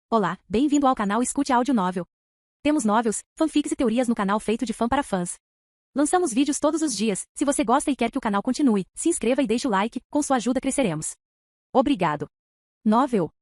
Olá, bem-vindo ao canal Escute Áudio Novel. Temos novels, fanfics e teorias no canal feito de fã para fãs. Lançamos vídeos todos os dias. Se você gosta e quer que o canal continue, se inscreva e deixe o like, com sua ajuda cresceremos. Obrigado. Novel.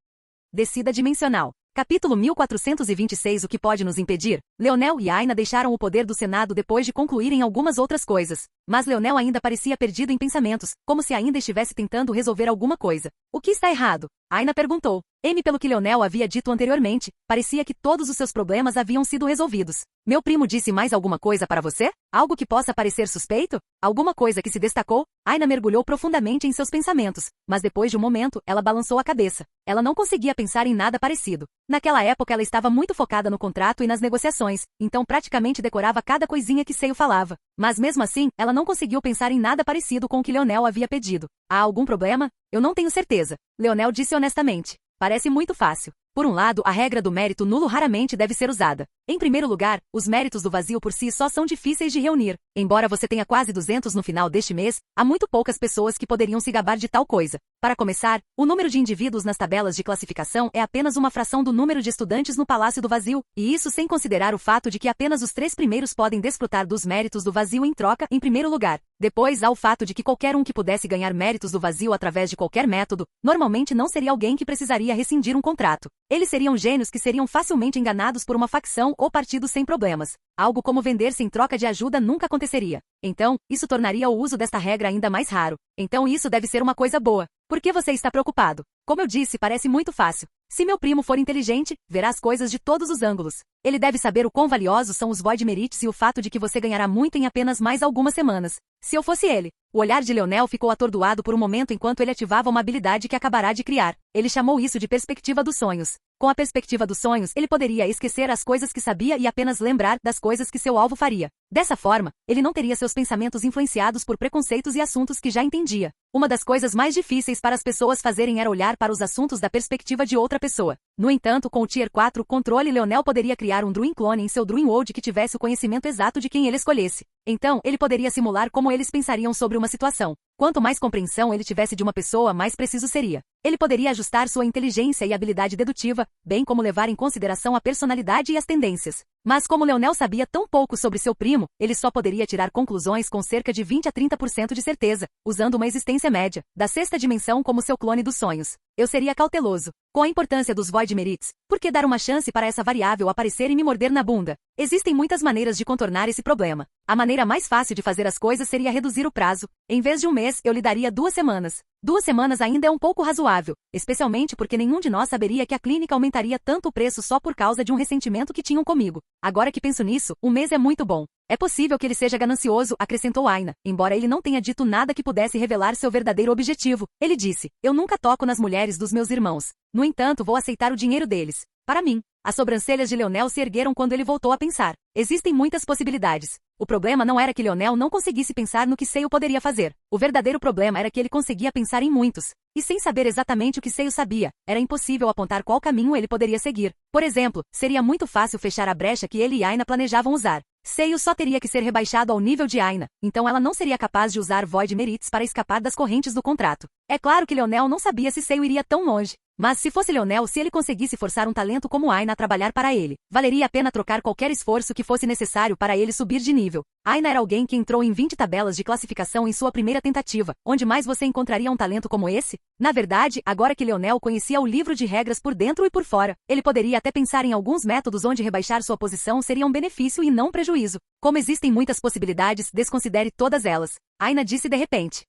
Descida dimensional. Capítulo 1426. O que pode nos impedir? Leonel e Aina deixaram o poder do Senado depois de concluírem algumas outras coisas. Mas Leonel ainda parecia perdido em pensamentos, como se ainda estivesse tentando resolver alguma coisa. O que está errado? Aina perguntou. Pelo que Leonel havia dito anteriormente, parecia que todos os seus problemas haviam sido resolvidos. Meu primo disse mais alguma coisa para você? Algo que possa parecer suspeito? Alguma coisa que se destacou? Aina mergulhou profundamente em seus pensamentos, mas depois de um momento, ela balançou a cabeça. Ela não conseguia pensar em nada parecido. Naquela época ela estava muito focada no contrato e nas negociações, então praticamente decorava cada coisinha que Seio falava. Mas mesmo assim, ela não conseguiu pensar em nada parecido com o que Leonel havia pedido. Há algum problema? Eu não tenho certeza. Leonel disse honestamente. Parece muito fácil. Por um lado, a regra do mérito nulo raramente deve ser usada. Em primeiro lugar, os méritos do vazio por si só são difíceis de reunir. Embora você tenha quase 200 no final deste mês, há muito poucas pessoas que poderiam se gabar de tal coisa. Para começar, o número de indivíduos nas tabelas de classificação é apenas uma fração do número de estudantes no Palácio do Vazio, e isso sem considerar o fato de que apenas os 3 primeiros podem desfrutar dos méritos do vazio em troca, em primeiro lugar. Depois há o fato de que qualquer um que pudesse ganhar méritos do vazio através de qualquer método, normalmente não seria alguém que precisaria rescindir um contrato. Eles seriam gênios que seriam facilmente enganados por uma facção ou partido sem problemas. Algo como vender-se em troca de ajuda nunca aconteceria. Então, isso tornaria o uso desta regra ainda mais raro. Então isso deve ser uma coisa boa. Por que você está preocupado? Como eu disse, parece muito fácil. Se meu primo for inteligente, verá as coisas de todos os ângulos. Ele deve saber o quão valiosos são os Void Merits e o fato de que você ganhará muito em apenas mais algumas semanas. Se eu fosse ele. O olhar de Leonel ficou atordoado por um momento enquanto ele ativava uma habilidade que acabará de criar. Ele chamou isso de perspectiva dos sonhos. Com a perspectiva dos sonhos, ele poderia esquecer as coisas que sabia e apenas lembrar das coisas que seu alvo faria. Dessa forma, ele não teria seus pensamentos influenciados por preconceitos e assuntos que já entendia. Uma das coisas mais difíceis para as pessoas fazerem era olhar para os assuntos da perspectiva de outra pessoa. No entanto, com o Tier 4 controle, Leonel poderia criar um Druin clone em seu Druin World que tivesse o conhecimento exato de quem ele escolhesse. Então, ele poderia simular como eles pensariam sobre uma situação. Quanto mais compreensão ele tivesse de uma pessoa, mais preciso seria. Ele poderia ajustar sua inteligência e habilidade dedutiva, bem como levar em consideração a personalidade e as tendências. Mas como Leonel sabia tão pouco sobre seu primo, ele só poderia tirar conclusões com cerca de 20 a 30% de certeza, usando uma existência média, da sexta dimensão como seu clone dos sonhos. Eu seria cauteloso. Com a importância dos Void Merits, por que dar uma chance para essa variável aparecer e me morder na bunda? Existem muitas maneiras de contornar esse problema. A maneira mais fácil de fazer as coisas seria reduzir o prazo. Em vez de um mês, eu lhe daria 2 semanas. 2 semanas ainda é um pouco razoável, especialmente porque nenhum de nós saberia que a clínica aumentaria tanto o preço só por causa de um ressentimento que tinham comigo. Agora que penso nisso, um mês é muito bom. É possível que ele seja ganancioso, acrescentou Aina, embora ele não tenha dito nada que pudesse revelar seu verdadeiro objetivo. Ele disse, eu nunca toco nas mulheres dos meus irmãos. No entanto, vou aceitar o dinheiro deles. Para mim. As sobrancelhas de Leonel se ergueram quando ele voltou a pensar. Existem muitas possibilidades. O problema não era que Leonel não conseguisse pensar no que Seio poderia fazer. O verdadeiro problema era que ele conseguia pensar em muitos. E sem saber exatamente o que Seio sabia, era impossível apontar qual caminho ele poderia seguir. Por exemplo, seria muito fácil fechar a brecha que ele e Aina planejavam usar. Seio só teria que ser rebaixado ao nível de Aina, então ela não seria capaz de usar Void Merits para escapar das correntes do contrato. É claro que Leonel não sabia se Seio iria tão longe. Mas se fosse Leonel, se ele conseguisse forçar um talento como Aina a trabalhar para ele, valeria a pena trocar qualquer esforço que fosse necessário para ele subir de nível. Aina era alguém que entrou em 20 tabelas de classificação em sua primeira tentativa. Onde mais você encontraria um talento como esse? Na verdade, agora que Leonel conhecia o livro de regras por dentro e por fora, ele poderia até pensar em alguns métodos onde rebaixar sua posição seria um benefício e não um prejuízo. Como existem muitas possibilidades, desconsidere todas elas. Aina disse de repente.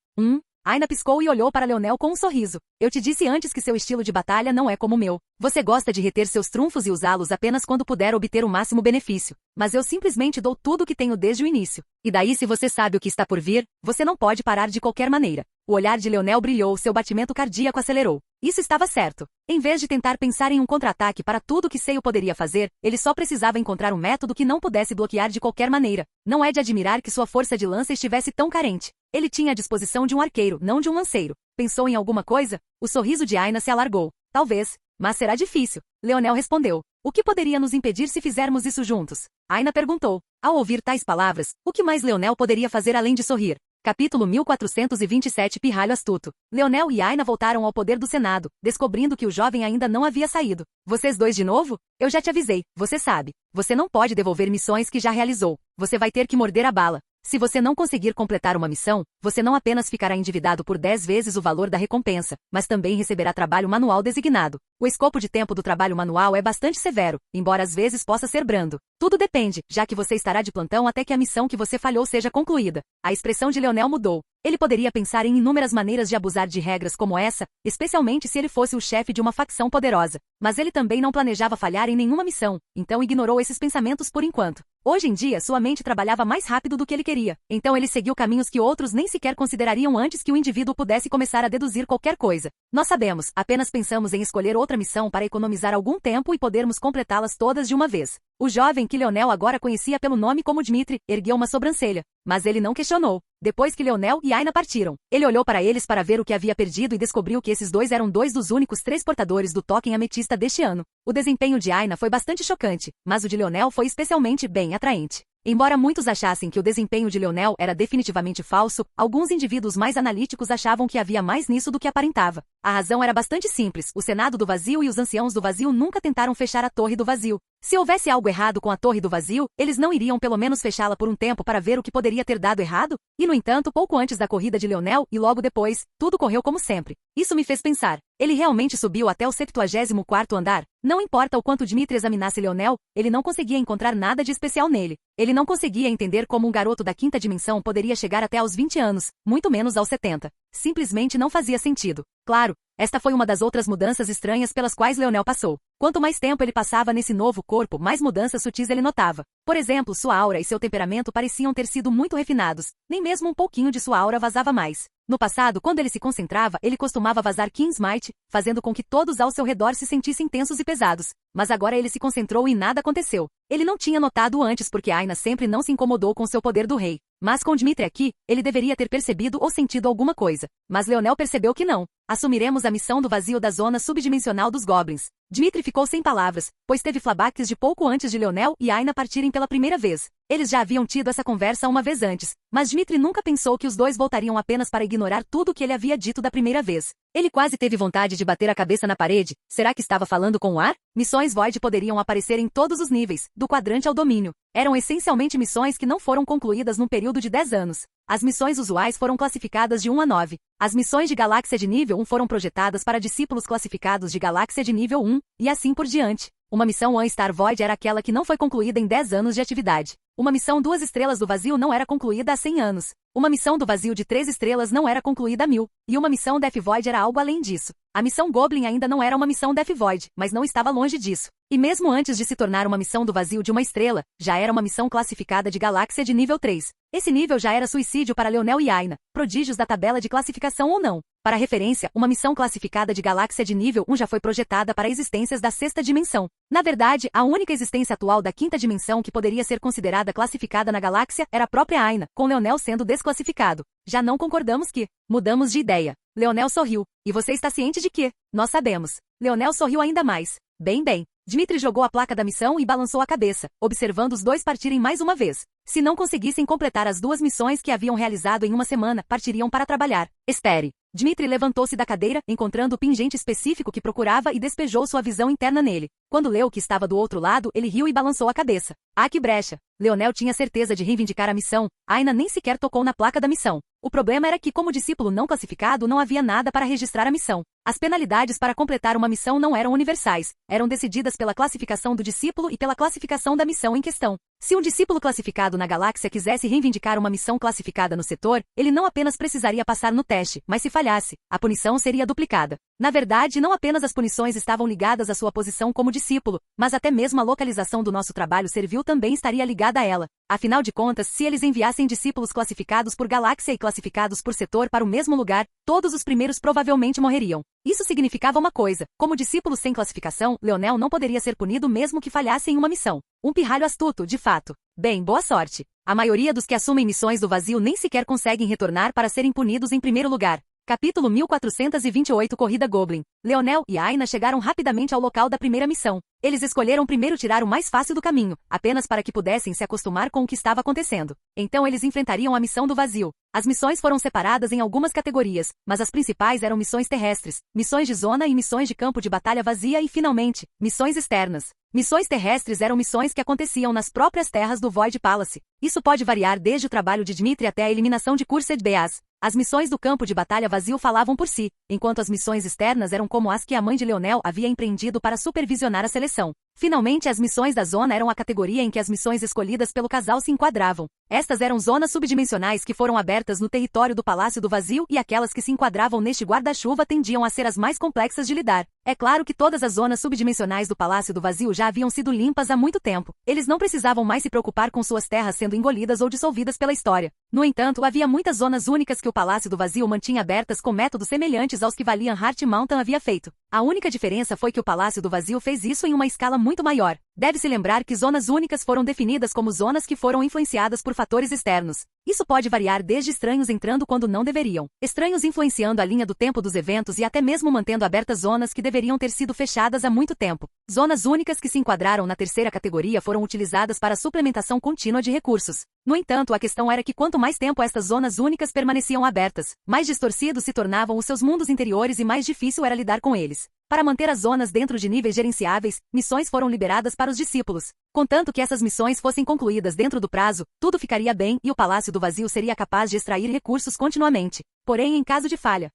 Aina piscou e olhou para Leonel com um sorriso. Eu te disse antes que seu estilo de batalha não é como o meu. Você gosta de reter seus trunfos e usá-los apenas quando puder obter o máximo benefício. Mas eu simplesmente dou tudo o que tenho desde o início. E daí, se você sabe o que está por vir, você não pode parar de qualquer maneira. O olhar de Leonel brilhou, seu batimento cardíaco acelerou. Isso estava certo. Em vez de tentar pensar em um contra-ataque para tudo que Seio poderia fazer, ele só precisava encontrar um método que não pudesse bloquear de qualquer maneira. Não é de admirar que sua força de lança estivesse tão carente. Ele tinha a disposição de um arqueiro, não de um lanceiro. Pensou em alguma coisa? O sorriso de Aina se alargou. Talvez. Mas será difícil. Leonel respondeu. O que poderia nos impedir se fizermos isso juntos? Aina perguntou. Ao ouvir tais palavras, o que mais Leonel poderia fazer além de sorrir? Capítulo 1427 Pirralho astuto. Leonel e Aina voltaram ao poder do Senado, descobrindo que o jovem ainda não havia saído. Vocês dois de novo? Eu já te avisei, você sabe. Você não pode devolver missões que já realizou. Você vai ter que morder a bala. Se você não conseguir completar uma missão, você não apenas ficará endividado por 10 vezes o valor da recompensa, mas também receberá trabalho manual designado. O escopo de tempo do trabalho manual é bastante severo, embora às vezes possa ser brando. Tudo depende, já que você estará de plantão até que a missão que você falhou seja concluída. A expressão de Leonel mudou. Ele poderia pensar em inúmeras maneiras de abusar de regras como essa, especialmente se ele fosse o chefe de uma facção poderosa. Mas ele também não planejava falhar em nenhuma missão, então ignorou esses pensamentos por enquanto. Hoje em dia, sua mente trabalhava mais rápido do que ele queria, então ele seguiu caminhos que outros nem sequer considerariam antes que o indivíduo pudesse começar a deduzir qualquer coisa. Nós sabemos, apenas pensamos em escolher outra missão para economizar algum tempo e podermos completá-las todas de uma vez. O jovem que Leonel agora conhecia pelo nome como Dmitri, ergueu uma sobrancelha, mas ele não questionou. Depois que Leonel e Aina partiram, ele olhou para eles para ver o que havia perdido e descobriu que esses dois eram dois dos únicos 3 portadores do token ametista deste ano. O desempenho de Aina foi bastante chocante, mas o de Leonel foi especialmente bem atraente. Embora muitos achassem que o desempenho de Leonel era definitivamente falso, alguns indivíduos mais analíticos achavam que havia mais nisso do que aparentava. A razão era bastante simples, o Senado do Vazio e os Anciãos do Vazio nunca tentaram fechar a Torre do Vazio. Se houvesse algo errado com a Torre do Vazio, eles não iriam pelo menos fechá-la por um tempo para ver o que poderia ter dado errado? E no entanto, pouco antes da corrida de Leonel e logo depois, tudo correu como sempre. Isso me fez pensar, ele realmente subiu até o 74º andar? Não importa o quanto Dmitri examinasse Leonel, ele não conseguia encontrar nada de especial nele. Ele não conseguia entender como um garoto da 5ª dimensão poderia chegar até aos 20 anos, muito menos aos 70. Simplesmente não fazia sentido. Claro, esta foi uma das outras mudanças estranhas pelas quais Leonel passou. Quanto mais tempo ele passava nesse novo corpo, mais mudanças sutis ele notava. Por exemplo, sua aura e seu temperamento pareciam ter sido muito refinados. Nem mesmo um pouquinho de sua aura vazava mais. No passado, quando ele se concentrava, ele costumava vazar King's Might, fazendo com que todos ao seu redor se sentissem tensos e pesados. Mas agora ele se concentrou e nada aconteceu. Ele não tinha notado antes porque Aina sempre não se incomodou com seu poder do rei. Mas com Dmitri aqui, ele deveria ter percebido ou sentido alguma coisa. Mas Leonel percebeu que não. Assumiremos a missão do vazio da zona subdimensional dos Goblins. Dmitri ficou sem palavras, pois teve flashbacks de pouco antes de Leonel e Aina partirem pela primeira vez. Eles já haviam tido essa conversa uma vez antes, mas Dmitri nunca pensou que os dois voltariam apenas para ignorar tudo o que ele havia dito da primeira vez. Ele quase teve vontade de bater a cabeça na parede. Será que estava falando com o ar? Missões Void poderiam aparecer em todos os níveis, do quadrante ao domínio. Eram essencialmente missões que não foram concluídas num período de 10 anos. As missões usuais foram classificadas de 1 a 9. As missões de galáxia de nível 1 foram projetadas para discípulos classificados de galáxia de nível 1, e assim por diante. Uma missão 1 Star Void era aquela que não foi concluída em 10 anos de atividade. Uma missão 2 estrelas do vazio não era concluída há 100 anos. Uma missão do vazio de 3 estrelas não era concluída há 1000. E uma missão Death Void era algo além disso. A missão Goblin ainda não era uma missão Death Void, mas não estava longe disso. E mesmo antes de se tornar uma missão do vazio de 1 estrela, já era uma missão classificada de galáxia de nível 3. Esse nível já era suicídio para Leonel e Aina, prodígios da tabela de classificação ou não. Para referência, uma missão classificada de galáxia de nível 1 já foi projetada para existências da 6ª dimensão. Na verdade, a única existência atual da 5ª dimensão que poderia ser considerada classificada na galáxia era a própria Aina, com Leonel sendo desclassificado. Já não concordamos que mudamos de ideia. Leonel sorriu. E você está ciente de que? Nós sabemos. Leonel sorriu ainda mais. Bem. Dmitri jogou a placa da missão e balançou a cabeça, observando os dois partirem mais uma vez. Se não conseguissem completar as 2 missões que haviam realizado em uma semana, partiriam para trabalhar. Espere. Dmitri levantou-se da cadeira, encontrando o pingente específico que procurava e despejou sua visão interna nele. Quando leu que estava do outro lado, ele riu e balançou a cabeça. Ah, que brecha! Leonel tinha certeza de reivindicar a missão. Aina nem sequer tocou na placa da missão. O problema era que, como discípulo não classificado, não havia nada para registrar a missão. As penalidades para completar uma missão não eram universais. Eram decididas pela classificação do discípulo e pela classificação da missão em questão. Se um discípulo classificado na galáxia quisesse reivindicar uma missão classificada no setor, ele não apenas precisaria passar no teste, mas se falhasse, a punição seria duplicada. Na verdade, não apenas as punições estavam ligadas à sua posição como discípulo, mas até mesmo a localização do nosso trabalho servil também estaria ligada a ela. Afinal de contas, se eles enviassem discípulos classificados por galáxia e classificados por setor para o mesmo lugar, todos os primeiros provavelmente morreriam. Isso significava uma coisa: como discípulo sem classificação, Leonel não poderia ser punido mesmo que falhasse em uma missão. Um pirralho astuto, de fato. Bem, boa sorte. A maioria dos que assumem missões do vazio nem sequer conseguem retornar para serem punidos em primeiro lugar. Capítulo 1428 Corrida Goblin. Leonel e Aina chegaram rapidamente ao local da primeira missão. Eles escolheram primeiro tirar o mais fácil do caminho, apenas para que pudessem se acostumar com o que estava acontecendo. Então eles enfrentariam a missão do vazio. As missões foram separadas em algumas categorias, mas as principais eram missões terrestres, missões de zona e missões de campo de batalha vazia e, finalmente, missões externas. Missões terrestres eram missões que aconteciam nas próprias terras do Void Palace. Isso pode variar desde o trabalho de Dmitri até a eliminação de Cursed Beaz. As missões do campo de batalha vazio falavam por si, enquanto as missões externas eram como as que a mãe de Leonel havia empreendido para supervisionar a seleção. Finalmente, as missões da zona eram a categoria em que as missões escolhidas pelo casal se enquadravam. Estas eram zonas subdimensionais que foram abertas no território do Palácio do Vazio e aquelas que se enquadravam neste guarda-chuva tendiam a ser as mais complexas de lidar. É claro que todas as zonas subdimensionais do Palácio do Vazio já haviam sido limpas há muito tempo. Eles não precisavam mais se preocupar com suas terras sendo engolidas ou dissolvidas pela história. No entanto, havia muitas zonas únicas que o Palácio do Vazio mantinha abertas com métodos semelhantes aos que Valiant Heart Mountain havia feito. A única diferença foi que o Palácio do Vazio fez isso em uma escala muito maior. Deve-se lembrar que zonas únicas foram definidas como zonas que foram influenciadas por fatores externos. Isso pode variar desde estranhos entrando quando não deveriam, estranhos influenciando a linha do tempo dos eventos e até mesmo mantendo abertas zonas que deveriam ter sido fechadas há muito tempo. Zonas únicas que se enquadraram na terceira categoria foram utilizadas para suplementação contínua de recursos. No entanto, a questão era que quanto mais tempo estas zonas únicas permaneciam abertas, mais distorcidos se tornavam os seus mundos interiores e mais difícil era lidar com eles. Para manter as zonas dentro de níveis gerenciáveis, missões foram liberadas para os discípulos. Contanto que essas missões fossem concluídas dentro do prazo, tudo ficaria bem e o Palácio do Vazio seria capaz de extrair recursos continuamente. Porém, em caso de falha,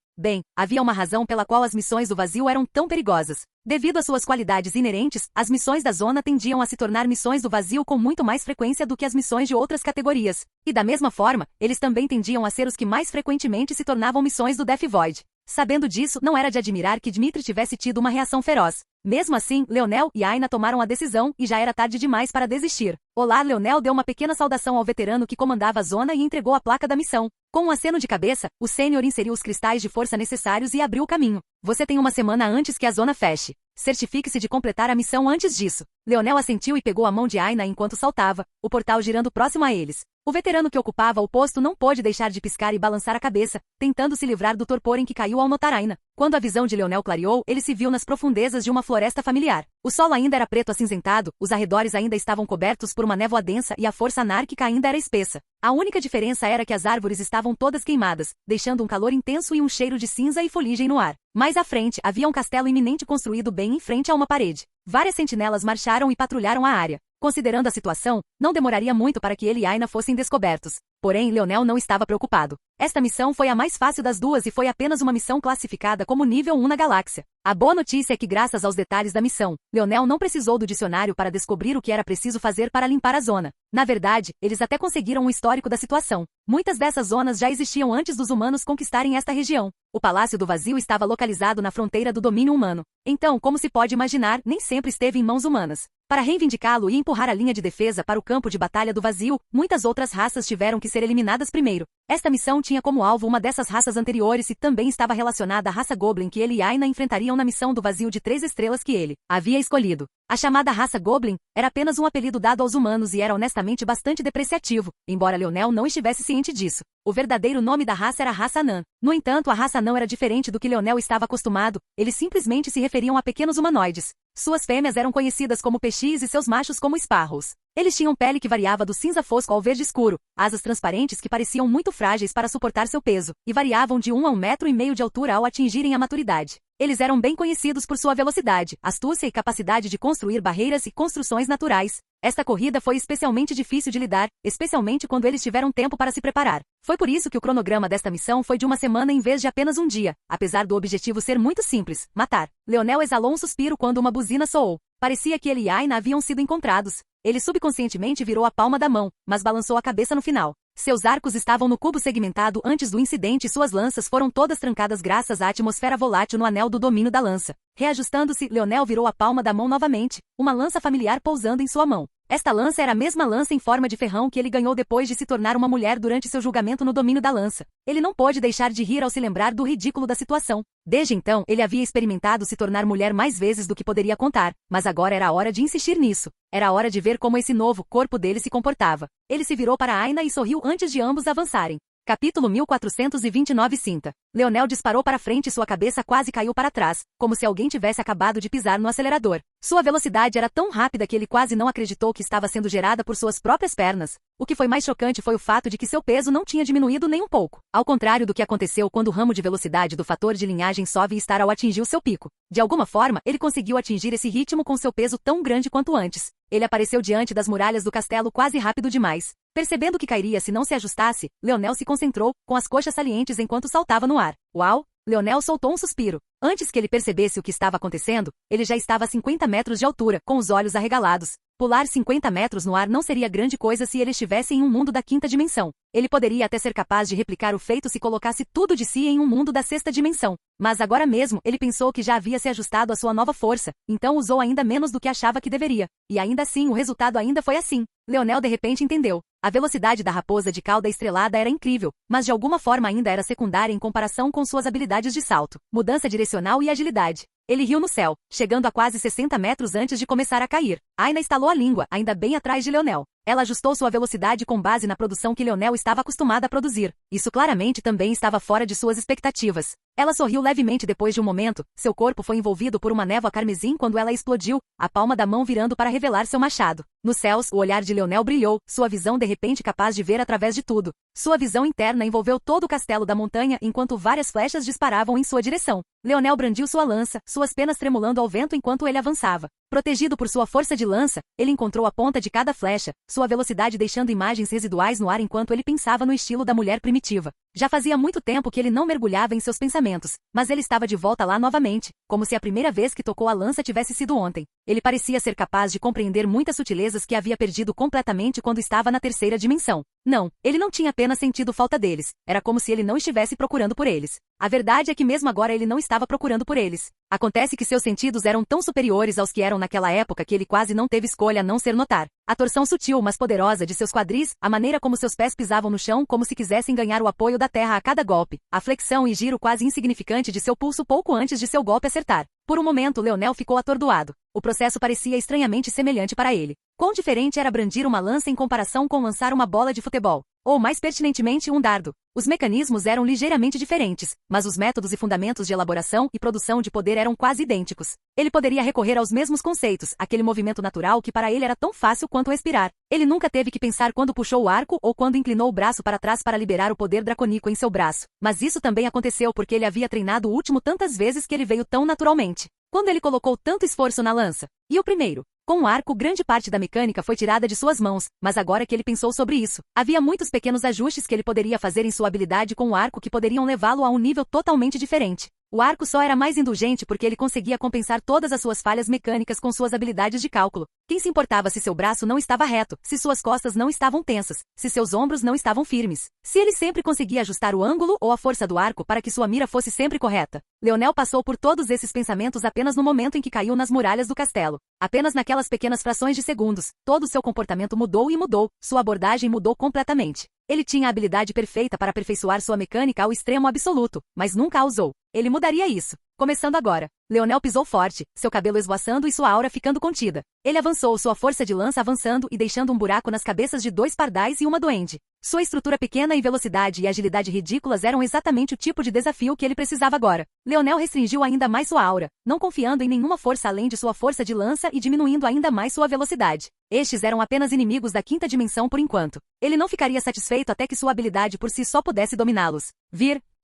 havia uma razão pela qual as missões do Vazio eram tão perigosas. Devido às suas qualidades inerentes, as missões da zona tendiam a se tornar missões do Vazio com muito mais frequência do que as missões de outras categorias. E da mesma forma, eles também tendiam a ser os que mais frequentemente se tornavam missões do Death Void. Sabendo disso, não era de admirar que Dmitri tivesse tido uma reação feroz. Mesmo assim, Leonel e Aina tomaram a decisão e já era tarde demais para desistir. Olá, Leonel deu uma pequena saudação ao veterano que comandava a zona e entregou a placa da missão. Com um aceno de cabeça, o sênior inseriu os cristais de força necessários e abriu o caminho. Você tem uma semana antes que a zona feche. Certifique-se de completar a missão antes disso. Leonel assentiu e pegou a mão de Aina enquanto saltava, o portal girando próximo a eles. O veterano que ocupava o posto não pôde deixar de piscar e balançar a cabeça, tentando se livrar do torpor em que caiu ao notar Aina. Quando a visão de Leonel clareou, ele se viu nas profundezas de uma floresta familiar. O solo ainda era preto acinzentado, os arredores ainda estavam cobertos por uma névoa densa e a força anárquica ainda era espessa. A única diferença era que as árvores estavam todas queimadas, deixando um calor intenso e um cheiro de cinza e foligem no ar. Mais à frente, havia um castelo iminente construído bem em frente a uma parede. Várias sentinelas marcharam e patrulharam a área. Considerando a situação, não demoraria muito para que ele e Aina fossem descobertos. Porém, Leonel não estava preocupado. Esta missão foi a mais fácil das duas e foi apenas uma missão classificada como nível 1 na galáxia. A boa notícia é que, graças aos detalhes da missão, Leonel não precisou do dicionário para descobrir o que era preciso fazer para limpar a zona. Na verdade, eles até conseguiram um histórico da situação. Muitas dessas zonas já existiam antes dos humanos conquistarem esta região. O Palácio do Vazio estava localizado na fronteira do domínio humano. Então, como se pode imaginar, nem sempre esteve em mãos humanas. Para reivindicá-lo e empurrar a linha de defesa para o campo de batalha do Vazio, muitas outras raças tiveram que ser eliminadas primeiro. Esta missão tinha como alvo uma dessas raças anteriores e também estava relacionada à raça Goblin que ele e Aina enfrentariam na missão do Vazio de 3 estrelas que ele havia escolhido. A chamada raça Goblin era apenas um apelido dado aos humanos e era honestamente bastante depreciativo, embora Leonel não estivesse ciente disso. O verdadeiro nome da raça era raça Anã. No entanto, a raça Anã era diferente do que Leonel estava acostumado, eles simplesmente se referiam a pequenos humanoides. Suas fêmeas eram conhecidas como peixes e seus machos como Sparrows. Eles tinham pele que variava do cinza fosco ao verde escuro, asas transparentes que pareciam muito frágeis para suportar seu peso, e variavam de 1 a 1,5 metros de altura ao atingirem a maturidade. Eles eram bem conhecidos por sua velocidade, astúcia e capacidade de construir barreiras e construções naturais. Esta corrida foi especialmente difícil de lidar, especialmente quando eles tiveram tempo para se preparar. Foi por isso que o cronograma desta missão foi de uma semana em vez de apenas um dia, apesar do objetivo ser muito simples, matar. Leonel exalou um suspiro quando uma buzina soou. Parecia que ele e Aina haviam sido encontrados. Ele subconscientemente virou a palma da mão, mas balançou a cabeça no final. Seus arcos estavam no cubo segmentado antes do incidente e suas lanças foram todas trancadas graças à atmosfera volátil no anel do domínio da lança. Reajustando-se, Leonel virou a palma da mão novamente, uma lança familiar pousando em sua mão. Esta lança era a mesma lança em forma de ferrão que ele ganhou depois de se tornar uma mulher durante seu julgamento no domínio da lança. Ele não pôde deixar de rir ao se lembrar do ridículo da situação. Desde então, ele havia experimentado se tornar mulher mais vezes do que poderia contar, mas agora era a hora de insistir nisso. Era a hora de ver como esse novo corpo dele se comportava. Ele se virou para Aina e sorriu antes de ambos avançarem. Capítulo 1429 Cinta. Leonel disparou para frente e sua cabeça quase caiu para trás, como se alguém tivesse acabado de pisar no acelerador. Sua velocidade era tão rápida que ele quase não acreditou que estava sendo gerada por suas próprias pernas. O que foi mais chocante foi o fato de que seu peso não tinha diminuído nem um pouco. Ao contrário do que aconteceu quando o ramo de velocidade do fator de linhagem sobe e estar ao atingir o seu pico. De alguma forma, ele conseguiu atingir esse ritmo com seu peso tão grande quanto antes. Ele apareceu diante das muralhas do castelo quase rápido demais. Percebendo que cairia se não se ajustasse, Leonel se concentrou, com as coxas salientes enquanto saltava no ar. Uau! Leonel soltou um suspiro. Antes que ele percebesse o que estava acontecendo, ele já estava a 50 metros de altura, com os olhos arregalados. Pular 50 metros no ar não seria grande coisa se ele estivesse em um mundo da quinta dimensão. Ele poderia até ser capaz de replicar o feito se colocasse tudo de si em um mundo da sexta dimensão. Mas agora mesmo, ele pensou que já havia se ajustado à sua nova força, então usou ainda menos do que achava que deveria. E ainda assim, o resultado ainda foi assim. Leonel de repente entendeu. A velocidade da raposa de cauda estrelada era incrível, mas de alguma forma ainda era secundária em comparação com suas habilidades de salto, mudança direcional e agilidade. Ele riu no céu, chegando a quase 60 metros antes de começar a cair. Aina estalou a língua, ainda bem atrás de Leonel. Ela ajustou sua velocidade com base na produção que Leonel estava acostumada a produzir. Isso claramente também estava fora de suas expectativas. Ela sorriu levemente depois de um momento, seu corpo foi envolvido por uma névoa carmesim quando ela explodiu, a palma da mão virando para revelar seu machado. Nos céus, o olhar de Leonel brilhou, sua visão de repente capaz de ver através de tudo. Sua visão interna envolveu todo o castelo da montanha enquanto várias flechas disparavam em sua direção. Leonel brandiu sua lança, suas penas tremulando ao vento enquanto ele avançava. Protegido por sua força de lança, ele encontrou a ponta de cada flecha, sua velocidade deixando imagens residuais no ar enquanto ele pensava no estilo da mulher primitiva. Já fazia muito tempo que ele não mergulhava em seus pensamentos, mas ele estava de volta lá novamente, como se a primeira vez que tocou a lança tivesse sido ontem. Ele parecia ser capaz de compreender muitas sutilezas que havia perdido completamente quando estava na terceira dimensão. Não, ele não tinha apenas sentido falta deles, era como se ele não estivesse procurando por eles. A verdade é que mesmo agora ele não estava procurando por eles. Acontece que seus sentidos eram tão superiores aos que eram naquela época que ele quase não teve escolha a não ser notar. A torção sutil mas poderosa de seus quadris, a maneira como seus pés pisavam no chão como se quisessem ganhar o apoio da terra a cada golpe, a flexão e giro quase insignificante de seu pulso pouco antes de seu golpe acertar. Por um momento Leonel ficou atordoado. O processo parecia estranhamente semelhante para ele. Quão diferente era brandir uma lança em comparação com lançar uma bola de futebol. Ou mais pertinentemente um dardo. Os mecanismos eram ligeiramente diferentes, mas os métodos e fundamentos de elaboração e produção de poder eram quase idênticos. Ele poderia recorrer aos mesmos conceitos, aquele movimento natural que para ele era tão fácil quanto respirar. Ele nunca teve que pensar quando puxou o arco ou quando inclinou o braço para trás para liberar o poder dracônico em seu braço. Mas isso também aconteceu porque ele havia treinado o último tantas vezes que ele veio tão naturalmente. Quando ele colocou tanto esforço na lança. E o primeiro? Com o arco, grande parte da mecânica foi tirada de suas mãos, mas agora que ele pensou sobre isso, havia muitos pequenos ajustes que ele poderia fazer em sua habilidade com o arco que poderiam levá-lo a um nível totalmente diferente. O arco só era mais indulgente porque ele conseguia compensar todas as suas falhas mecânicas com suas habilidades de cálculo. Quem se importava se seu braço não estava reto, se suas costas não estavam tensas, se seus ombros não estavam firmes, se ele sempre conseguia ajustar o ângulo ou a força do arco para que sua mira fosse sempre correta. Leonel passou por todos esses pensamentos apenas no momento em que caiu nas muralhas do castelo. Apenas naquelas pequenas frações de segundos, todo o seu comportamento mudou e mudou, sua abordagem mudou completamente. Ele tinha a habilidade perfeita para aperfeiçoar sua mecânica ao extremo absoluto, mas nunca a usou. Ele mudaria isso. Começando agora. Leonel pisou forte, seu cabelo esvoaçando e sua aura ficando contida. Ele avançou, sua força de lança avançando e deixando um buraco nas cabeças de 2 pardais e uma duende. Sua estrutura pequena e velocidade e agilidade ridículas eram exatamente o tipo de desafio que ele precisava agora. Leonel restringiu ainda mais sua aura, não confiando em nenhuma força além de sua força de lança e diminuindo ainda mais sua velocidade. Estes eram apenas inimigos da quinta dimensão por enquanto. Ele não ficaria satisfeito até que sua habilidade por si só pudesse dominá-los.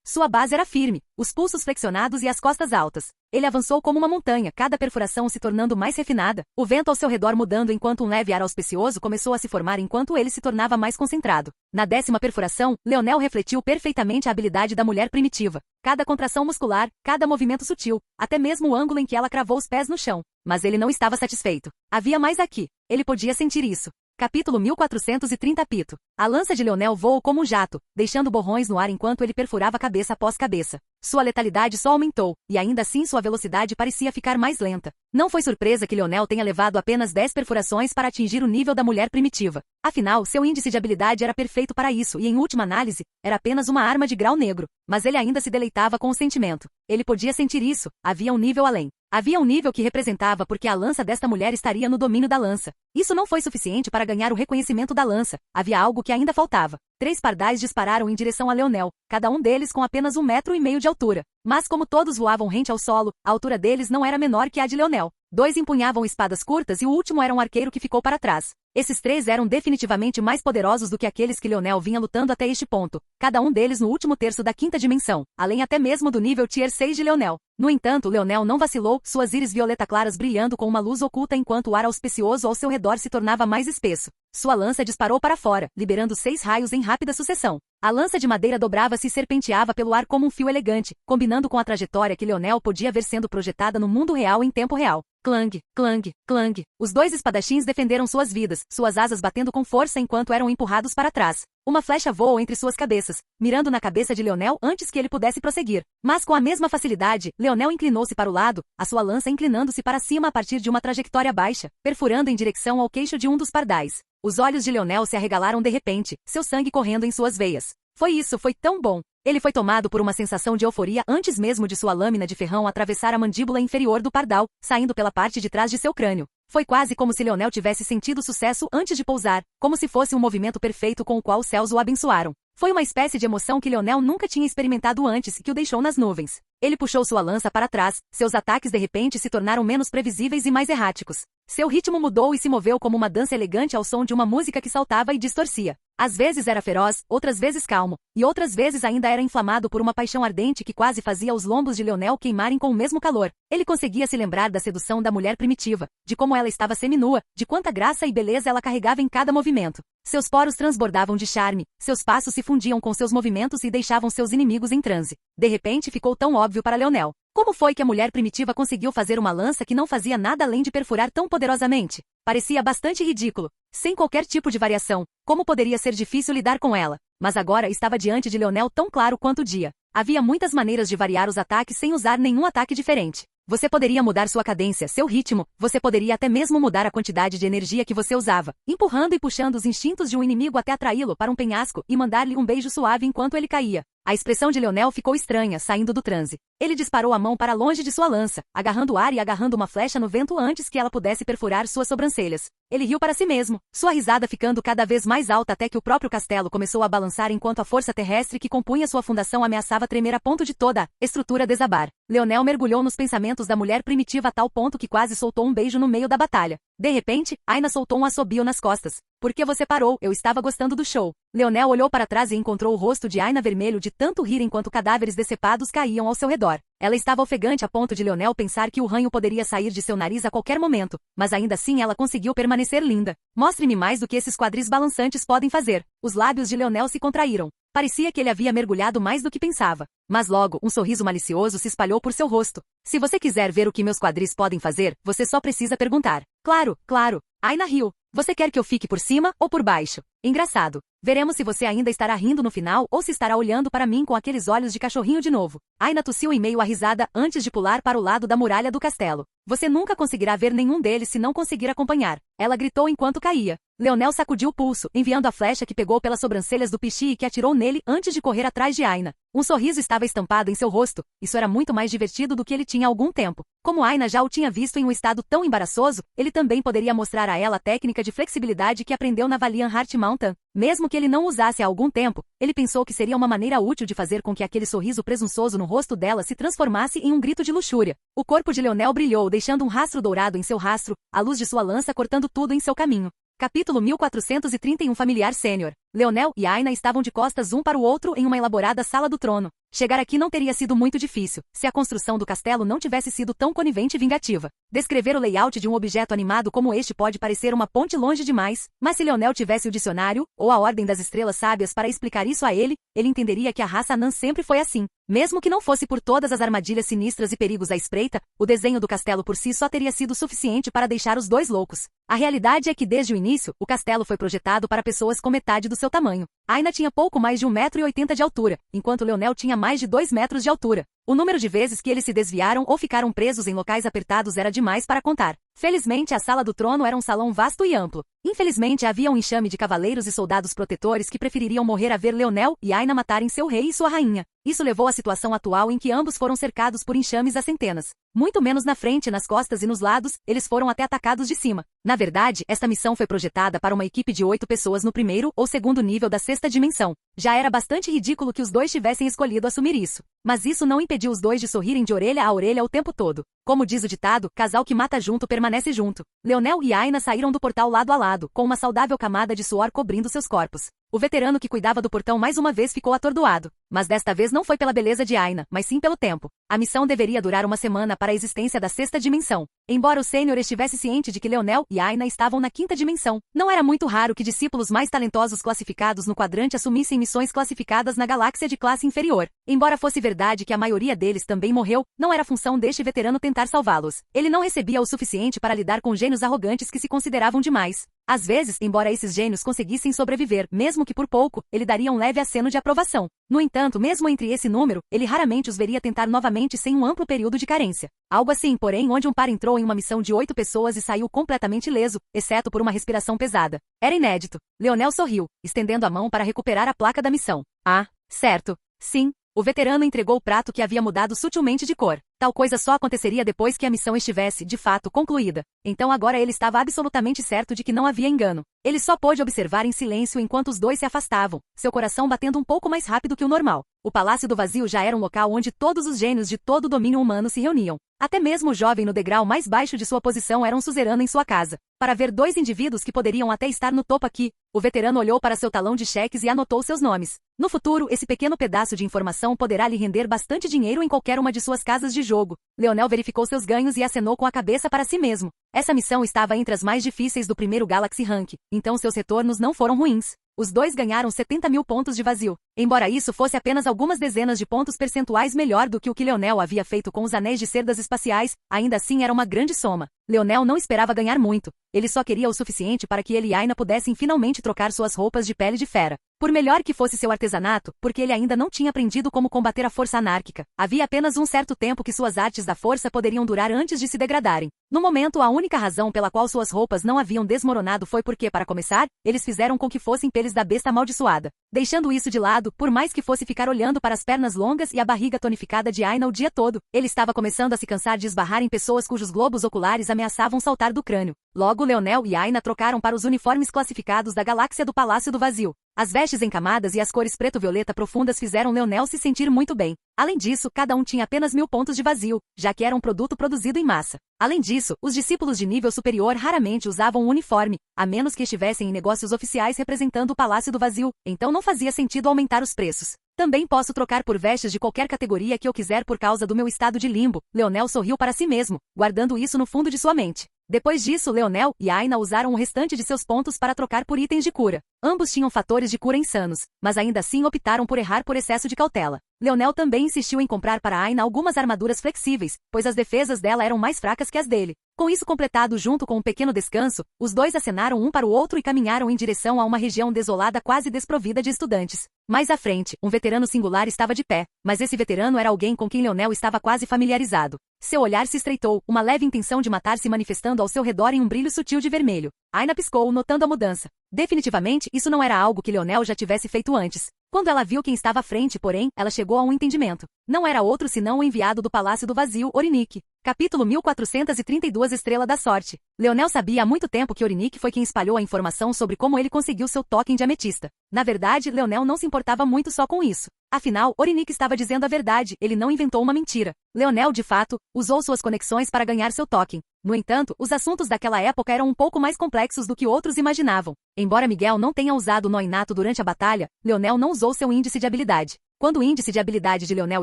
Sua base era firme, os pulsos flexionados e as costas altas. Ele avançou como uma montanha, cada perfuração se tornando mais refinada, o vento ao seu redor mudando enquanto um leve ar auspicioso começou a se formar enquanto ele se tornava mais concentrado. Na 10ª perfuração, Leonel refletiu perfeitamente a habilidade da mulher primitiva. Cada contração muscular, cada movimento sutil, até mesmo o ângulo em que ela cravou os pés no chão. Mas ele não estava satisfeito. Havia mais aqui. Ele podia sentir isso. Capítulo 1430 Pito. A lança de Leonel voou como um jato, deixando borrões no ar enquanto ele perfurava cabeça após cabeça. Sua letalidade só aumentou, e ainda assim sua velocidade parecia ficar mais lenta. Não foi surpresa que Leonel tenha levado apenas 10 perfurações para atingir o nível da mulher primitiva. Afinal, seu índice de habilidade era perfeito para isso e, em última análise, era apenas uma arma de grau negro. Mas ele ainda se deleitava com o sentimento. Ele podia sentir isso, havia um nível além. Havia um nível que representava porque a lança desta mulher estaria no domínio da lança. Isso não foi suficiente para ganhar o reconhecimento da lança. Havia algo que ainda faltava. 3 pardais dispararam em direção a Leonel, cada um deles com apenas 1,5 metro de altura. Mas como todos voavam rente ao solo, a altura deles não era menor que a de Leonel. 2 empunhavam espadas curtas e o último era um arqueiro que ficou para trás. Esses 3 eram definitivamente mais poderosos do que aqueles que Leonel vinha lutando até este ponto, cada um deles no último terço da 5ª dimensão, além até mesmo do nível Tier 6 de Leonel. No entanto, Leonel não vacilou, suas íris violeta claras brilhando com uma luz oculta enquanto o ar auspicioso ao seu redor se tornava mais espesso. Sua lança disparou para fora, liberando 6 raios em rápida sucessão. A lança de madeira dobrava-se e serpenteava pelo ar como um fio elegante, combinando com a trajetória que Leonel podia ver sendo projetada no mundo real em tempo real. Clang, clang, clang. Os 2 espadachins defenderam suas vidas, suas asas batendo com força enquanto eram empurrados para trás. Uma flecha voou entre suas cabeças, mirando na cabeça de Leonel antes que ele pudesse prosseguir. Mas com a mesma facilidade, Leonel inclinou-se para o lado, a sua lança inclinando-se para cima a partir de uma trajetória baixa, perfurando em direção ao queixo de um dos pardais. Os olhos de Leonel se arregalaram de repente, seu sangue correndo em suas veias. Foi tão bom. Ele foi tomado por uma sensação de euforia antes mesmo de sua lâmina de ferrão atravessar a mandíbula inferior do pardal, saindo pela parte de trás de seu crânio. Foi quase como se Leonel tivesse sentido sucesso antes de pousar, como se fosse um movimento perfeito com o qual os céus o abençoaram. Foi uma espécie de emoção que Leonel nunca tinha experimentado antes e que o deixou nas nuvens. Ele puxou sua lança para trás, seus ataques de repente se tornaram menos previsíveis e mais erráticos. Seu ritmo mudou e se moveu como uma dança elegante ao som de uma música que saltava e distorcia. Às vezes era feroz, outras vezes calmo, e outras vezes ainda era inflamado por uma paixão ardente que quase fazia os lombos de Leonel queimarem com o mesmo calor. Ele conseguia se lembrar da sedução da mulher primitiva, de como ela estava seminua, de quanta graça e beleza ela carregava em cada movimento. Seus poros transbordavam de charme, seus passos se fundiam com seus movimentos e deixavam seus inimigos em transe. De repente ficou tão óbvio para Leonel. Como foi que a mulher primitiva conseguiu fazer uma lança que não fazia nada além de perfurar tão poderosamente? Parecia bastante ridículo, sem qualquer tipo de variação. Como poderia ser difícil lidar com ela? Mas agora estava diante de Leonel tão claro quanto o dia. Havia muitas maneiras de variar os ataques sem usar nenhum ataque diferente. Você poderia mudar sua cadência, seu ritmo, você poderia até mesmo mudar a quantidade de energia que você usava, empurrando e puxando os instintos de um inimigo até atraí-lo para um penhasco e mandar-lhe um beijo suave enquanto ele caía. A expressão de Leonel ficou estranha, saindo do transe. Ele disparou a mão para longe de sua lança, agarrando o ar e agarrando uma flecha no vento antes que ela pudesse perfurar suas sobrancelhas. Ele riu para si mesmo, sua risada ficando cada vez mais alta até que o próprio castelo começou a balançar enquanto a força terrestre que compunha sua fundação ameaçava tremer a ponto de toda a estrutura desabar. Leonel mergulhou nos pensamentos da mulher primitiva a tal ponto que quase soltou um beijo no meio da batalha. De repente, Aina soltou um assobio nas costas. Por que você parou? Eu estava gostando do show. Leonel olhou para trás e encontrou o rosto de Aina vermelho de tanto rir enquanto cadáveres decepados caíam ao seu redor. Ela estava ofegante a ponto de Leonel pensar que o ranho poderia sair de seu nariz a qualquer momento, mas ainda assim ela conseguiu permanecer linda. Mostre-me mais do que esses quadris balançantes podem fazer. Os lábios de Leonel se contraíram. Parecia que ele havia mergulhado mais do que pensava. Mas logo, um sorriso malicioso se espalhou por seu rosto. Se você quiser ver o que meus quadris podem fazer, você só precisa perguntar. Claro, claro. Aina riu. Você quer que eu fique por cima ou por baixo? Engraçado. Veremos se você ainda estará rindo no final ou se estará olhando para mim com aqueles olhos de cachorrinho de novo. Aina tossiu em meio à risada antes de pular para o lado da muralha do castelo. Você nunca conseguirá ver nenhum deles se não conseguir acompanhar. Ela gritou enquanto caía. Leonel sacudiu o pulso, enviando a flecha que pegou pelas sobrancelhas do Pichi e que atirou nele antes de correr atrás de Aina. Um sorriso estava estampado em seu rosto. Isso era muito mais divertido do que ele tinha há algum tempo. Como Aina já o tinha visto em um estado tão embaraçoso, ele também poderia mostrar a ela a técnica de flexibilidade que aprendeu na Valiant Heart Mountain. Mesmo que ele não usasse há algum tempo, ele pensou que seria uma maneira útil de fazer com que aquele sorriso presunçoso no rosto dela se transformasse em um grito de luxúria. O corpo de Leonel brilhou, deixando um rastro dourado em seu rastro, a luz de sua lança cortando tudo em seu caminho. Capítulo 1431 Familiar Sênior. Leonel e Aina estavam de costas um para o outro em uma elaborada sala do trono. Chegar aqui não teria sido muito difícil, se a construção do castelo não tivesse sido tão conivente e vingativa. Descrever o layout de um objeto animado como este pode parecer uma ponte longe demais, mas se Leonel tivesse o dicionário, ou a Ordem das Estrelas Sábias para explicar isso a ele entenderia que a raça anã sempre foi assim. Mesmo que não fosse por todas as armadilhas sinistras e perigos à espreita, o desenho do castelo por si só teria sido suficiente para deixar os dois loucos. A realidade é que desde o início, o castelo foi projetado para pessoas com metade do seu tamanho. Aina tinha pouco mais de 1,80 m de altura, enquanto Leonel tinha mais de 2 metros de altura. O número de vezes que eles se desviaram ou ficaram presos em locais apertados era demais para contar. Felizmente, a sala do trono era um salão vasto e amplo. Infelizmente, havia um enxame de cavaleiros e soldados protetores que prefeririam morrer a ver Leonel e Aina matarem seu rei e sua rainha. Isso levou à situação atual em que ambos foram cercados por enxames a centenas. Muito menos na frente, nas costas e nos lados, eles foram até atacados de cima. Na verdade, esta missão foi projetada para uma equipe de 8 pessoas no primeiro ou segundo nível da sexta dimensão. Já era bastante ridículo que os dois tivessem escolhido assumir isso. Mas isso não impediu os dois de sorrirem de orelha a orelha o tempo todo. Como diz o ditado, casal que mata junto permanece junto. Leonel e Aina saíram do portal lado a lado, com uma saudável camada de suor cobrindo seus corpos. O veterano que cuidava do portão mais uma vez ficou atordoado. Mas desta vez não foi pela beleza de Aina, mas sim pelo tempo. A missão deveria durar uma semana para a existência da sexta dimensão. Embora o sênior estivesse ciente de que Leonel e Aina estavam na quinta dimensão, não era muito raro que discípulos mais talentosos classificados no quadrante assumissem missões classificadas na galáxia de classe inferior. Embora fosse verdade que a maioria deles também morreu, não era função deste veterano tentar salvá-los. Ele não recebia o suficiente para lidar com gênios arrogantes que se consideravam demais. Às vezes, embora esses gênios conseguissem sobreviver, mesmo que por pouco, ele daria um leve aceno de aprovação. No entanto, mesmo entre esse número, ele raramente os veria tentar novamente sem um amplo período de carência. Algo assim, porém, onde um par entrou em uma missão de 8 pessoas e saiu completamente ileso, exceto por uma respiração pesada. Era inédito. Leonel sorriu, estendendo a mão para recuperar a placa da missão. Ah, certo. Sim. O veterano entregou o prato que havia mudado sutilmente de cor. Tal coisa só aconteceria depois que a missão estivesse, de fato, concluída. Então agora ele estava absolutamente certo de que não havia engano. Ele só pôde observar em silêncio enquanto os dois se afastavam, seu coração batendo um pouco mais rápido que o normal. O Palácio do Vazio já era um local onde todos os gênios de todo o domínio humano se reuniam. Até mesmo o jovem no degrau mais baixo de sua posição era um suzerano em sua casa. Para ver 2 indivíduos que poderiam até estar no topo aqui, o veterano olhou para seu talão de cheques e anotou seus nomes. No futuro, esse pequeno pedaço de informação poderá lhe render bastante dinheiro em qualquer uma de suas casas de jogo. Leonel verificou seus ganhos e acenou com a cabeça para si mesmo. Essa missão estava entre as mais difíceis do primeiro Galaxy Rank, então seus retornos não foram ruins. Os dois ganharam 70 mil pontos de vazio. Embora isso fosse apenas algumas dezenas de pontos percentuais melhor do que o que Leonel havia feito com os anéis de cerdas espaciais, ainda assim era uma grande soma. Leonel não esperava ganhar muito. Ele só queria o suficiente para que ele e Aina pudessem finalmente trocar suas roupas de pele de fera. Por melhor que fosse seu artesanato, porque ele ainda não tinha aprendido como combater a força anárquica, havia apenas um certo tempo que suas artes da força poderiam durar antes de se degradarem. No momento, a única razão pela qual suas roupas não haviam desmoronado foi porque, para começar, eles fizeram com que fossem peles da besta amaldiçoada. Deixando isso de lado, por mais que fosse ficar olhando para as pernas longas e a barriga tonificada de Aina o dia todo, ele estava começando a se cansar de esbarrar em pessoas cujos globos oculares ameaçavam saltar do crânio. Logo, Leonel e Aina trocaram para os uniformes classificados da galáxia do Palácio do Vazio. As vestes encamadas e as cores preto-violeta profundas fizeram Leonel se sentir muito bem. Além disso, cada um tinha apenas 1000 pontos de vazio, já que era um produto produzido em massa. Além disso, os discípulos de nível superior raramente usavam um uniforme, a menos que estivessem em negócios oficiais representando o Palácio do Vazio, então não fazia sentido aumentar os preços. Também posso trocar por vestes de qualquer categoria que eu quiser por causa do meu estado de limbo. Leonel sorriu para si mesmo, guardando isso no fundo de sua mente. Depois disso, Leonel e Aina usaram o restante de seus pontos para trocar por itens de cura. Ambos tinham fatores de cura insanos, mas ainda assim optaram por errar por excesso de cautela. Leonel também insistiu em comprar para Aina algumas armaduras flexíveis, pois as defesas dela eram mais fracas que as dele. Com isso completado junto com um pequeno descanso, os dois acenaram um para o outro e caminharam em direção a uma região desolada quase desprovida de estudantes. Mais à frente, um veterano singular estava de pé, mas esse veterano era alguém com quem Leonel estava quase familiarizado. Seu olhar se estreitou, uma leve intenção de matar se manifestando ao seu redor em um brilho sutil de vermelho. Aina piscou, notando a mudança. Definitivamente, isso não era algo que Leonel já tivesse feito antes. Quando ela viu quem estava à frente, porém, ela chegou a um entendimento. Não era outro senão o enviado do Palácio do Vazio, Orinique. Capítulo 1432 Estrela da Sorte. Leonel sabia há muito tempo que Orinique foi quem espalhou a informação sobre como ele conseguiu seu token de ametista. Na verdade, Leonel não se importava muito só com isso. Afinal, Orinique estava dizendo a verdade, ele não inventou uma mentira. Leonel, de fato, usou suas conexões para ganhar seu token. No entanto, os assuntos daquela época eram um pouco mais complexos do que outros imaginavam. Embora Miguel não tenha usado o nó inato durante a batalha, Leonel não usou seu índice de habilidade. Quando o índice de habilidade de Leonel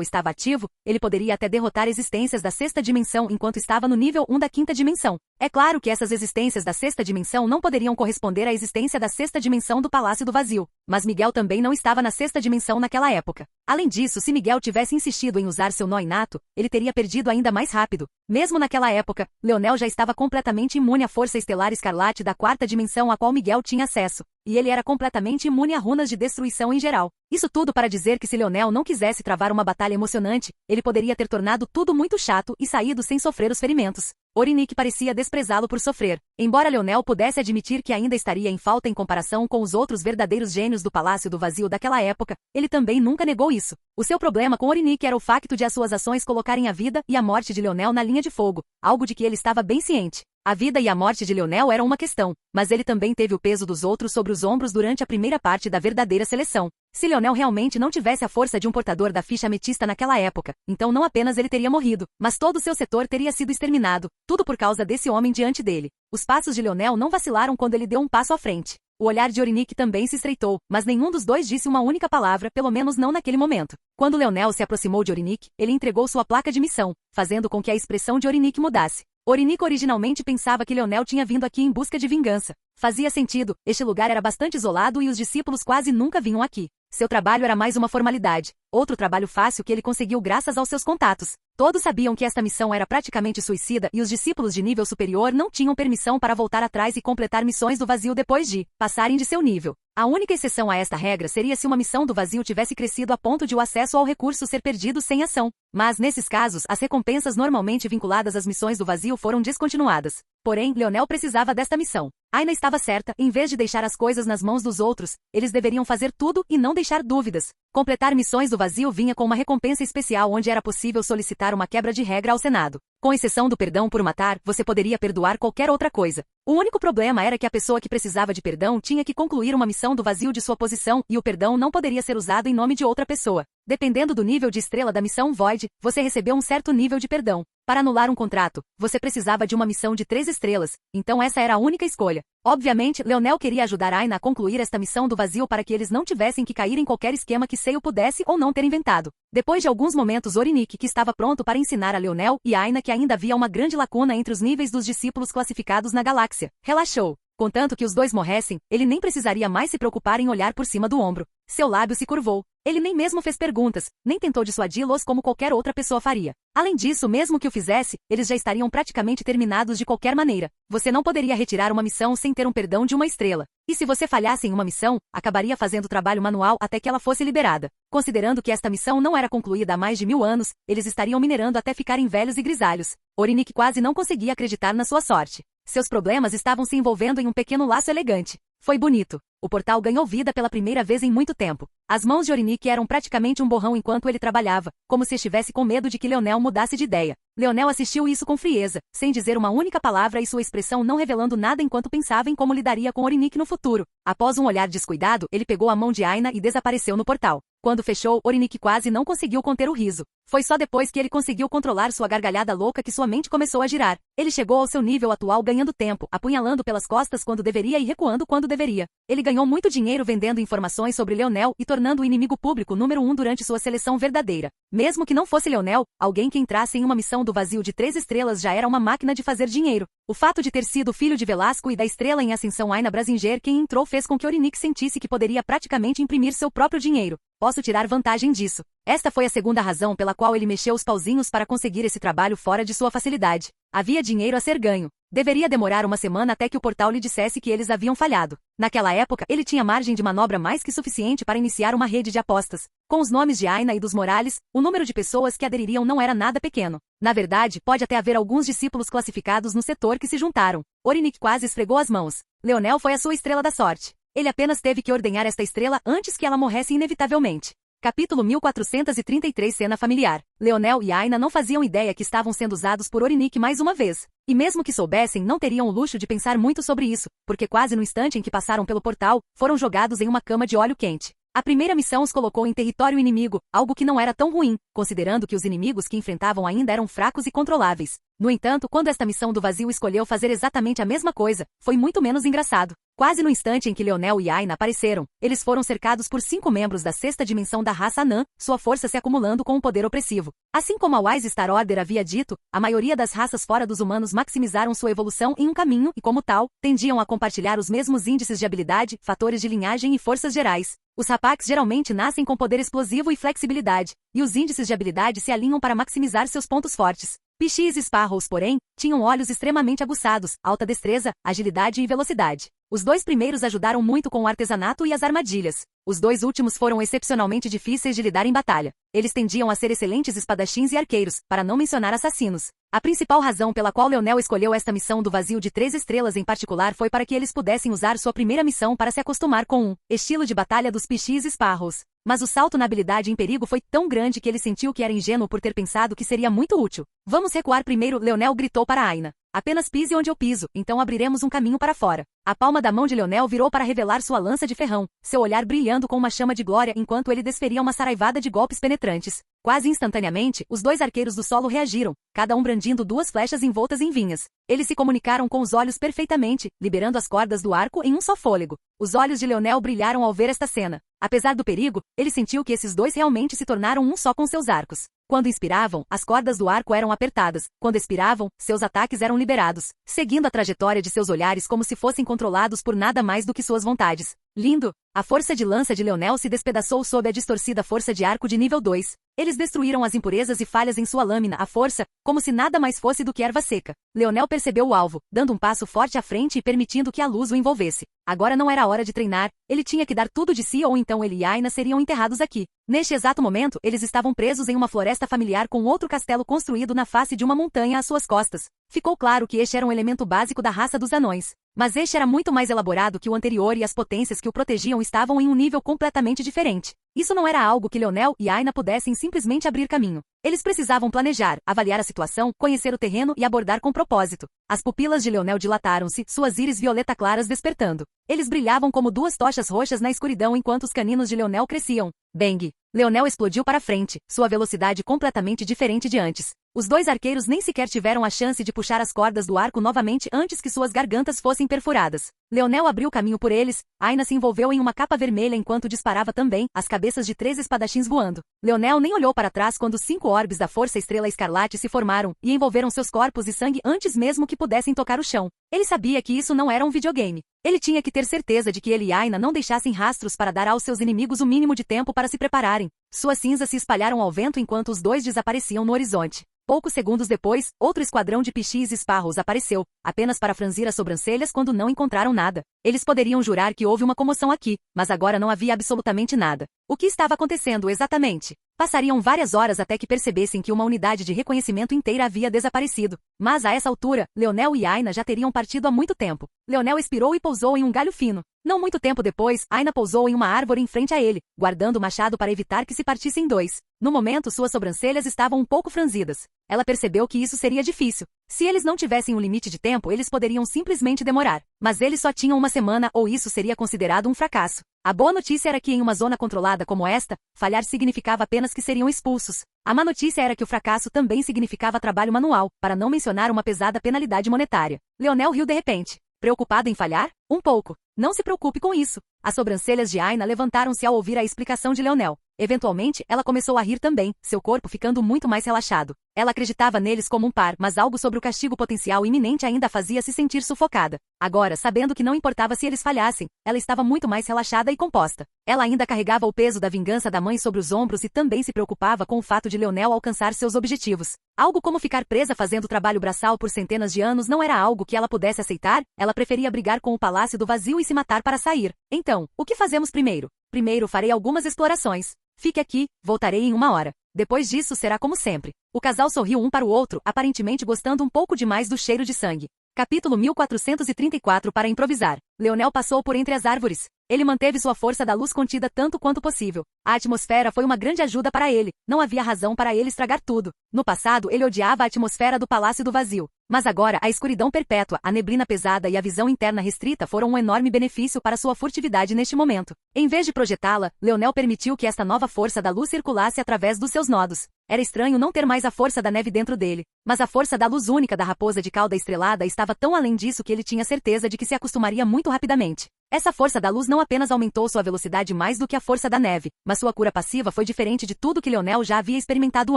estava ativo, ele poderia até derrotar existências da sexta dimensão enquanto estava no nível 1 da quinta dimensão. É claro que essas existências da sexta dimensão não poderiam corresponder à existência da sexta dimensão do Palácio do Vazio, mas Miguel também não estava na sexta dimensão naquela época. Além disso, se Miguel tivesse insistido em usar seu nó inato, ele teria perdido ainda mais rápido. Mesmo naquela época, Leonel já estava completamente imune à força estelar escarlate da quarta dimensão a qual Miguel tinha acesso. e ele era completamente imune a runas de destruição em geral. Isso tudo para dizer que se Leonel não quisesse travar uma batalha emocionante, ele poderia ter tornado tudo muito chato e saído sem sofrer os ferimentos. Orinique parecia desprezá-lo por sofrer. Embora Leonel pudesse admitir que ainda estaria em falta em comparação com os outros verdadeiros gênios do Palácio do Vazio daquela época, ele também nunca negou isso. O seu problema com Orinique era o facto de as suas ações colocarem a vida e a morte de Leonel na linha de fogo, algo de que ele estava bem ciente. A vida e a morte de Leonel eram uma questão, mas ele também teve o peso dos outros sobre os ombros durante a primeira parte da verdadeira seleção. Se Leonel realmente não tivesse a força de um portador da ficha ametista naquela época, então não apenas ele teria morrido, mas todo o seu setor teria sido exterminado, tudo por causa desse homem diante dele. Os passos de Leonel não vacilaram quando ele deu um passo à frente. O olhar de Orinique também se estreitou, mas nenhum dos dois disse uma única palavra, pelo menos não naquele momento. Quando Leonel se aproximou de Orinique, ele entregou sua placa de missão, fazendo com que a expressão de Orinique mudasse. Orinique originalmente pensava que Leonel tinha vindo aqui em busca de vingança. Fazia sentido, este lugar era bastante isolado e os discípulos quase nunca vinham aqui. Seu trabalho era mais uma formalidade, outro trabalho fácil que ele conseguiu graças aos seus contatos. Todos sabiam que esta missão era praticamente suicida e os discípulos de nível superior não tinham permissão para voltar atrás e completar missões do vazio depois de passarem de seu nível. A única exceção a esta regra seria se uma missão do vazio tivesse crescido a ponto de o acesso ao recurso ser perdido sem ação. Mas, nesses casos, as recompensas normalmente vinculadas às missões do vazio foram descontinuadas. Porém, Leonel precisava desta missão. Aina estava certa, em vez de deixar as coisas nas mãos dos outros, eles deveriam fazer tudo e não deixar dúvidas. Completar missões do vazio vinha com uma recompensa especial onde era possível solicitar uma quebra de regra ao Senado. Com exceção do perdão por matar, você poderia perdoar qualquer outra coisa. O único problema era que a pessoa que precisava de perdão tinha que concluir uma missão do vazio de sua posição e o perdão não poderia ser usado em nome de outra pessoa. Dependendo do nível de estrela da missão Void, você recebeu um certo nível de perdão. Para anular um contrato, você precisava de uma missão de 3 estrelas, então essa era a única escolha. Obviamente, Leonel queria ajudar Aina a concluir esta missão do vazio para que eles não tivessem que cair em qualquer esquema que Seiyu pudesse ou não ter inventado. Depois de alguns momentos, Orinique, que estava pronto para ensinar a Leonel e Aina que ainda havia uma grande lacuna entre os níveis dos discípulos classificados na galáxia, relaxou. Contanto que os dois morressem, ele nem precisaria mais se preocupar em olhar por cima do ombro. Seu lábio se curvou. Ele nem mesmo fez perguntas, nem tentou dissuadi-los como qualquer outra pessoa faria. Além disso, mesmo que o fizesse, eles já estariam praticamente terminados de qualquer maneira. Você não poderia retirar uma missão sem ter um perdão de uma estrela. E se você falhasse em uma missão, acabaria fazendo trabalho manual até que ela fosse liberada. Considerando que esta missão não era concluída há mais de 1000 anos, eles estariam minerando até ficarem velhos e grisalhos. Orinique quase não conseguia acreditar na sua sorte. Seus problemas estavam se envolvendo em um pequeno laço elegante. Foi bonito. O portal ganhou vida pela primeira vez em muito tempo. As mãos de Orinique eram praticamente um borrão enquanto ele trabalhava, como se estivesse com medo de que Leonel mudasse de ideia. Leonel assistiu isso com frieza, sem dizer uma única palavra e sua expressão não revelando nada enquanto pensava em como lidaria com Orinique no futuro. Após um olhar descuidado, ele pegou a mão de Aina e desapareceu no portal. Quando fechou, Orinique quase não conseguiu conter o riso. Foi só depois que ele conseguiu controlar sua gargalhada louca que sua mente começou a girar. Ele chegou ao seu nível atual ganhando tempo, apunhalando pelas costas quando deveria e recuando quando deveria. Ele ganhou muito dinheiro vendendo informações sobre Leonel e tornando o inimigo público número 1 durante sua seleção verdadeira. Mesmo que não fosse Leonel, alguém que entrasse em uma missão do vazio de 3 estrelas já era uma máquina de fazer dinheiro. O fato de ter sido filho de Velasco e da estrela em ascensão Aina Brasinger quem entrou fez com que Orinique sentisse que poderia praticamente imprimir seu próprio dinheiro. Posso tirar vantagem disso. Esta foi a segunda razão pela qual ele mexeu os pauzinhos para conseguir esse trabalho fora de sua facilidade. Havia dinheiro a ser ganho. Deveria demorar uma semana até que o portal lhe dissesse que eles haviam falhado. Naquela época, ele tinha margem de manobra mais que suficiente para iniciar uma rede de apostas. Com os nomes de Aina e dos Morales, o número de pessoas que adeririam não era nada pequeno. Na verdade, pode até haver alguns discípulos classificados no setor que se juntaram. Orinique quase esfregou as mãos. Leonel foi a sua estrela da sorte. Ele apenas teve que ordenhar esta estrela antes que ela morresse inevitavelmente. Capítulo 1433 Cena familiar. Leonel e Aina não faziam ideia que estavam sendo usados por Orinique mais uma vez. E mesmo que soubessem, não teriam o luxo de pensar muito sobre isso, porque quase no instante em que passaram pelo portal, foram jogados em uma cama de óleo quente. A primeira missão os colocou em território inimigo, algo que não era tão ruim, considerando que os inimigos que enfrentavam ainda eram fracos e controláveis. No entanto, quando esta missão do vazio escolheu fazer exatamente a mesma coisa, foi muito menos engraçado. Quase no instante em que Leonel e Aina apareceram, eles foram cercados por 5 membros da sexta dimensão da raça Anã, sua força se acumulando com um poder opressivo. Assim como a Wise Star Order havia dito, a maioria das raças fora dos humanos maximizaram sua evolução em um caminho e, como tal, tendiam a compartilhar os mesmos índices de habilidade, fatores de linhagem e forças gerais. Os Rapax geralmente nascem com poder explosivo e flexibilidade, e os índices de habilidade se alinham para maximizar seus pontos fortes. Pichis e Sparrows, porém, tinham olhos extremamente aguçados, alta destreza, agilidade e velocidade. Os 2 primeiros ajudaram muito com o artesanato e as armadilhas. Os 2 últimos foram excepcionalmente difíceis de lidar em batalha. Eles tendiam a ser excelentes espadachins e arqueiros, para não mencionar assassinos. A principal razão pela qual Leonel escolheu esta missão do vazio de 3 estrelas em particular foi para que eles pudessem usar sua primeira missão para se acostumar com o estilo de batalha dos Pichis Sparrows. Mas o salto na habilidade em perigo foi tão grande que ele sentiu que era ingênuo por ter pensado que seria muito útil. Vamos recuar primeiro, Leonel gritou para Aina. Apenas pise onde eu piso, então abriremos um caminho para fora. A palma da mão de Leonel virou para revelar sua lança de ferrão, seu olhar brilhando com uma chama de glória enquanto ele desferia uma saraivada de golpes penetrantes. Quase instantaneamente, os 2 arqueiros do solo reagiram, cada um brandindo 2 flechas envoltas em vinhas. Eles se comunicaram com os olhos perfeitamente, liberando as cordas do arco em um só fôlego. Os olhos de Leonel brilharam ao ver esta cena. Apesar do perigo, ele sentiu que esses 2 realmente se tornaram um só com seus arcos. Quando inspiravam, as cordas do arco eram apertadas. Quando expiravam, seus ataques eram liberados, seguindo a trajetória de seus olhares como se fossem controlados por nada mais do que suas vontades. Lindo! A força de lança de Leonel se despedaçou sob a distorcida força de arco de nível 2. Eles destruíram as impurezas e falhas em sua lâmina, a força, como se nada mais fosse do que erva seca. Leonel percebeu o alvo, dando um passo forte à frente e permitindo que a luz o envolvesse. Agora não era hora de treinar, ele tinha que dar tudo de si ou então ele e Aina seriam enterrados aqui. Neste exato momento, eles estavam presos em uma floresta familiar com outro castelo construído na face de uma montanha às suas costas. Ficou claro que este era um elemento básico da raça dos anões. Mas este era muito mais elaborado que o anterior e as potências que o protegiam estavam em um nível completamente diferente. Isso não era algo que Leonel e Aina pudessem simplesmente abrir caminho. Eles precisavam planejar, avaliar a situação, conhecer o terreno e abordar com propósito. As pupilas de Leonel dilataram-se, suas íris violeta claras despertando. Eles brilhavam como 2 tochas roxas na escuridão enquanto os caninos de Leonel cresciam. Bang! Leonel explodiu para frente, sua velocidade completamente diferente de antes. Os 2 arqueiros nem sequer tiveram a chance de puxar as cordas do arco novamente antes que suas gargantas fossem perfuradas. Leonel abriu caminho por eles, Aina se envolveu em uma capa vermelha enquanto disparava também, as cabeças de 3 espadachins voando. Leonel nem olhou para trás quando 5 orbes da Força Estrela Escarlate se formaram e envolveram seus corpos e sangue antes mesmo que pudessem tocar o chão. Ele sabia que isso não era um videogame. Ele tinha que ter certeza de que ele e Aina não deixassem rastros para dar aos seus inimigos o mínimo de tempo para se prepararem. Suas cinzas se espalharam ao vento enquanto os 2 desapareciam no horizonte. Poucos segundos depois, outro esquadrão de Pichis Sparrows apareceu, apenas para franzir as sobrancelhas quando não encontraram nada. Eles poderiam jurar que houve uma comoção aqui, mas agora não havia absolutamente nada. O que estava acontecendo exatamente? Passariam várias horas até que percebessem que uma unidade de reconhecimento inteira havia desaparecido. Mas a essa altura, Leonel e Aina já teriam partido há muito tempo. Leonel expirou e pousou em um galho fino. Não muito tempo depois, Aina pousou em uma árvore em frente a ele, guardando o machado para evitar que se partisse em 2. No momento, suas sobrancelhas estavam um pouco franzidas. Ela percebeu que isso seria difícil. Se eles não tivessem um limite de tempo, eles poderiam simplesmente demorar. Mas eles só tinham uma semana ou isso seria considerado um fracasso. A boa notícia era que em uma zona controlada como esta, falhar significava apenas que seriam expulsos. A má notícia era que o fracasso também significava trabalho manual, para não mencionar uma pesada penalidade monetária. Leonel riu de repente. Preocupado em falhar? Um pouco. Não se preocupe com isso. As sobrancelhas de Aina levantaram-se ao ouvir a explicação de Leonel. Eventualmente, ela começou a rir também, seu corpo ficando muito mais relaxado. Ela acreditava neles como um par, mas algo sobre o castigo potencial iminente ainda a fazia se sentir sufocada. Agora, sabendo que não importava se eles falhassem, ela estava muito mais relaxada e composta. Ela ainda carregava o peso da vingança da mãe sobre os ombros e também se preocupava com o fato de Leonel alcançar seus objetivos. Algo como ficar presa fazendo trabalho braçal por centenas de anos não era algo que ela pudesse aceitar, ela preferia brigar com o Palácio do Vazio e se matar para sair. Então, o que fazemos primeiro? Primeiro farei algumas explorações. Fique aqui, voltarei em 1 hora. Depois disso será como sempre. O casal sorriu um para o outro, aparentemente gostando um pouco demais do cheiro de sangue. Capítulo 1434 para improvisar. Leonel passou por entre as árvores. Ele manteve sua força da luz contida tanto quanto possível. A atmosfera foi uma grande ajuda para ele. Não havia razão para ele estragar tudo. No passado, ele odiava a atmosfera do Palácio do Vazio. Mas agora, a escuridão perpétua, a neblina pesada e a visão interna restrita foram um enorme benefício para sua furtividade neste momento. Em vez de projetá-la, Leonel permitiu que esta nova força da luz circulasse através dos seus nodos. Era estranho não ter mais a força da neve dentro dele. Mas a força da luz única da raposa de cauda estrelada estava tão além disso que ele tinha certeza de que se acostumaria muito rapidamente. Essa força da luz não apenas aumentou sua velocidade mais do que a força da neve, mas sua cura passiva foi diferente de tudo que Leonel já havia experimentado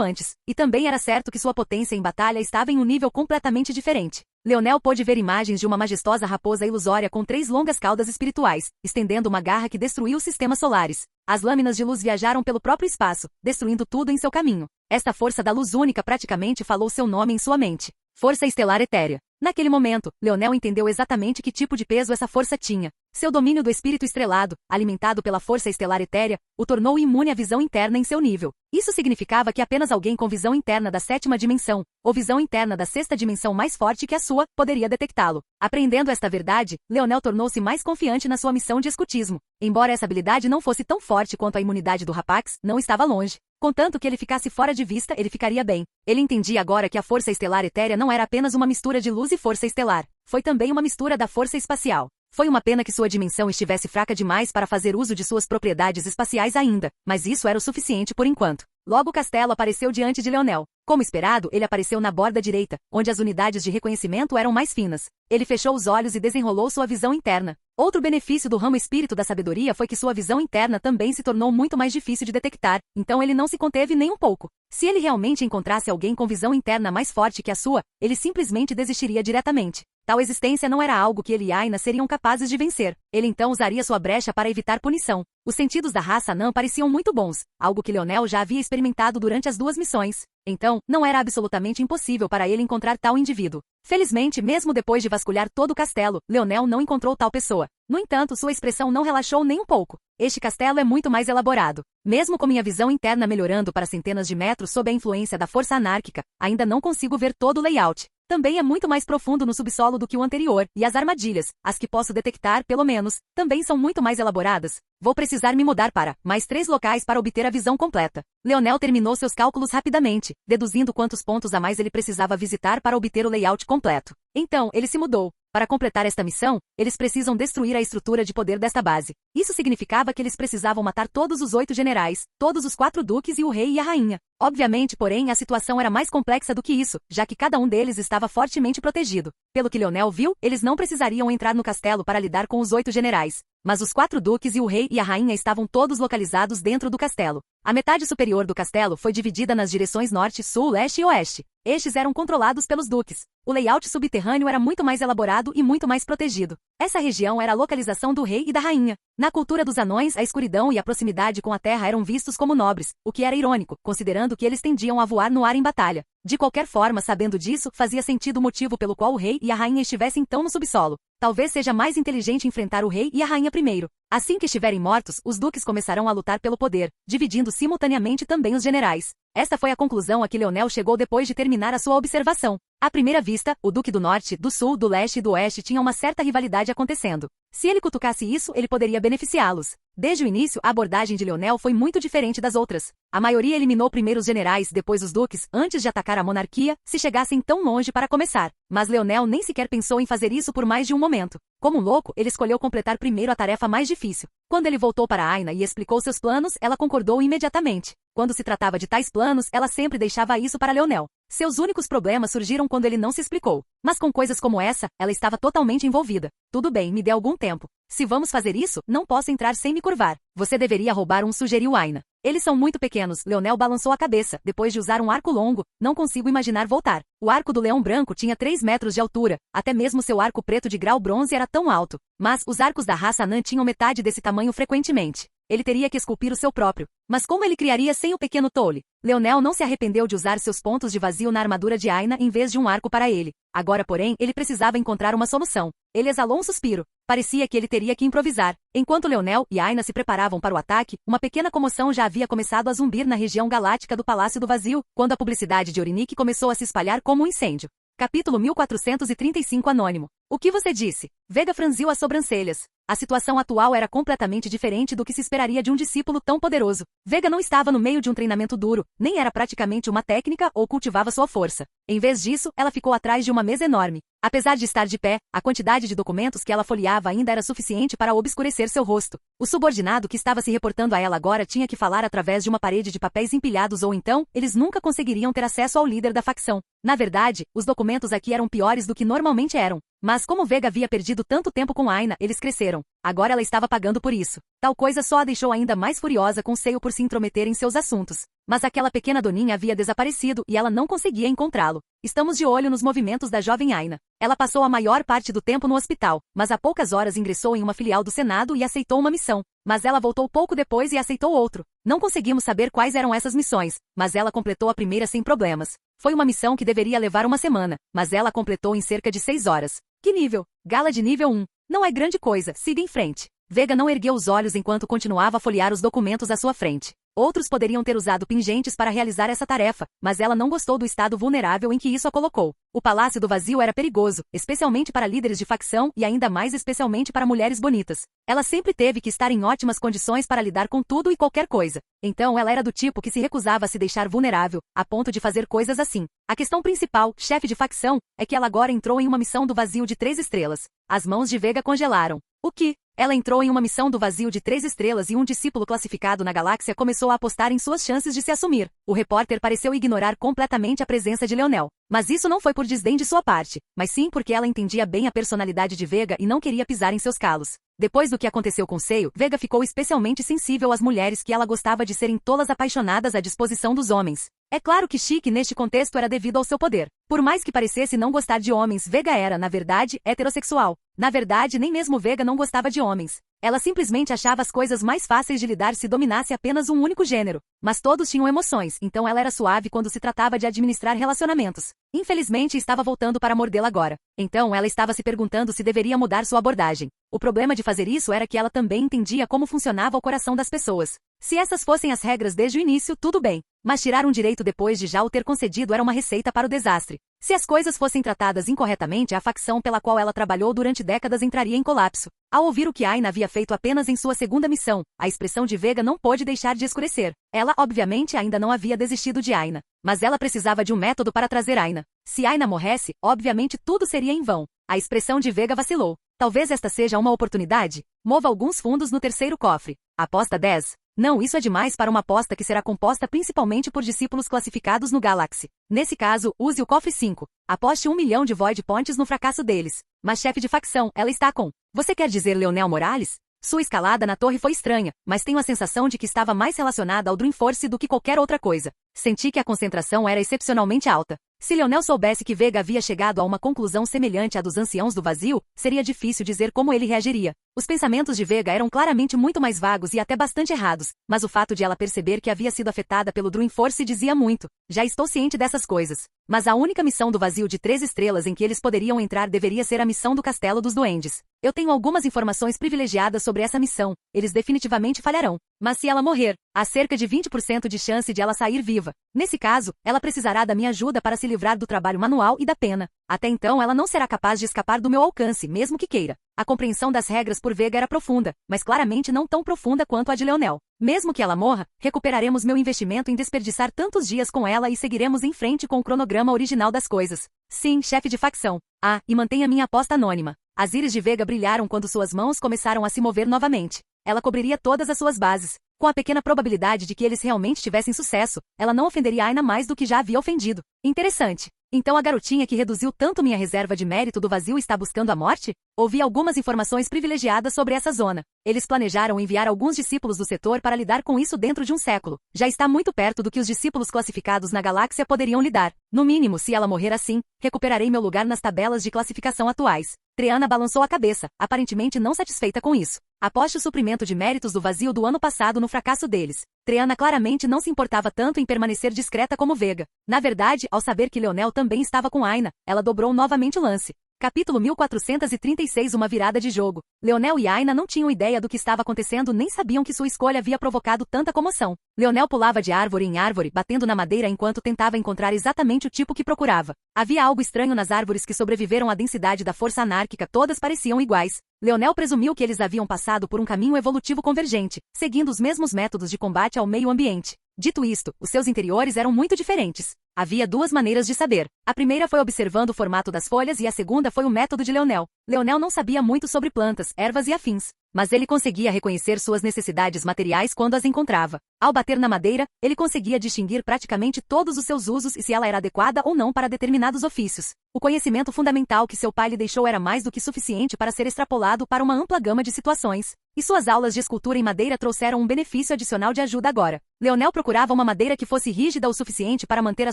antes. E também era certo que sua potência em batalha estava em um nível completamente diferente. Leonel pôde ver imagens de uma majestosa raposa ilusória com 3 longas caudas espirituais, estendendo uma garra que destruiu sistemas solares. As lâminas de luz viajaram pelo próprio espaço, destruindo tudo em seu caminho. Esta força da luz única praticamente falou seu nome em sua mente. Força estelar etérea. Naquele momento, Leonel entendeu exatamente que tipo de peso essa força tinha. Seu domínio do espírito estrelado, alimentado pela força estelar etérea, o tornou imune à visão interna em seu nível. Isso significava que apenas alguém com visão interna da 7ª dimensão, ou visão interna da 6ª dimensão mais forte que a sua, poderia detectá-lo. Apreendendo esta verdade, Leonel tornou-se mais confiante na sua missão de escutismo. Embora essa habilidade não fosse tão forte quanto a imunidade do Rapax, não estava longe. Contanto que ele ficasse fora de vista, ele ficaria bem. Ele entendia agora que a força estelar etérea não era apenas uma mistura de luz e força estelar. Foi também uma mistura da força espacial. Foi uma pena que sua dimensão estivesse fraca demais para fazer uso de suas propriedades espaciais ainda, mas isso era o suficiente por enquanto. Logo o castelo apareceu diante de Leonel. Como esperado, ele apareceu na borda direita, onde as unidades de reconhecimento eram mais finas. Ele fechou os olhos e desenrolou sua visão interna. Outro benefício do ramo espírito da sabedoria foi que sua visão interna também se tornou muito mais difícil de detectar, então ele não se conteve nem um pouco. Se ele realmente encontrasse alguém com visão interna mais forte que a sua, ele simplesmente desistiria diretamente. Tal existência não era algo que ele e Aina seriam capazes de vencer. Ele então usaria sua brecha para evitar punição. Os sentidos da raça Anã pareciam muito bons, algo que Leonel já havia experimentado durante as 2 missões. Então, não era absolutamente impossível para ele encontrar tal indivíduo. Felizmente, mesmo depois de vasculhar todo o castelo, Leonel não encontrou tal pessoa. No entanto, sua expressão não relaxou nem um pouco. Este castelo é muito mais elaborado. Mesmo com minha visão interna melhorando para centenas de metros sob a influência da força anárquica, ainda não consigo ver todo o layout. Também é muito mais profundo no subsolo do que o anterior, e as armadilhas, as que posso detectar, pelo menos, também são muito mais elaboradas. Vou precisar me mudar para mais 3 locais para obter a visão completa. Leonel terminou seus cálculos rapidamente, deduzindo quantos pontos a mais ele precisava visitar para obter o layout completo. Então, ele se mudou. Para completar esta missão, eles precisam destruir a estrutura de poder desta base. Isso significava que eles precisavam matar todos os 8 generais, todos os 4 duques e o rei e a rainha. Obviamente, porém, a situação era mais complexa do que isso, já que cada um deles estava fortemente protegido. Pelo que Leonel viu, eles não precisariam entrar no castelo para lidar com os 8 generais. Mas os 4 duques e o rei e a rainha estavam todos localizados dentro do castelo. A metade superior do castelo foi dividida nas direções norte, sul, leste e oeste. Estes eram controlados pelos duques. O layout subterrâneo era muito mais elaborado e muito mais protegido. Essa região era a localização do rei e da rainha. Na cultura dos anões, a escuridão e a proximidade com a terra eram vistos como nobres, o que era irônico, considerando que eles tendiam a voar no ar em batalha. De qualquer forma, sabendo disso, fazia sentido o motivo pelo qual o rei e a rainha estivessem tão no subsolo. Talvez seja mais inteligente enfrentar o rei e a rainha primeiro. Assim que estiverem mortos, os duques começarão a lutar pelo poder, dividindo simultaneamente também os generais. Esta foi a conclusão a que Leonel chegou depois de terminar a sua observação. À primeira vista, o Duque do Norte, do Sul, do Leste e do Oeste tinham uma certa rivalidade acontecendo. Se ele cutucasse isso, ele poderia beneficiá-los. Desde o início, a abordagem de Leonel foi muito diferente das outras. A maioria eliminou primeiro os generais, depois os duques, antes de atacar a monarquia, se chegassem tão longe para começar. Mas Leonel nem sequer pensou em fazer isso por mais de um momento. Como um louco, ele escolheu completar primeiro a tarefa mais difícil. Quando ele voltou para Aina e explicou seus planos, ela concordou imediatamente. Quando se tratava de tais planos, ela sempre deixava isso para Leonel. Seus únicos problemas surgiram quando ele não se explicou. Mas com coisas como essa, ela estava totalmente envolvida. Tudo bem, me dê algum tempo. Se vamos fazer isso, não posso entrar sem me curvar. Você deveria roubar um, sugeriu Aina. Eles são muito pequenos, Leonel balançou a cabeça, depois de usar um arco longo, não consigo imaginar voltar. O arco do leão branco tinha 3 metros de altura, até mesmo seu arco preto de grau bronze era tão alto. Mas, os arcos da raça anã tinham metade desse tamanho frequentemente. Ele teria que esculpir o seu próprio. Mas como ele criaria sem o pequeno Tole? Leonel não se arrependeu de usar seus pontos de vazio na armadura de Aina em vez de um arco para ele. Agora, porém, ele precisava encontrar uma solução. Ele exalou um suspiro. Parecia que ele teria que improvisar. Enquanto Leonel e Aina se preparavam para o ataque, uma pequena comoção já havia começado a zumbir na região galáctica do Palácio do Vazio, quando a publicidade de Orinique começou a se espalhar como um incêndio. Capítulo 1435 Anônimo. O que você disse? Vega franziu as sobrancelhas. A situação atual era completamente diferente do que se esperaria de um discípulo tão poderoso. Vega não estava no meio de um treinamento duro, nem era praticamente uma técnica ou cultivava sua força. Em vez disso, ela ficou atrás de uma mesa enorme. Apesar de estar de pé, a quantidade de documentos que ela folheava ainda era suficiente para obscurecer seu rosto. O subordinado que estava se reportando a ela agora tinha que falar através de uma parede de papéis empilhados ou então, eles nunca conseguiriam ter acesso ao líder da facção. Na verdade, os documentos aqui eram piores do que normalmente eram. Mas como Vega havia perdido tanto tempo com Aina, eles cresceram. Agora ela estava pagando por isso. Tal coisa só a deixou ainda mais furiosa com Seio por se intrometer em seus assuntos. Mas aquela pequena doninha havia desaparecido e ela não conseguia encontrá-lo. Estamos de olho nos movimentos da jovem Aina. Ela passou a maior parte do tempo no hospital, mas há poucas horas ingressou em uma filial do Senado e aceitou uma missão. Mas ela voltou pouco depois e aceitou outro. Não conseguimos saber quais eram essas missões, mas ela completou a primeira sem problemas. Foi uma missão que deveria levar uma semana, mas ela completou em cerca de 6 horas. Que nível? Gala de nível 1. Não é grande coisa, siga em frente. Vega não ergueu os olhos enquanto continuava a folhear os documentos à sua frente. Outros poderiam ter usado pingentes para realizar essa tarefa, mas ela não gostou do estado vulnerável em que isso a colocou. O Palácio do Vazio era perigoso, especialmente para líderes de facção e ainda mais especialmente para mulheres bonitas. Ela sempre teve que estar em ótimas condições para lidar com tudo e qualquer coisa. Então ela era do tipo que se recusava a se deixar vulnerável, a ponto de fazer coisas assim. A questão principal, chefe de facção, é que ela agora entrou em uma missão do Vazio de 3 estrelas. As mãos de Vega congelaram. O que? Ela entrou em uma missão do Vazio de 3 estrelas e um discípulo classificado na galáxia começou a apostar em suas chances de se assumir. O repórter pareceu ignorar completamente a presença de Leonel. Mas isso não foi por desdém de sua parte, mas sim porque ela entendia bem a personalidade de Vega e não queria pisar em seus calos. Depois do que aconteceu com Seio, Vega ficou especialmente sensível às mulheres que ela gostava de serem tolas apaixonadas à disposição dos homens. É claro que chique neste contexto era devido ao seu poder. Por mais que parecesse não gostar de homens, Vega era, na verdade, heterossexual. Na verdade, nem mesmo Vega não gostava de homens. Ela simplesmente achava as coisas mais fáceis de lidar se dominasse apenas um único gênero. Mas todos tinham emoções, então ela era suave quando se tratava de administrar relacionamentos. Infelizmente estava voltando para mordê-la agora. Então ela estava se perguntando se deveria mudar sua abordagem. O problema de fazer isso era que ela também entendia como funcionava o coração das pessoas. Se essas fossem as regras desde o início, tudo bem. Mas tirar um direito depois de já o ter concedido era uma receita para o desastre. Se as coisas fossem tratadas incorretamente, a facção pela qual ela trabalhou durante décadas entraria em colapso. Ao ouvir o que Aina havia feito apenas em sua segunda missão, a expressão de Vega não pôde deixar de escurecer. Ela, obviamente, ainda não havia desistido de Aina. Mas ela precisava de um método para trazer Aina. Se Aina morresse, obviamente tudo seria em vão. A expressão de Vega vacilou. Talvez esta seja uma oportunidade? Mova alguns fundos no terceiro cofre. Aposta 10. Não, isso é demais para uma aposta que será composta principalmente por discípulos classificados no Galaxy. Nesse caso, use o cofre 5. Aposte 1 milhão de Void Points no fracasso deles. Mas chefe de facção, ela está com... Você quer dizer Leonel Morales? Sua escalada na torre foi estranha, mas tenho a sensação de que estava mais relacionada ao Dreamforce do que qualquer outra coisa. Senti que a concentração era excepcionalmente alta. Se Leonel soubesse que Vega havia chegado a uma conclusão semelhante à dos anciãos do vazio, seria difícil dizer como ele reagiria. Os pensamentos de Vega eram claramente muito mais vagos e até bastante errados, mas o fato de ela perceber que havia sido afetada pelo Dreamforce dizia muito. Já estou ciente dessas coisas. Mas a única missão do vazio de 3 estrelas em que eles poderiam entrar deveria ser a missão do Castelo dos Duendes. Eu tenho algumas informações privilegiadas sobre essa missão. Eles definitivamente falharão. Mas se ela morrer, há cerca de 20% de chance de ela sair viva. Nesse caso, ela precisará da minha ajuda para se livrar do trabalho manual e da pena. Até então ela não será capaz de escapar do meu alcance, mesmo que queira. A compreensão das regras por Vega era profunda, mas claramente não tão profunda quanto a de Leonel. Mesmo que ela morra, recuperaremos meu investimento em desperdiçar tantos dias com ela e seguiremos em frente com o cronograma original das coisas. Sim, chefe de facção. Ah, e mantenha minha aposta anônima. As íris de Vega brilharam quando suas mãos começaram a se mover novamente. Ela cobriria todas as suas bases. Com a pequena probabilidade de que eles realmente tivessem sucesso, ela não ofenderia Aina mais do que já havia ofendido. Interessante. Então a garotinha que reduziu tanto minha reserva de mérito do vazio está buscando a morte? Ouvi algumas informações privilegiadas sobre essa zona. Eles planejaram enviar alguns discípulos do setor para lidar com isso dentro de um século. Já está muito perto do que os discípulos classificados na galáxia poderiam lidar. No mínimo, se ela morrer assim, recuperarei meu lugar nas tabelas de classificação atuais. Triana balançou a cabeça, aparentemente não satisfeita com isso. Aposte o suprimento de méritos do vazio do ano passado no fracasso deles. Triana claramente não se importava tanto em permanecer discreta como Vega. Na verdade, ao saber que Leonel também estava com Aina, ela dobrou novamente o lance. Capítulo 1436 Uma virada de jogo. Leonel e Aina não tinham ideia do que estava acontecendo nem sabiam que sua escolha havia provocado tanta comoção. Leonel pulava de árvore em árvore, batendo na madeira enquanto tentava encontrar exatamente o tipo que procurava. Havia algo estranho nas árvores que sobreviveram à densidade da força anárquica, todas pareciam iguais. Leonel presumiu que eles haviam passado por um caminho evolutivo convergente, seguindo os mesmos métodos de combate ao meio ambiente. Dito isto, os seus interiores eram muito diferentes. Havia duas maneiras de saber. A primeira foi observando o formato das folhas e a segunda foi o método de Leonel. Leonel não sabia muito sobre plantas, ervas e afins, mas ele conseguia reconhecer suas necessidades materiais quando as encontrava. Ao bater na madeira, ele conseguia distinguir praticamente todos os seus usos e se ela era adequada ou não para determinados ofícios. O conhecimento fundamental que seu pai lhe deixou era mais do que suficiente para ser extrapolado para uma ampla gama de situações. E suas aulas de escultura em madeira trouxeram um benefício adicional de ajuda agora. Leonel procurava uma madeira que fosse rígida o suficiente para manter a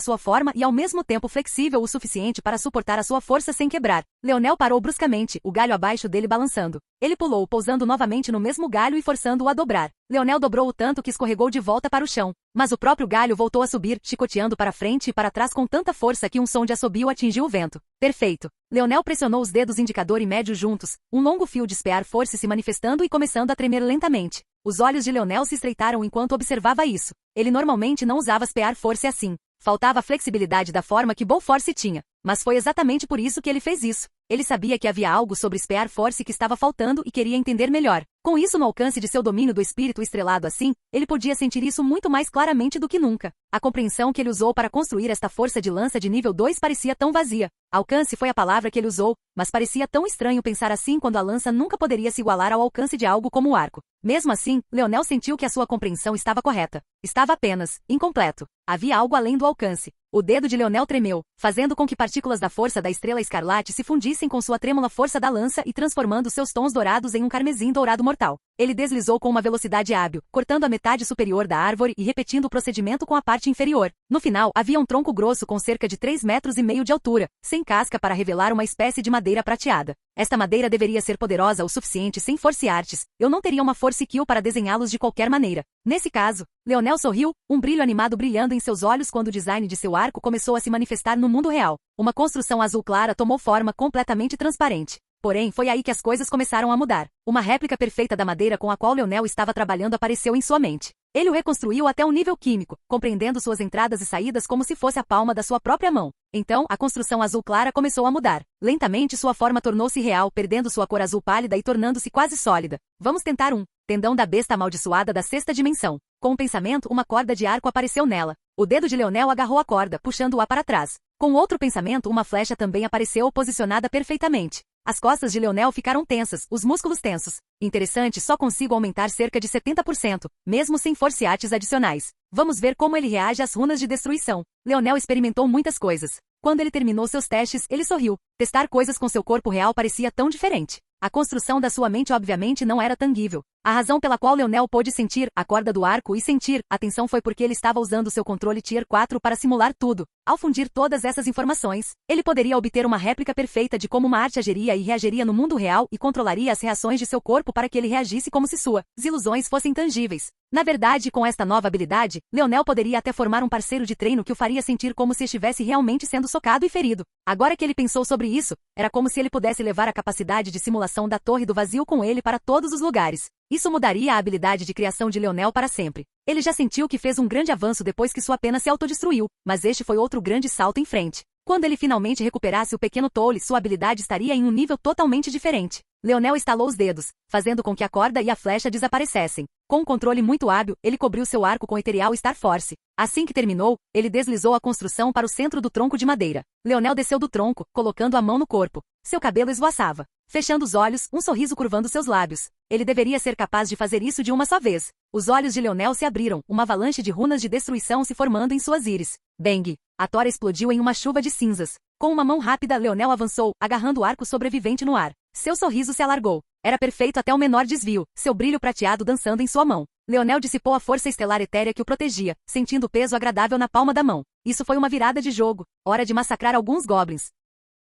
sua forma e ao mesmo tempo flexível o suficiente para suportar a sua força sem quebrar. Leonel parou bruscamente, o galho abaixo dele balançando. Ele pulou, pousando novamente no mesmo galho e forçando-o a dobrar. Leonel dobrou o tanto que escorregou de volta para o chão. Mas o próprio galho voltou a subir, chicoteando para frente e para trás com tanta força que um som de assobio atingiu o vento. Perfeito. Leonel pressionou os dedos indicador e médio juntos, um longo fio de espear force se manifestando e começando a tremer lentamente. Os olhos de Leonel se estreitaram enquanto observava isso. Ele normalmente não usava espear force assim. Faltava a flexibilidade da forma que Bowforce tinha. Mas foi exatamente por isso que ele fez isso. Ele sabia que havia algo sobre Spear Force que estava faltando e queria entender melhor. Com isso no alcance de seu domínio do espírito estrelado assim, ele podia sentir isso muito mais claramente do que nunca. A compreensão que ele usou para construir esta força de lança de nível 2 parecia tão vazia. Alcance foi a palavra que ele usou, mas parecia tão estranho pensar assim quando a lança nunca poderia se igualar ao alcance de algo como o arco. Mesmo assim, Leonel sentiu que a sua compreensão estava correta. Estava apenas incompleto. Havia algo além do alcance. O dedo de Leonel tremeu, fazendo com que partículas da força da estrela escarlate se fundissem com sua trêmula força da lança e transformando seus tons dourados em um carmesim dourado mortal. Ele deslizou com uma velocidade hábil, cortando a metade superior da árvore e repetindo o procedimento com a parte inferior. No final, havia um tronco grosso com cerca de 3,5 metros de altura, sem casca para revelar uma espécie de madeira prateada. Esta madeira deveria ser poderosa o suficiente sem Force Arts. Eu não teria uma Force Kill para desenhá-los de qualquer maneira. Nesse caso, Leonel sorriu, um brilho animado brilhando em seus olhos quando o design de seu arco começou a se manifestar no mundo real. Uma construção azul clara tomou forma completamente transparente. Porém, foi aí que as coisas começaram a mudar. Uma réplica perfeita da madeira com a qual Leonel estava trabalhando apareceu em sua mente. Ele o reconstruiu até um nível químico, compreendendo suas entradas e saídas como se fosse a palma da sua própria mão. Então, a construção azul clara começou a mudar. Lentamente sua forma tornou-se real, perdendo sua cor azul pálida e tornando-se quase sólida. Vamos tentar um tendão da besta amaldiçoada da sexta dimensão. Com um pensamento, uma corda de arco apareceu nela. O dedo de Leonel agarrou a corda, puxando-a para trás. Com outro pensamento, uma flecha também apareceu posicionada perfeitamente. As costas de Leonel ficaram tensas, os músculos tensos. Interessante, só consigo aumentar cerca de 70%, mesmo sem Force Arts adicionais. Vamos ver como ele reage às runas de destruição. Leonel experimentou muitas coisas. Quando ele terminou seus testes, ele sorriu. Testar coisas com seu corpo real parecia tão diferente. A construção da sua mente obviamente não era tangível. A razão pela qual Leonel pôde sentir a corda do arco e sentir a tensão foi porque ele estava usando seu controle Tier 4 para simular tudo. Ao fundir todas essas informações, ele poderia obter uma réplica perfeita de como uma arte agiria e reagiria no mundo real e controlaria as reações de seu corpo para que ele reagisse como se suas ilusões fossem tangíveis. Na verdade, com esta nova habilidade, Leonel poderia até formar um parceiro de treino que o faria sentir como se estivesse realmente sendo socado e ferido. Agora que ele pensou sobre isso, era como se ele pudesse levar a capacidade de simulação da Torre do Vazio com ele para todos os lugares. Isso mudaria a habilidade de criação de Leonel para sempre. Ele já sentiu que fez um grande avanço depois que sua pena se autodestruiu, mas este foi outro grande salto em frente. Quando ele finalmente recuperasse o pequeno Tolle, sua habilidade estaria em um nível totalmente diferente. Leonel estalou os dedos, fazendo com que a corda e a flecha desaparecessem. Com um controle muito hábil, ele cobriu seu arco com Ethereal Star Force. Assim que terminou, ele deslizou a construção para o centro do tronco de madeira. Leonel desceu do tronco, colocando a mão no corpo. Seu cabelo esvoaçava. Fechando os olhos, um sorriso curvando seus lábios. Ele deveria ser capaz de fazer isso de uma só vez. Os olhos de Leonel se abriram, uma avalanche de runas de destruição se formando em suas íris. Bang! A tora explodiu em uma chuva de cinzas. Com uma mão rápida, Leonel avançou, agarrando o arco sobrevivente no ar. Seu sorriso se alargou. Era perfeito até o menor desvio, seu brilho prateado dançando em sua mão. Leonel dissipou a força estelar etérea que o protegia, sentindo o peso agradável na palma da mão. Isso foi uma virada de jogo. Hora de massacrar alguns goblins.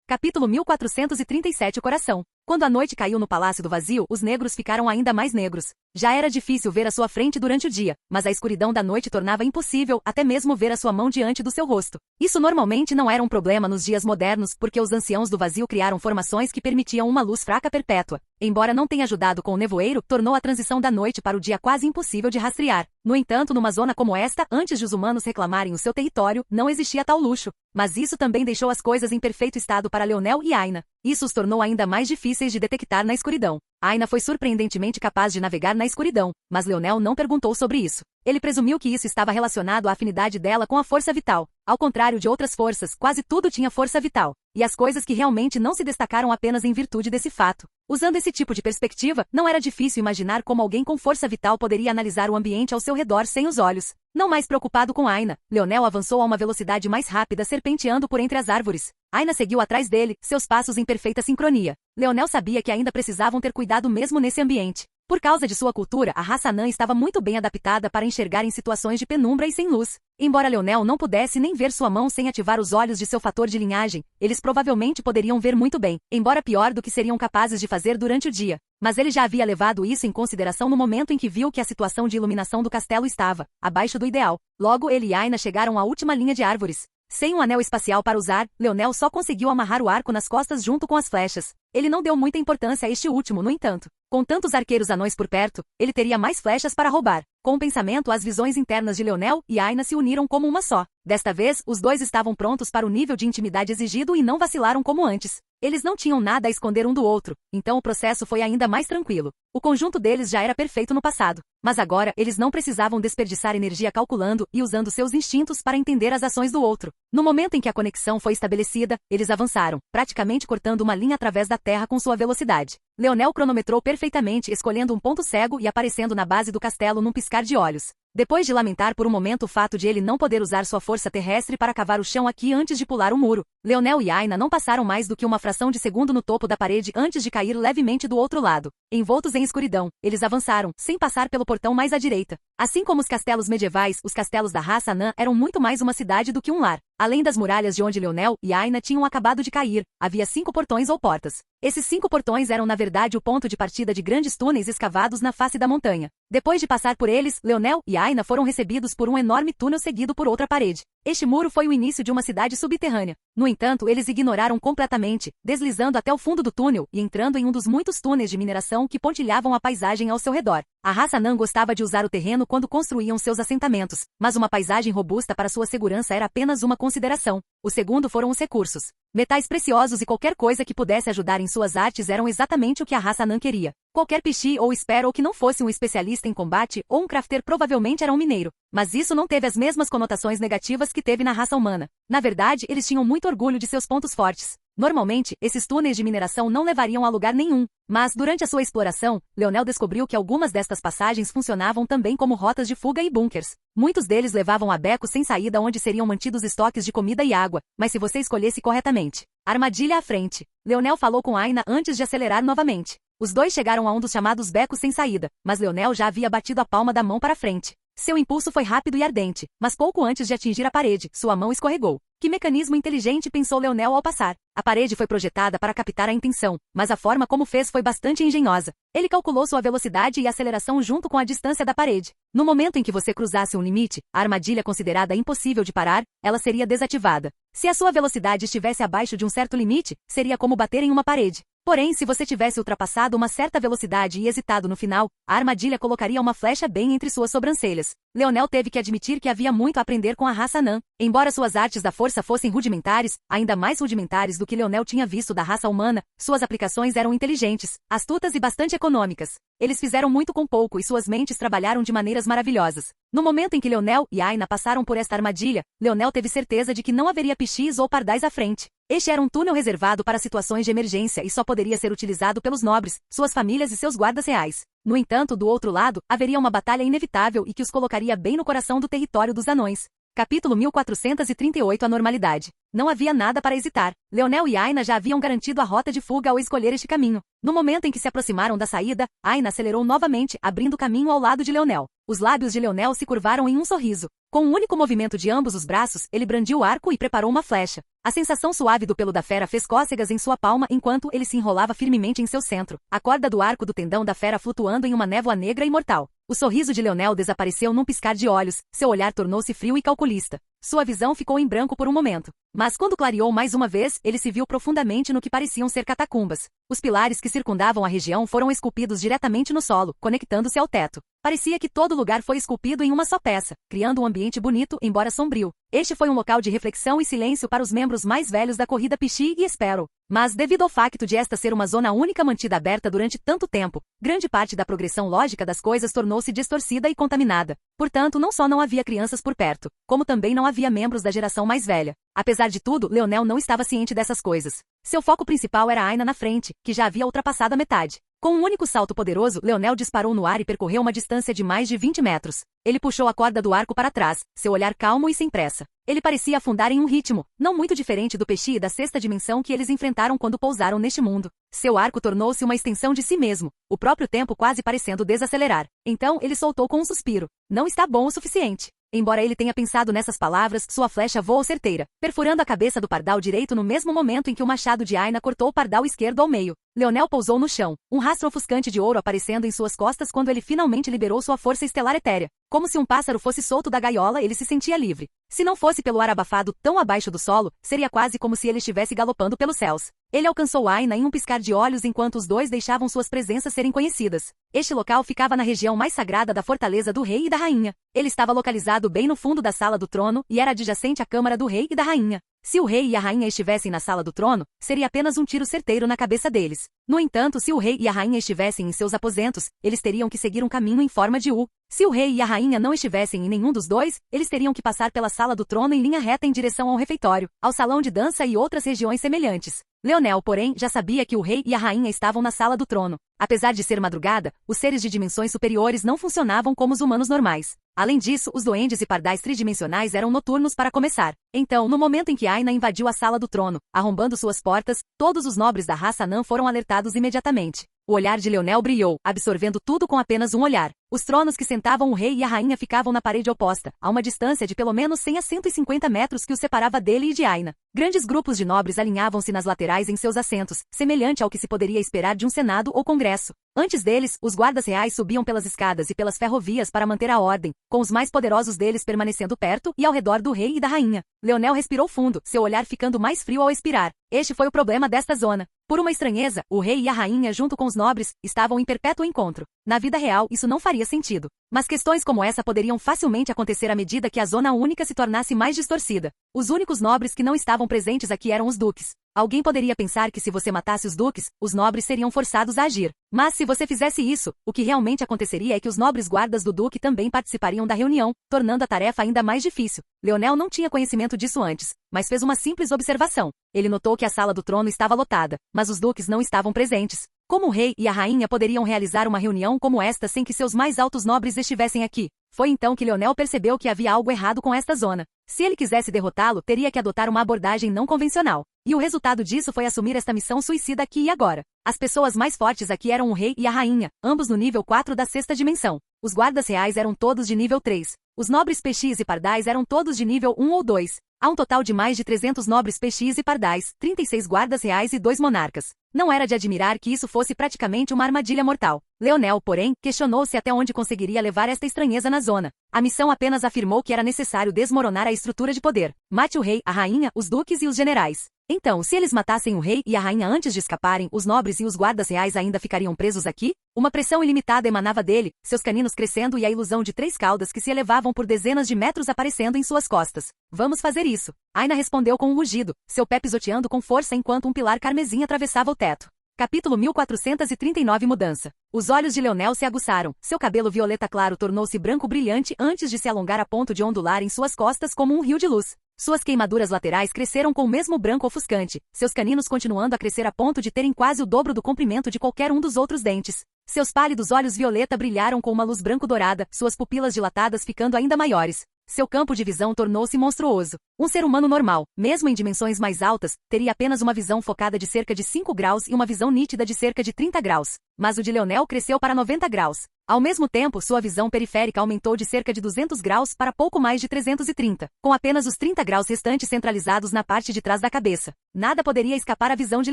Capítulo 1437 O Coração. Quando a noite caiu no Palácio do Vazio, os negros ficaram ainda mais negros. Já era difícil ver à sua frente durante o dia, mas a escuridão da noite tornava impossível até mesmo ver a sua mão diante do seu rosto. Isso normalmente não era um problema nos dias modernos, porque os anciãos do Vazio criaram formações que permitiam uma luz fraca perpétua. Embora não tenha ajudado com o nevoeiro, tornou a transição da noite para o dia quase impossível de rastrear. No entanto, numa zona como esta, antes de os humanos reclamarem o seu território, não existia tal luxo. Mas isso também deixou as coisas em perfeito estado para Leonel e Aina. Isso os tornou ainda mais difíceis de detectar na escuridão. Aina foi surpreendentemente capaz de navegar na escuridão, mas Leonel não perguntou sobre isso. Ele presumiu que isso estava relacionado à afinidade dela com a força vital. Ao contrário de outras forças, quase tudo tinha força vital. E as coisas que realmente não se destacaram apenas em virtude desse fato. Usando esse tipo de perspectiva, não era difícil imaginar como alguém com força vital poderia analisar o ambiente ao seu redor sem os olhos. Não mais preocupado com Aina, Leonel avançou a uma velocidade mais rápida, serpenteando por entre as árvores. Aina seguiu atrás dele, seus passos em perfeita sincronia. Leonel sabia que ainda precisavam ter cuidado mesmo nesse ambiente. Por causa de sua cultura, a raça anã estava muito bem adaptada para enxergar em situações de penumbra e sem luz. Embora Leonel não pudesse nem ver sua mão sem ativar os olhos de seu fator de linhagem, eles provavelmente poderiam ver muito bem, embora pior do que seriam capazes de fazer durante o dia. Mas ele já havia levado isso em consideração no momento em que viu que a situação de iluminação do castelo estava abaixo do ideal. Logo, ele e Aina chegaram à última linha de árvores. Sem um anel espacial para usar, Leonel só conseguiu amarrar o arco nas costas junto com as flechas. Ele não deu muita importância a este último, no entanto. Com tantos arqueiros anões por perto, ele teria mais flechas para roubar. Com o pensamento, as visões internas de Leonel e Aina se uniram como uma só. Desta vez, os dois estavam prontos para o nível de intimidade exigido e não vacilaram como antes. Eles não tinham nada a esconder um do outro, então o processo foi ainda mais tranquilo. O conjunto deles já era perfeito no passado. Mas agora, eles não precisavam desperdiçar energia calculando e usando seus instintos para entender as ações do outro. No momento em que a conexão foi estabelecida, eles avançaram, praticamente cortando uma linha através da terra com sua velocidade. Leonel cronometrou perfeitamente, escolhendo um ponto cego e aparecendo na base do castelo num piscar de olhos. Depois de lamentar por um momento o fato de ele não poder usar sua força terrestre para cavar o chão aqui antes de pular o muro, Leonel e Aina não passaram mais do que uma fração de segundo no topo da parede antes de cair levemente do outro lado. Envoltos em escuridão, eles avançaram, sem passar pelo portão mais à direita. Assim como os castelos medievais, os castelos da raça anã eram muito mais uma cidade do que um lar. Além das muralhas de onde Leonel e Aina tinham acabado de cair, havia 5 portões ou portas. Esses 5 portões eram na verdade o ponto de partida de grandes túneis escavados na face da montanha. Depois de passar por eles, Leonel e Aina foram recebidos por um enorme túnel seguido por outra parede. Este muro foi o início de uma cidade subterrânea. No entanto, eles ignoraram completamente, deslizando até o fundo do túnel e entrando em um dos muitos túneis de mineração que pontilhavam a paisagem ao seu redor. A raça anã gostava de usar o terreno quando construíam seus assentamentos, mas uma paisagem robusta para sua segurança era apenas uma consideração. O segundo foram os recursos. Metais preciosos e qualquer coisa que pudesse ajudar em suas artes eram exatamente o que a raça anã queria. Qualquer pichi ou sparrow que não fosse um especialista em combate ou um crafter provavelmente era um mineiro. Mas isso não teve as mesmas conotações negativas que teve na raça humana. Na verdade, eles tinham muito orgulho de seus pontos fortes. Normalmente, esses túneis de mineração não levariam a lugar nenhum, mas durante a sua exploração, Leonel descobriu que algumas destas passagens funcionavam também como rotas de fuga e bunkers. Muitos deles levavam a becos sem saída onde seriam mantidos estoques de comida e água, mas se você escolhesse corretamente. Armadilha à frente. Leonel falou com Aina antes de acelerar novamente. Os dois chegaram a um dos chamados becos sem saída, mas Leonel já havia batido a palma da mão para frente. Seu impulso foi rápido e ardente, mas pouco antes de atingir a parede, sua mão escorregou. Que mecanismo inteligente, pensou Leonel ao passar. A parede foi projetada para captar a intenção, mas a forma como fez foi bastante engenhosa. Ele calculou sua velocidade e aceleração junto com a distância da parede. No momento em que você cruzasse um limite, a armadilha considerada impossível de parar, ela seria desativada. Se a sua velocidade estivesse abaixo de um certo limite, seria como bater em uma parede. Porém, se você tivesse ultrapassado uma certa velocidade e hesitado no final, a armadilha colocaria uma flecha bem entre suas sobrancelhas. Leonel teve que admitir que havia muito a aprender com a raça anã. Embora suas artes da força fossem rudimentares, ainda mais rudimentares do que Leonel tinha visto da raça humana, suas aplicações eram inteligentes, astutas e bastante econômicas. Eles fizeram muito com pouco e suas mentes trabalharam de maneiras maravilhosas. No momento em que Leonel e Aina passaram por esta armadilha, Leonel teve certeza de que não haveria pichis ou pardais à frente. Este era um túnel reservado para situações de emergência e só poderia ser utilizado pelos nobres, suas famílias e seus guardas reais. No entanto, do outro lado, haveria uma batalha inevitável e que os colocaria bem no coração do território dos anões. Capítulo 1438 A normalidade. Não havia nada para hesitar. Leonel e Aina já haviam garantido a rota de fuga ao escolher este caminho. No momento em que se aproximaram da saída, Aina acelerou novamente, abrindo caminho ao lado de Leonel. Os lábios de Leonel se curvaram em um sorriso. Com um único movimento de ambos os braços, ele brandiu o arco e preparou uma flecha. A sensação suave do pelo da fera fez cócegas em sua palma enquanto ele se enrolava firmemente em seu centro, a corda do arco do tendão da fera flutuando em uma névoa negra e mortal. O sorriso de Leonel desapareceu num piscar de olhos, seu olhar tornou-se frio e calculista. Sua visão ficou em branco por um momento. Mas quando clareou mais uma vez, ele se viu profundamente no que pareciam ser catacumbas. Os pilares que circundavam a região foram esculpidos diretamente no solo, conectando-se ao teto. Parecia que todo lugar foi esculpido em uma só peça, criando um ambiente bonito, embora sombrio. Este foi um local de reflexão e silêncio para os membros mais velhos da corrida Pichi e Sparrow. Mas, devido ao facto de esta ser uma zona única mantida aberta durante tanto tempo, grande parte da progressão lógica das coisas tornou-se distorcida e contaminada. Portanto, não só não havia crianças por perto, como também não havia membros da geração mais velha. Apesar de tudo, Leonel não estava ciente dessas coisas. Seu foco principal era Aina na frente, que já havia ultrapassado a metade. Com um único salto poderoso, Leonel disparou no ar e percorreu uma distância de mais de 20 metros. Ele puxou a corda do arco para trás, seu olhar calmo e sem pressa. Ele parecia afundar em um ritmo, não muito diferente do Peixe e da sexta dimensão que eles enfrentaram quando pousaram neste mundo. Seu arco tornou-se uma extensão de si mesmo, o próprio tempo quase parecendo desacelerar. Então, ele soltou com um suspiro. Não está bom o suficiente. Embora ele tenha pensado nessas palavras, sua flecha voou certeira, perfurando a cabeça do pardal direito no mesmo momento em que o machado de Aina cortou o pardal esquerdo ao meio. Leonel pousou no chão, um rastro ofuscante de ouro aparecendo em suas costas quando ele finalmente liberou sua força estelar etérea. Como se um pássaro fosse solto da gaiola, ele se sentia livre. Se não fosse pelo ar abafado tão abaixo do solo, seria quase como se ele estivesse galopando pelos céus. Ele alcançou Aina em um piscar de olhos enquanto os dois deixavam suas presenças serem conhecidas. Este local ficava na região mais sagrada da fortaleza do rei e da rainha. Ele estava localizado bem no fundo da sala do trono e era adjacente à câmara do rei e da rainha. Se o rei e a rainha estivessem na sala do trono, seria apenas um tiro certeiro na cabeça deles. No entanto, se o rei e a rainha estivessem em seus aposentos, eles teriam que seguir um caminho em forma de U. Se o rei e a rainha não estivessem em nenhum dos dois, eles teriam que passar pela sala do trono em linha reta em direção ao refeitório, ao salão de dança e outras regiões semelhantes. Leonel, porém, já sabia que o rei e a rainha estavam na sala do trono. Apesar de ser madrugada, os seres de dimensões superiores não funcionavam como os humanos normais. Além disso, os duendes e pardais tridimensionais eram noturnos para começar. Então, no momento em que Aina invadiu a sala do trono, arrombando suas portas, todos os nobres da raça anã foram alertados imediatamente. O olhar de Leonel brilhou, absorvendo tudo com apenas um olhar. Os tronos que sentavam o rei e a rainha ficavam na parede oposta, a uma distância de pelo menos 100 a 150 metros que os separava dele e de Aina. Grandes grupos de nobres alinhavam-se nas laterais em seus assentos, semelhante ao que se poderia esperar de um senado ou congresso. Antes deles, os guardas reais subiam pelas escadas e pelas ferrovias para manter a ordem, com os mais poderosos deles permanecendo perto e ao redor do rei e da rainha. Leonel respirou fundo, seu olhar ficando mais frio ao expirar. Este foi o problema desta zona. Por uma estranheza, o rei e a rainha, junto com os nobres, estavam em perpétuo encontro. Na vida real, isso não faria sentido. Mas questões como essa poderiam facilmente acontecer à medida que a zona única se tornasse mais distorcida. Os únicos nobres que não estavam presentes aqui eram os duques. Alguém poderia pensar que se você matasse os duques, os nobres seriam forçados a agir. Mas se você fizesse isso, o que realmente aconteceria é que os nobres guardas do duque também participariam da reunião, tornando a tarefa ainda mais difícil. Leonel não tinha conhecimento disso antes, mas fez uma simples observação. Ele notou que a sala do trono estava lotada, mas os duques não estavam presentes. Como o rei e a rainha poderiam realizar uma reunião como esta sem que seus mais altos nobres estivessem aqui? Foi então que Leonel percebeu que havia algo errado com esta zona. Se ele quisesse derrotá-lo, teria que adotar uma abordagem não convencional. E o resultado disso foi assumir esta missão suicida aqui e agora. As pessoas mais fortes aqui eram o rei e a rainha, ambos no nível 4 da sexta dimensão. Os guardas reais eram todos de nível 3. Os nobres peixes e pardais eram todos de nível 1 ou 2. Há um total de mais de 300 nobres peixes e pardais, 36 guardas reais e 2 monarcas. Não era de admirar que isso fosse praticamente uma armadilha mortal. Leonel, porém, questionou-se até onde conseguiria levar esta estranheza na zona. A missão apenas afirmou que era necessário desmoronar a estrutura de poder. Mate o rei, a rainha, os duques e os generais. Então, se eles matassem o rei e a rainha antes de escaparem, os nobres e os guardas reais ainda ficariam presos aqui? Uma pressão ilimitada emanava dele, seus caninos crescendo e a ilusão de 3 caudas que se elevavam por dezenas de metros aparecendo em suas costas. Vamos fazer isso. Aina respondeu com um rugido, seu pé pisoteando com força enquanto um pilar carmesim atravessava o teto. Capítulo 1439 Mudança. Os olhos de Leonel se aguçaram, seu cabelo violeta claro tornou-se branco brilhante antes de se alongar a ponto de ondular em suas costas como um rio de luz. Suas queimaduras laterais cresceram com o mesmo branco ofuscante, seus caninos continuando a crescer a ponto de terem quase o dobro do comprimento de qualquer um dos outros dentes. Seus pálidos olhos violeta brilharam com uma luz branco-dourada, suas pupilas dilatadas ficando ainda maiores. Seu campo de visão tornou-se monstruoso. Um ser humano normal, mesmo em dimensões mais altas, teria apenas uma visão focada de cerca de 5 graus e uma visão nítida de cerca de 30 graus. Mas o de Leonel cresceu para 90 graus. Ao mesmo tempo, sua visão periférica aumentou de cerca de 200 graus para pouco mais de 330, com apenas os 30 graus restantes centralizados na parte de trás da cabeça. Nada poderia escapar à visão de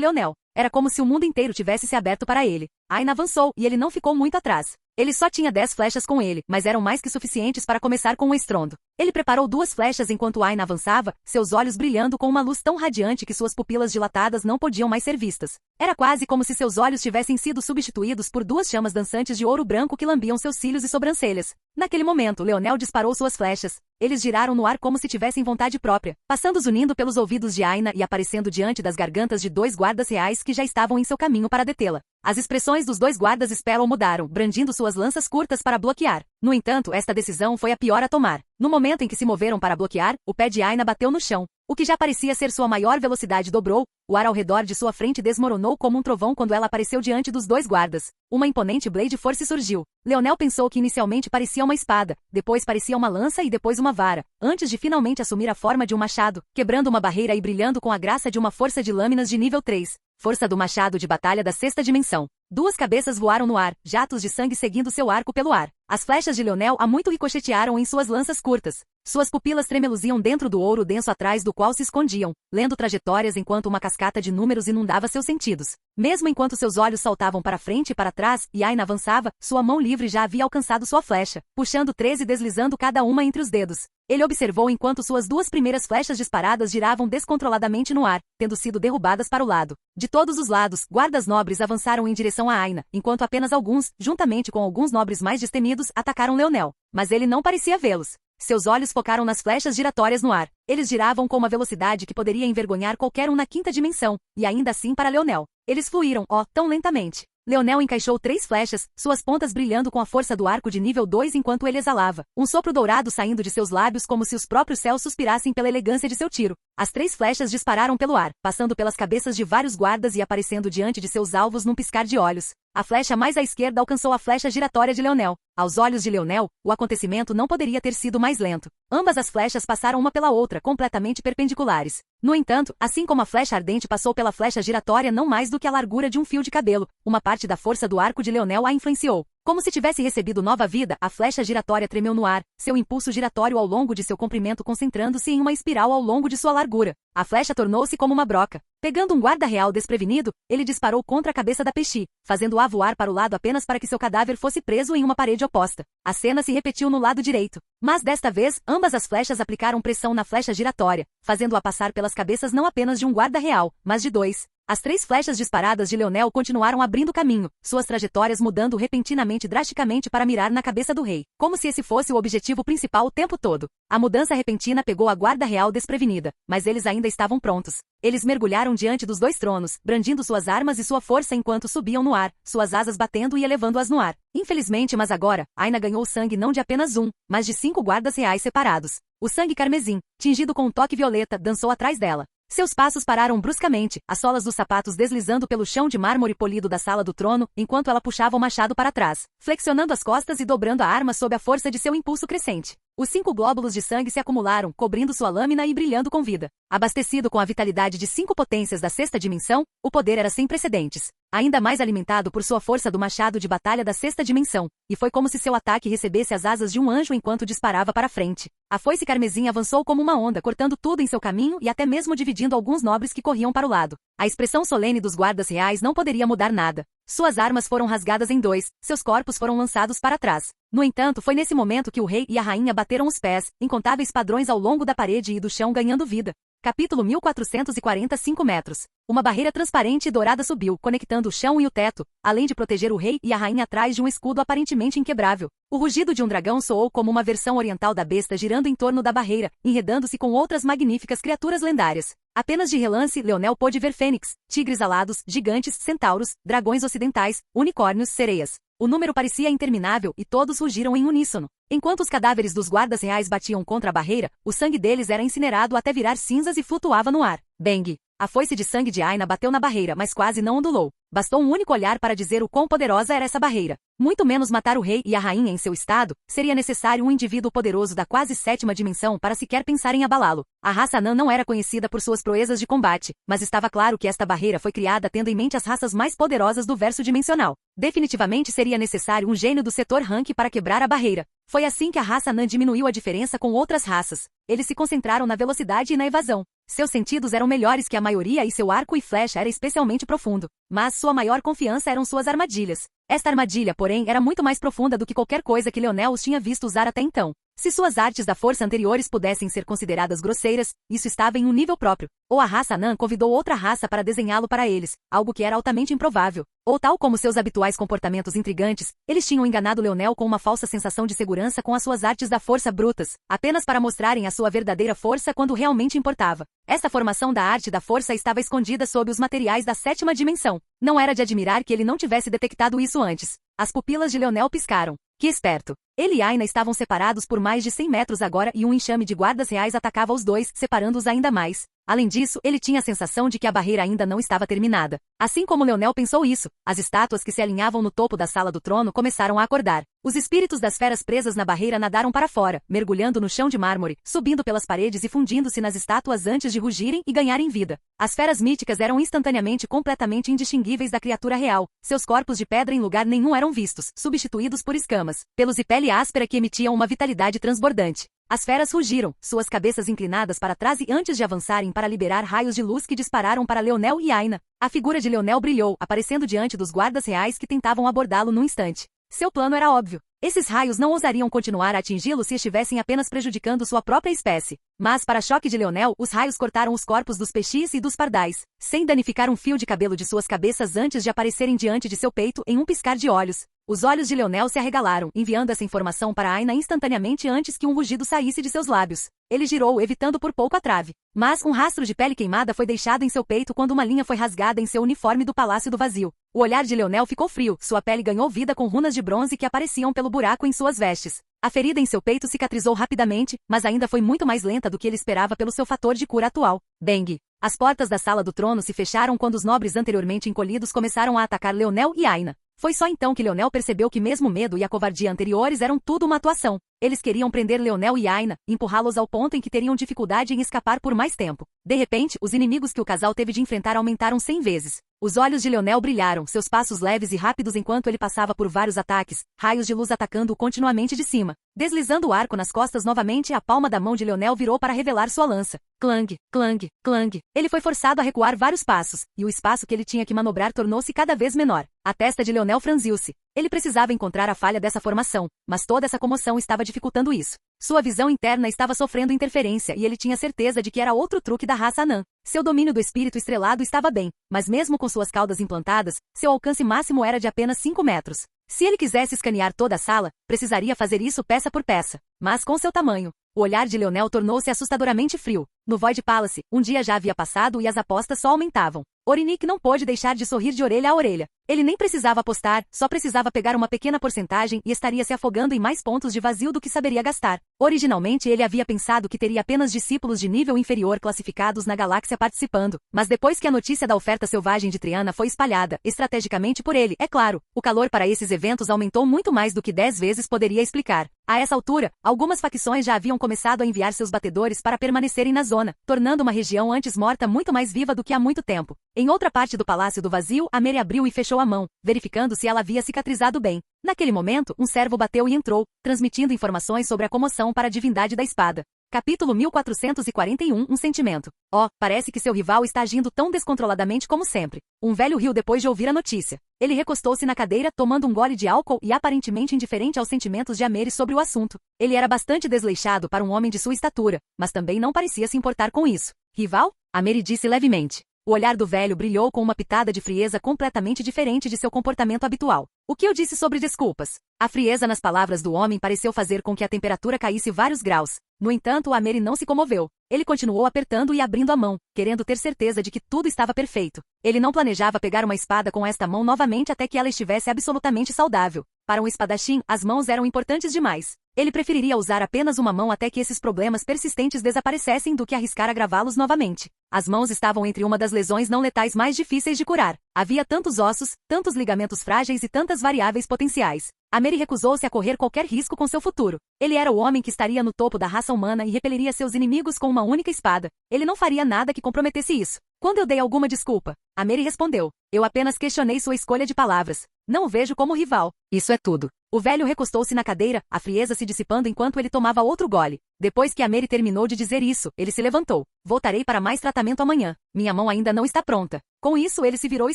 Leonel. Era como se o mundo inteiro tivesse se aberto para ele. Aina avançou, e ele não ficou muito atrás. Ele só tinha 10 flechas com ele, mas eram mais que suficientes para começar com um estrondo. Ele preparou 2 flechas enquanto Aina avançava, seus olhos brilhando com uma luz tão radiante que suas pupilas dilatadas não podiam mais ser vistas. Era quase como se seus olhos tivessem sido substituídos por 2 chamas dançantes de ouro branco que lambiam seus cílios e sobrancelhas. Naquele momento, Leonel disparou suas flechas. Eles giraram no ar como se tivessem vontade própria, passando zunindo pelos ouvidos de Aina e aparecendo diante das gargantas de 2 guardas reais que já estavam em seu caminho para detê-la. As expressões dos 2 guardas Spellon mudaram, brandindo suas lanças curtas para bloquear. No entanto, esta decisão foi a pior a tomar. No momento em que se moveram para bloquear, o pé de Aina bateu no chão. O que já parecia ser sua maior velocidade dobrou, o ar ao redor de sua frente desmoronou como um trovão quando ela apareceu diante dos 2 guardas. Uma imponente Blade Force surgiu. Leonel pensou que inicialmente parecia uma espada, depois parecia uma lança e depois uma vara, antes de finalmente assumir a forma de um machado, quebrando uma barreira e brilhando com a graça de uma força de lâminas de nível 3. Força do machado de batalha da 6ª dimensão. 2 cabeças voaram no ar, jatos de sangue seguindo seu arco pelo ar. As flechas de Leonel há muito ricochetearam em suas lanças curtas. Suas pupilas tremeluziam dentro do ouro denso atrás do qual se escondiam, lendo trajetórias enquanto uma cascata de números inundava seus sentidos. Mesmo enquanto seus olhos saltavam para frente e para trás, e Aina avançava, sua mão livre já havia alcançado sua flecha, puxando 13 e deslizando cada uma entre os dedos. Ele observou enquanto suas 2 primeiras flechas disparadas giravam descontroladamente no ar, tendo sido derrubadas para o lado. De todos os lados, guardas nobres avançaram em direção a Aina, enquanto apenas alguns, juntamente com alguns nobres mais destemidos, atacaram Leonel. Mas ele não parecia vê-los. Seus olhos focaram nas flechas giratórias no ar. Eles giravam com uma velocidade que poderia envergonhar qualquer um na 5ª dimensão, e ainda assim para Leonel. Eles fluíram, tão lentamente. Leonel encaixou 3 flechas, suas pontas brilhando com a força do arco de nível 2 enquanto ele exalava. Um sopro dourado saindo de seus lábios como se os próprios céus suspirassem pela elegância de seu tiro. As 3 flechas dispararam pelo ar, passando pelas cabeças de vários guardas e aparecendo diante de seus alvos num piscar de olhos. A flecha mais à esquerda alcançou a flecha giratória de Leonel. Aos olhos de Leonel, o acontecimento não poderia ter sido mais lento. Ambas as flechas passaram uma pela outra, completamente perpendiculares. No entanto, assim como a flecha ardente passou pela flecha giratória não mais do que a largura de um fio de cabelo, uma parte da força do arco de Leonel a influenciou. Como se tivesse recebido nova vida, a flecha giratória tremeu no ar, seu impulso giratório ao longo de seu comprimento concentrando-se em uma espiral ao longo de sua largura. A flecha tornou-se como uma broca. Pegando um guarda real desprevenido, ele disparou contra a cabeça da Pexi, fazendo-a voar para o lado apenas para que seu cadáver fosse preso em uma parede oposta. A cena se repetiu no lado direito. Mas desta vez, ambas as flechas aplicaram pressão na flecha giratória, fazendo-a passar pelas cabeças não apenas de um guarda real, mas de 2. As 3 flechas disparadas de Leonel continuaram abrindo caminho, suas trajetórias mudando repentinamente drasticamente para mirar na cabeça do rei, como se esse fosse o objetivo principal o tempo todo. A mudança repentina pegou a guarda real desprevenida, mas eles ainda estavam prontos. Eles mergulharam diante dos 2 tronos, brandindo suas armas e sua força enquanto subiam no ar, suas asas batendo e elevando-as no ar. Infelizmente, mas agora, Aina ganhou sangue não de apenas um, mas de 5 guardas reais separados. O sangue carmesim, tingido com um toque violeta, dançou atrás dela. Seus passos pararam bruscamente, as solas dos sapatos deslizando pelo chão de mármore polido da sala do trono, enquanto ela puxava o machado para trás, flexionando as costas e dobrando a arma sob a força de seu impulso crescente. Os 5 glóbulos de sangue se acumularam, cobrindo sua lâmina e brilhando com vida. Abastecido com a vitalidade de 5 potências da 6ª dimensão, o poder era sem precedentes. Ainda mais alimentado por sua força do machado de batalha da 6ª dimensão, e foi como se seu ataque recebesse as asas de um anjo enquanto disparava para frente. A foice carmesim avançou como uma onda, cortando tudo em seu caminho e até mesmo dividindo alguns nobres que corriam para o lado. A expressão solene dos guardas reais não poderia mudar nada. Suas armas foram rasgadas em 2, seus corpos foram lançados para trás. No entanto, foi nesse momento que o rei e a rainha bateram os pés, incontáveis padrões ao longo da parede e do chão ganhando vida. Capítulo 1445 metros. Uma barreira transparente e dourada subiu, conectando o chão e o teto, além de proteger o rei e a rainha atrás de um escudo aparentemente inquebrável. O rugido de um dragão soou como uma versão oriental da besta girando em torno da barreira, enredando-se com outras magníficas criaturas lendárias. Apenas de relance, Leonel pôde ver fênix, tigres alados, gigantes, centauros, dragões ocidentais, unicórnios, sereias. O número parecia interminável e todos rugiram em uníssono. Enquanto os cadáveres dos guardas reais batiam contra a barreira, o sangue deles era incinerado até virar cinzas e flutuava no ar. Bang! A foice de sangue de Aina bateu na barreira, mas quase não ondulou. Bastou um único olhar para dizer o quão poderosa era essa barreira. Muito menos matar o rei e a rainha em seu estado, seria necessário um indivíduo poderoso da quase 7ª dimensão para sequer pensar em abalá-lo. A raça anã não era conhecida por suas proezas de combate, mas estava claro que esta barreira foi criada tendo em mente as raças mais poderosas do verso dimensional. Definitivamente seria necessário um gênio do setor rank para quebrar a barreira. Foi assim que a raça anã diminuiu a diferença com outras raças. Eles se concentraram na velocidade e na evasão. Seus sentidos eram melhores que a maioria e seu arco e flecha era especialmente profundo. Mas sua maior confiança eram suas armadilhas. Esta armadilha, porém, era muito mais profunda do que qualquer coisa que Leonel os tinha visto usar até então. Se suas artes da força anteriores pudessem ser consideradas grosseiras, isso estava em um nível próprio. Ou a raça anã convidou outra raça para desenhá-lo para eles, algo que era altamente improvável. Ou tal como seus habituais comportamentos intrigantes, eles tinham enganado Leonel com uma falsa sensação de segurança com as suas artes da força brutas, apenas para mostrarem a sua verdadeira força quando realmente importava. Essa formação da arte da força estava escondida sob os materiais da sétima dimensão. Não era de admirar que ele não tivesse detectado isso antes. As pupilas de Leonel piscaram. Que esperto! Ele e Aina estavam separados por mais de 100 metros agora e um enxame de guardas reais atacava os dois, separando-os ainda mais. Além disso, ele tinha a sensação de que a barreira ainda não estava terminada. Assim como Leonel pensou isso, as estátuas que se alinhavam no topo da sala do trono começaram a acordar. Os espíritos das feras presas na barreira nadaram para fora, mergulhando no chão de mármore, subindo pelas paredes e fundindo-se nas estátuas antes de rugirem e ganharem vida. As feras míticas eram instantaneamente completamente indistinguíveis da criatura real. Seus corpos de pedra em lugar nenhum eram vistos, substituídos por escamas, pelos e pele áspera que emitiam uma vitalidade transbordante. As feras rugiram, suas cabeças inclinadas para trás e antes de avançarem para liberar raios de luz que dispararam para Leonel e Aina, a figura de Leonel brilhou, aparecendo diante dos guardas reais que tentavam abordá-lo num instante. Seu plano era óbvio. Esses raios não ousariam continuar a atingi-lo se estivessem apenas prejudicando sua própria espécie. Mas, para choque de Leonel, os raios cortaram os corpos dos peixes e dos pardais, sem danificar um fio de cabelo de suas cabeças antes de aparecerem diante de seu peito em um piscar de olhos. Os olhos de Leonel se arregalaram, enviando essa informação para Aina instantaneamente antes que um rugido saísse de seus lábios. Ele girou, evitando por pouco a trave. Mas um rastro de pele queimada foi deixado em seu peito quando uma linha foi rasgada em seu uniforme do Palácio do Vazio. O olhar de Leonel ficou frio, sua pele ganhou vida com runas de bronze que apareciam pelo buraco em suas vestes. A ferida em seu peito cicatrizou rapidamente, mas ainda foi muito mais lenta do que ele esperava pelo seu fator de cura atual. Bang! As portas da sala do trono se fecharam quando os nobres anteriormente encolhidos começaram a atacar Leonel e Aina. Foi só então que Leonel percebeu que mesmo o medo e a covardia anteriores eram tudo uma atuação. Eles queriam prender Leonel e Aina, empurrá-los ao ponto em que teriam dificuldade em escapar por mais tempo. De repente, os inimigos que o casal teve de enfrentar aumentaram 100 vezes. Os olhos de Leonel brilharam, seus passos leves e rápidos enquanto ele passava por vários ataques, raios de luz atacando-o continuamente de cima. Deslizando o arco nas costas novamente, a palma da mão de Leonel virou para revelar sua lança. Clang, clang, clang. Ele foi forçado a recuar vários passos, e o espaço que ele tinha que manobrar tornou-se cada vez menor. A testa de Leonel franziu-se. Ele precisava encontrar a falha dessa formação, mas toda essa comoção estava dificultando isso. Sua visão interna estava sofrendo interferência e ele tinha certeza de que era outro truque da raça anã. Seu domínio do espírito estrelado estava bem, mas mesmo com suas caudas implantadas, seu alcance máximo era de apenas 5 metros. Se ele quisesse escanear toda a sala, precisaria fazer isso peça por peça. Mas com seu tamanho, o olhar de Leonel tornou-se assustadoramente frio. No Void Palace, um dia já havia passado e as apostas só aumentavam. Orinique não pôde deixar de sorrir de orelha a orelha. Ele nem precisava apostar, só precisava pegar uma pequena porcentagem e estaria se afogando em mais pontos de vazio do que saberia gastar. Originalmente ele havia pensado que teria apenas discípulos de nível inferior classificados na galáxia participando, mas depois que a notícia da oferta selvagem de Triana foi espalhada, estrategicamente por ele, é claro, o calor para esses eventos aumentou muito mais do que 10 vezes poderia explicar. A essa altura, algumas facções já haviam começado a enviar seus batedores para permanecerem na zona, tornando uma região antes morta muito mais viva do que há muito tempo. Em outra parte do Palácio do Vazio, a Mary abriu e fechou a mão, verificando se ela havia cicatrizado bem. Naquele momento, um servo bateu e entrou, transmitindo informações sobre a comoção para a divindade da espada. Capítulo 1441 Um sentimento. Oh, parece que seu rival está agindo tão descontroladamente como sempre. Um velho riu depois de ouvir a notícia. Ele recostou-se na cadeira, tomando um gole de álcool e aparentemente indiferente aos sentimentos de Ameri sobre o assunto. Ele era bastante desleixado para um homem de sua estatura, mas também não parecia se importar com isso. Rival? Ameri disse levemente. O olhar do velho brilhou com uma pitada de frieza completamente diferente de seu comportamento habitual. O que eu disse sobre desculpas? A frieza nas palavras do homem pareceu fazer com que a temperatura caísse vários graus. No entanto, Ameri não se comoveu. Ele continuou apertando e abrindo a mão, querendo ter certeza de que tudo estava perfeito. Ele não planejava pegar uma espada com esta mão novamente até que ela estivesse absolutamente saudável. Para um espadachim, as mãos eram importantes demais. Ele preferiria usar apenas uma mão até que esses problemas persistentes desaparecessem do que arriscar agravá-los novamente. As mãos estavam entre uma das lesões não letais mais difíceis de curar. Havia tantos ossos, tantos ligamentos frágeis e tantas variáveis potenciais. Ameri recusou-se a correr qualquer risco com seu futuro. Ele era o homem que estaria no topo da raça humana e repeliria seus inimigos com uma única espada. Ele não faria nada que comprometesse isso. Quando eu dei alguma desculpa, Ameri respondeu. Eu apenas questionei sua escolha de palavras. Não o vejo como rival. Isso é tudo. O velho recostou-se na cadeira, a frieza se dissipando enquanto ele tomava outro gole. Depois que Ameri terminou de dizer isso, ele se levantou. Voltarei para mais tratamento amanhã. Minha mão ainda não está pronta. Com isso ele se virou e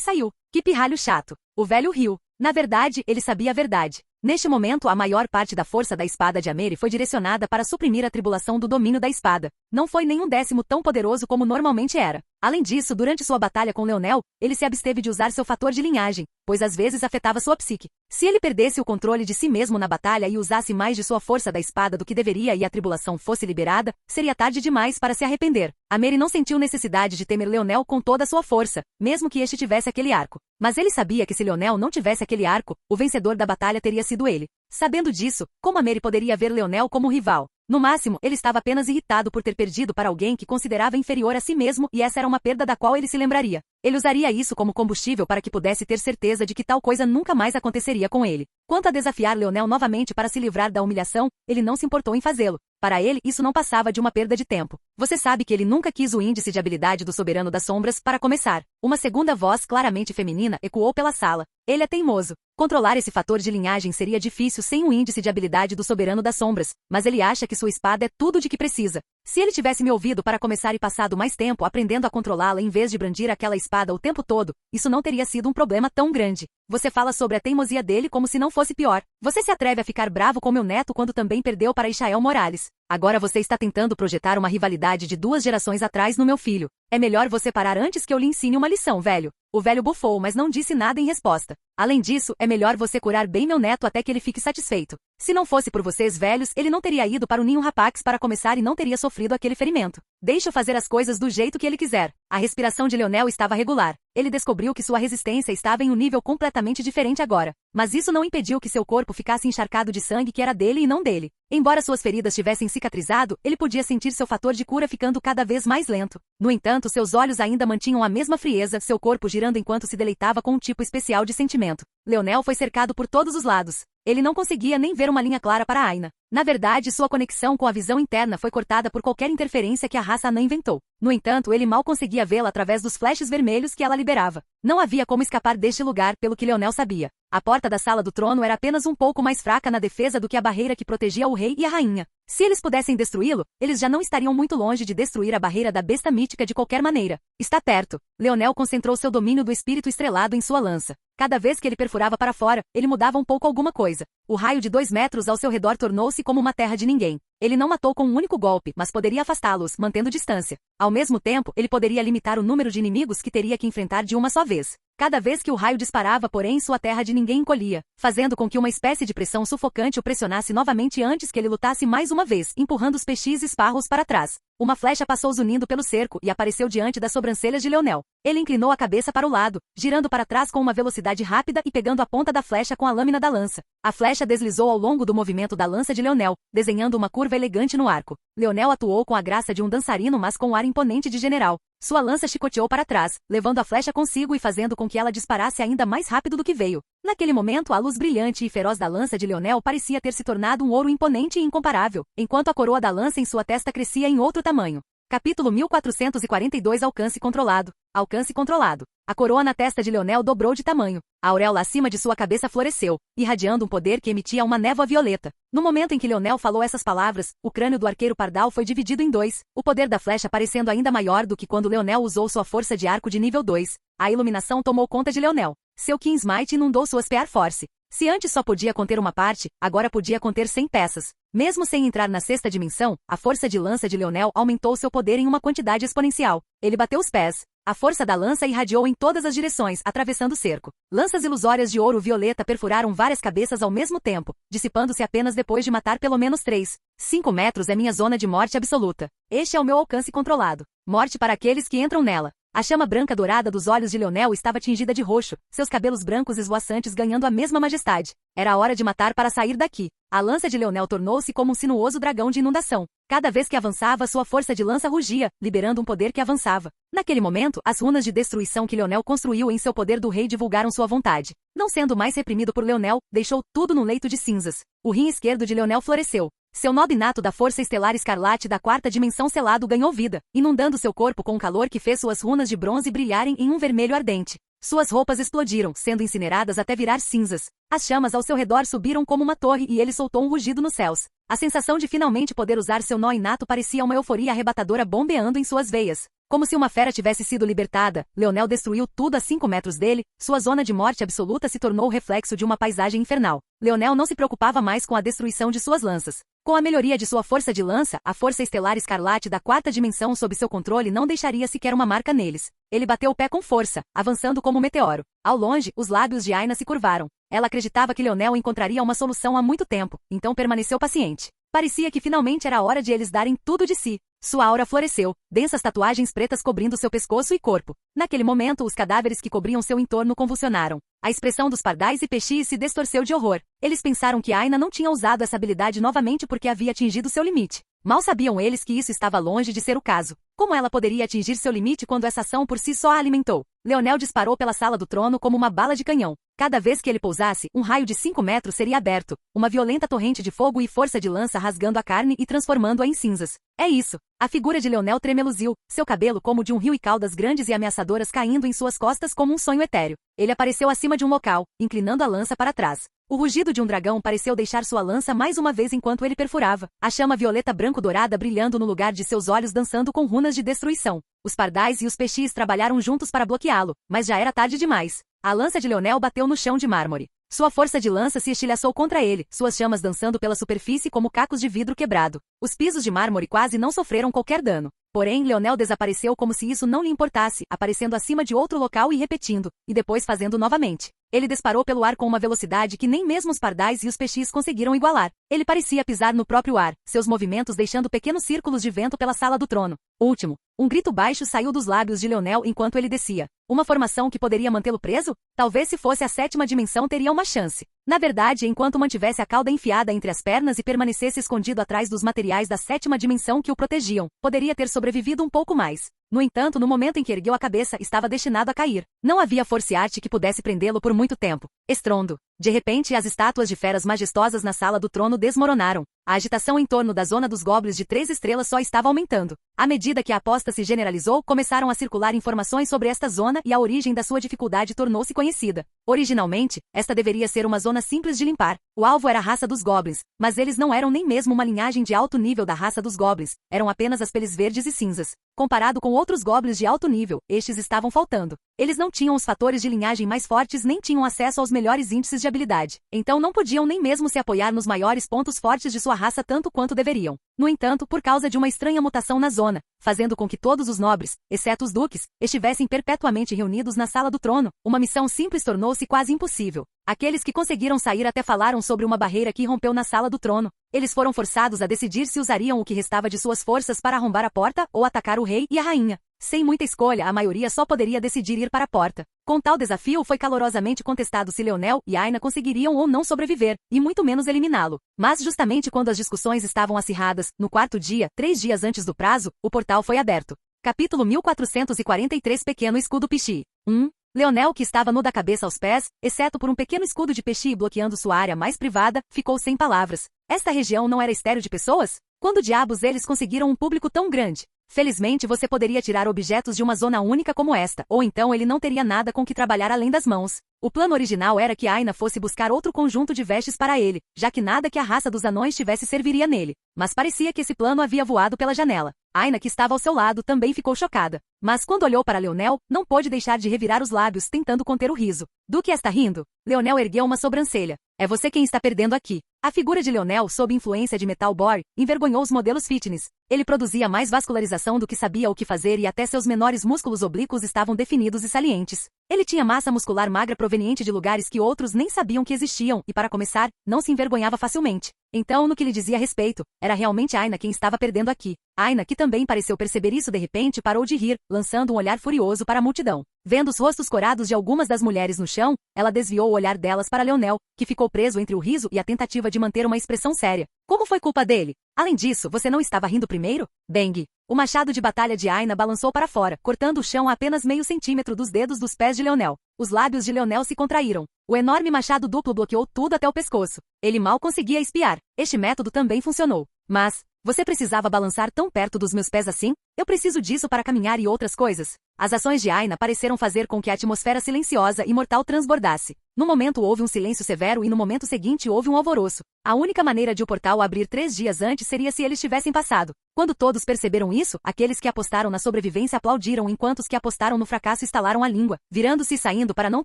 saiu. Que pirralho chato. O velho riu. Na verdade, ele sabia a verdade. Neste momento, a maior parte da força da espada de Ameri foi direcionada para suprimir a tribulação do domínio da espada. Não foi nem um décimo tão poderoso como normalmente era. Além disso, durante sua batalha com Leonel, ele se absteve de usar seu fator de linhagem, pois às vezes afetava sua psique. Se ele perdesse o controle de si mesmo na batalha e usasse mais de sua força da espada do que deveria e a tribulação fosse liberada, seria tarde demais para se arrepender. Ameri não sentiu necessidade de temer Leonel com toda a sua força, mesmo que este tivesse aquele arco. Mas ele sabia que se Leonel não tivesse aquele arco, o vencedor da batalha teria sido ele. Sabendo disso, como Ameri poderia ver Leonel como rival? No máximo, ele estava apenas irritado por ter perdido para alguém que considerava inferior a si mesmo e essa era uma perda da qual ele se lembraria. Ele usaria isso como combustível para que pudesse ter certeza de que tal coisa nunca mais aconteceria com ele. Quanto a desafiar Leonel novamente para se livrar da humilhação, ele não se importou em fazê-lo. Para ele, isso não passava de uma perda de tempo. Você sabe que ele nunca quis o índice de habilidade do Soberano das Sombras para começar. Uma segunda voz claramente feminina ecoou pela sala. Ele é teimoso. Controlar esse fator de linhagem seria difícil sem o índice de habilidade do Soberano das Sombras, mas ele acha que sua espada é tudo de que precisa. Se ele tivesse me ouvido para começar e passado mais tempo aprendendo a controlá-la em vez de brandir aquela espada o tempo todo, isso não teria sido um problema tão grande. Você fala sobre a teimosia dele como se não fosse pior. Você se atreve a ficar bravo com meu neto quando também perdeu para Ishael Morales. Agora você está tentando projetar uma rivalidade de 2 gerações atrás no meu filho. É melhor você parar antes que eu lhe ensine uma lição, velho. O velho bufou, mas não disse nada em resposta. Além disso, é melhor você curar bem meu neto até que ele fique satisfeito. Se não fosse por vocês velhos, ele não teria ido para o ninho Rapax para começar e não teria sofrido aquele ferimento. Deixe-o fazer as coisas do jeito que ele quiser. A respiração de Leonel estava regular. Ele descobriu que sua resistência estava em um nível completamente diferente agora. Mas isso não impediu que seu corpo ficasse encharcado de sangue que era dele e não dele. Embora suas feridas tivessem cicatrizado, ele podia sentir seu fator de cura ficando cada vez mais lento. No entanto, seus olhos ainda mantinham a mesma frieza, seu corpo girando enquanto se deleitava com um tipo especial de sentimento. Leonel foi cercado por todos os lados. Ele não conseguia nem ver uma linha clara para Aina. Na verdade, sua conexão com a visão interna foi cortada por qualquer interferência que a raça anã inventou. No entanto, ele mal conseguia vê-la através dos flashes vermelhos que ela liberava. Não havia como escapar deste lugar, pelo que Leonel sabia. A porta da sala do trono era apenas um pouco mais fraca na defesa do que a barreira que protegia o rei e a rainha. Se eles pudessem destruí-lo, eles já não estariam muito longe de destruir a barreira da besta mítica de qualquer maneira. Está perto. Leonel concentrou seu domínio do espírito estrelado em sua lança. Cada vez que ele perfurava para fora, ele mudava um pouco alguma coisa. O raio de 2 metros ao seu redor tornou-se como uma terra de ninguém. Ele não matou com um único golpe, mas poderia afastá-los, mantendo distância. Ao mesmo tempo, ele poderia limitar o número de inimigos que teria que enfrentar de uma só vez. Cada vez que o raio disparava, porém, sua terra de ninguém encolhia, fazendo com que uma espécie de pressão sufocante o pressionasse novamente antes que ele lutasse mais uma vez, empurrando os peixes esparros para trás. Uma flecha passou zunindo pelo cerco e apareceu diante das sobrancelhas de Leonel. Ele inclinou a cabeça para o lado, girando para trás com uma velocidade rápida e pegando a ponta da flecha com a lâmina da lança. A flecha deslizou ao longo do movimento da lança de Leonel, desenhando uma curva elegante no arco. Leonel atuou com a graça de um dançarino, mas com o ar imponente de general. Sua lança chicoteou para trás, levando a flecha consigo e fazendo com que ela disparasse ainda mais rápido do que veio. Naquele momento, a luz brilhante e feroz da lança de Leonel parecia ter se tornado um ouro imponente e incomparável, enquanto a coroa da lança em sua testa crescia em outro tamanho. Capítulo 1442 Alcance controlado. Alcance controlado. A coroa na testa de Leonel dobrou de tamanho. A auréola acima de sua cabeça floresceu, irradiando um poder que emitia uma névoa violeta. No momento em que Leonel falou essas palavras, o crânio do arqueiro pardal foi dividido em 2, o poder da flecha parecendo ainda maior do que quando Leonel usou sua força de arco de nível 2. A iluminação tomou conta de Leonel. Seu Kingsmight inundou sua Spear Force. Se antes só podia conter uma parte, agora podia conter 100 peças. Mesmo sem entrar na 6ª dimensão, a força de lança de Leonel aumentou seu poder em uma quantidade exponencial. Ele bateu os pés. A força da lança irradiou em todas as direções, atravessando o cerco. Lanças ilusórias de ouro violeta perfuraram várias cabeças ao mesmo tempo, dissipando-se apenas depois de matar pelo menos 3. 5 metros é minha zona de morte absoluta. Este é o meu alcance controlado. Morte para aqueles que entram nela. A chama branca dourada dos olhos de Leonel estava tingida de roxo, seus cabelos brancos esvoaçantes ganhando a mesma majestade. Era a hora de matar para sair daqui. A lança de Leonel tornou-se como um sinuoso dragão de inundação. Cada vez que avançava, sua força de lança rugia, liberando um poder que avançava. Naquele momento, as runas de destruição que Leonel construiu em seu poder do rei divulgaram sua vontade. Não sendo mais reprimido por Leonel, deixou tudo num leito de cinzas. O rim esquerdo de Leonel floresceu. Seu nó inato da força estelar escarlate da 4ª dimensão selado ganhou vida, inundando seu corpo com um calor que fez suas runas de bronze brilharem em um vermelho ardente. Suas roupas explodiram, sendo incineradas até virar cinzas. As chamas ao seu redor subiram como uma torre e ele soltou um rugido nos céus. A sensação de finalmente poder usar seu nó inato parecia uma euforia arrebatadora bombeando em suas veias. Como se uma fera tivesse sido libertada, Leonel destruiu tudo a 5 metros dele, sua zona de morte absoluta se tornou o reflexo de uma paisagem infernal. Leonel não se preocupava mais com a destruição de suas lanças. Com a melhoria de sua força de lança, a força estelar escarlate da 4ª dimensão sob seu controle não deixaria sequer uma marca neles. Ele bateu o pé com força, avançando como um meteoro. Ao longe, os lábios de Aina se curvaram. Ela acreditava que Leonel encontraria uma solução há muito tempo, então permaneceu paciente. Parecia que finalmente era a hora de eles darem tudo de si. Sua aura floresceu, densas tatuagens pretas cobrindo seu pescoço e corpo. Naquele momento, os cadáveres que cobriam seu entorno convulsionaram. A expressão dos pardais e peixes se distorceu de horror. Eles pensaram que Aina não tinha usado essa habilidade novamente porque havia atingido seu limite. Mal sabiam eles que isso estava longe de ser o caso. Como ela poderia atingir seu limite quando essa ação por si só a alimentou? Leonel disparou pela sala do trono como uma bala de canhão. Cada vez que ele pousasse, um raio de 5 metros seria aberto, uma violenta torrente de fogo e força de lança rasgando a carne e transformando-a em cinzas. É isso. A figura de Leonel tremeluziu, seu cabelo como de um rio e caudas grandes e ameaçadoras caindo em suas costas como um sonho etéreo. Ele apareceu acima de um local, inclinando a lança para trás. O rugido de um dragão pareceu deixar sua lança mais uma vez enquanto ele perfurava, a chama violeta branco-dourada brilhando no lugar de seus olhos dançando com runas de destruição. Os pardais e os peixes trabalharam juntos para bloqueá-lo, mas já era tarde demais. A lança de Leonel bateu no chão de mármore. Sua força de lança se estilhaçou contra ele, suas chamas dançando pela superfície como cacos de vidro quebrado. Os pisos de mármore quase não sofreram qualquer dano. Porém, Leonel desapareceu como se isso não lhe importasse, aparecendo acima de outro local e repetindo, e depois fazendo novamente. Ele disparou pelo ar com uma velocidade que nem mesmo os pardais e os peixes conseguiram igualar. Ele parecia pisar no próprio ar, seus movimentos deixando pequenos círculos de vento pela sala do trono. Último. Um grito baixo saiu dos lábios de Leonel enquanto ele descia. Uma formação que poderia mantê-lo preso? Talvez se fosse a 7ª dimensão teria uma chance. Na verdade, enquanto mantivesse a cauda enfiada entre as pernas e permanecesse escondido atrás dos materiais da 7ª dimensão que o protegiam, poderia ter sobrevivido um pouco mais. No entanto, no momento em que ergueu a cabeça, estava destinado a cair. Não havia força e arte que pudesse prendê-lo por muito tempo. Estrondo. De repente, as estátuas de feras majestosas na sala do trono desmoronaram. A agitação em torno da zona dos goblins de 3 estrelas só estava aumentando. À medida que a aposta se generalizou, começaram a circular informações sobre esta zona e a origem da sua dificuldade tornou-se conhecida. Originalmente, esta deveria ser uma zona simples de limpar. O alvo era a raça dos goblins, mas eles não eram nem mesmo uma linhagem de alto nível da raça dos goblins, eram apenas as peles verdes e cinzas. Comparado com outros goblins de alto nível, estes estavam faltando. Eles não tinham os fatores de linhagem mais fortes nem tinham acesso aos melhores índices de habilidade. Então não podiam nem mesmo se apoiar nos maiores pontos fortes de sua raça tanto quanto deveriam. No entanto, por causa de uma estranha mutação na zona, fazendo com que todos os nobres, exceto os duques, estivessem perpetuamente reunidos na sala do trono, uma missão simples tornou-se quase impossível. Aqueles que conseguiram sair até falaram sobre uma barreira que rompeu na sala do trono. Eles foram forçados a decidir se usariam o que restava de suas forças para arrombar a porta ou atacar o rei e a rainha. Sem muita escolha, a maioria só poderia decidir ir para a porta. Com tal desafio foi calorosamente contestado se Leonel e Aina conseguiriam ou não sobreviver, e muito menos eliminá-lo. Mas justamente quando as discussões estavam acirradas, no 4º dia, 3 dias antes do prazo, o portal foi aberto. Capítulo 1443 Pequeno Escudo Pichi. 1. Leonel, que estava nu da cabeça aos pés, exceto por um pequeno escudo de peixe bloqueando sua área mais privada, ficou sem palavras. Esta região não era estéril de pessoas? Quando diabos eles conseguiram um público tão grande? Felizmente você poderia tirar objetos de uma zona única como esta, ou então ele não teria nada com que trabalhar além das mãos. O plano original era que Aina fosse buscar outro conjunto de vestes para ele, já que nada que a raça dos anões tivesse serviria nele. Mas parecia que esse plano havia voado pela janela. Aina, que estava ao seu lado, também ficou chocada. Mas quando olhou para Leonel, não pôde deixar de revirar os lábios, tentando conter o riso. Do que está rindo? Leonel ergueu uma sobrancelha. É você quem está perdendo aqui. A figura de Leonel, sob influência de Metal Boy, envergonhou os modelos fitness. Ele produzia mais vascularização do que sabia o que fazer e até seus menores músculos oblíquos estavam definidos e salientes. Ele tinha massa muscular magra proveniente de lugares que outros nem sabiam que existiam e, para começar, não se envergonhava facilmente. Então, no que lhe dizia respeito, era realmente Aina quem estava perdendo aqui. Aina, que também pareceu perceber isso de repente, parou de rir, lançando um olhar furioso para a multidão. Vendo os rostos corados de algumas das mulheres no chão, ela desviou o olhar delas para Leonel, que ficou preso entre o riso e a tentativa de manter uma expressão séria. Como foi culpa dele? Além disso, você não estava rindo primeiro? Bang! O machado de batalha de Aina balançou para fora, cortando o chão a apenas meio centímetro dos dedos dos pés de Leonel. Os lábios de Leonel se contraíram. O enorme machado duplo bloqueou tudo até o pescoço. Ele mal conseguia espiar. Este método também funcionou. Mas, você precisava balançar tão perto dos meus pés assim? Eu preciso disso para caminhar e outras coisas. As ações de Aina pareceram fazer com que a atmosfera silenciosa e mortal transbordasse. No momento houve um silêncio severo e no momento seguinte houve um alvoroço. A única maneira de o portal abrir 3 dias antes seria se eles tivessem passado. Quando todos perceberam isso, aqueles que apostaram na sobrevivência aplaudiram enquanto os que apostaram no fracasso estalaram a língua, virando-se e saindo para não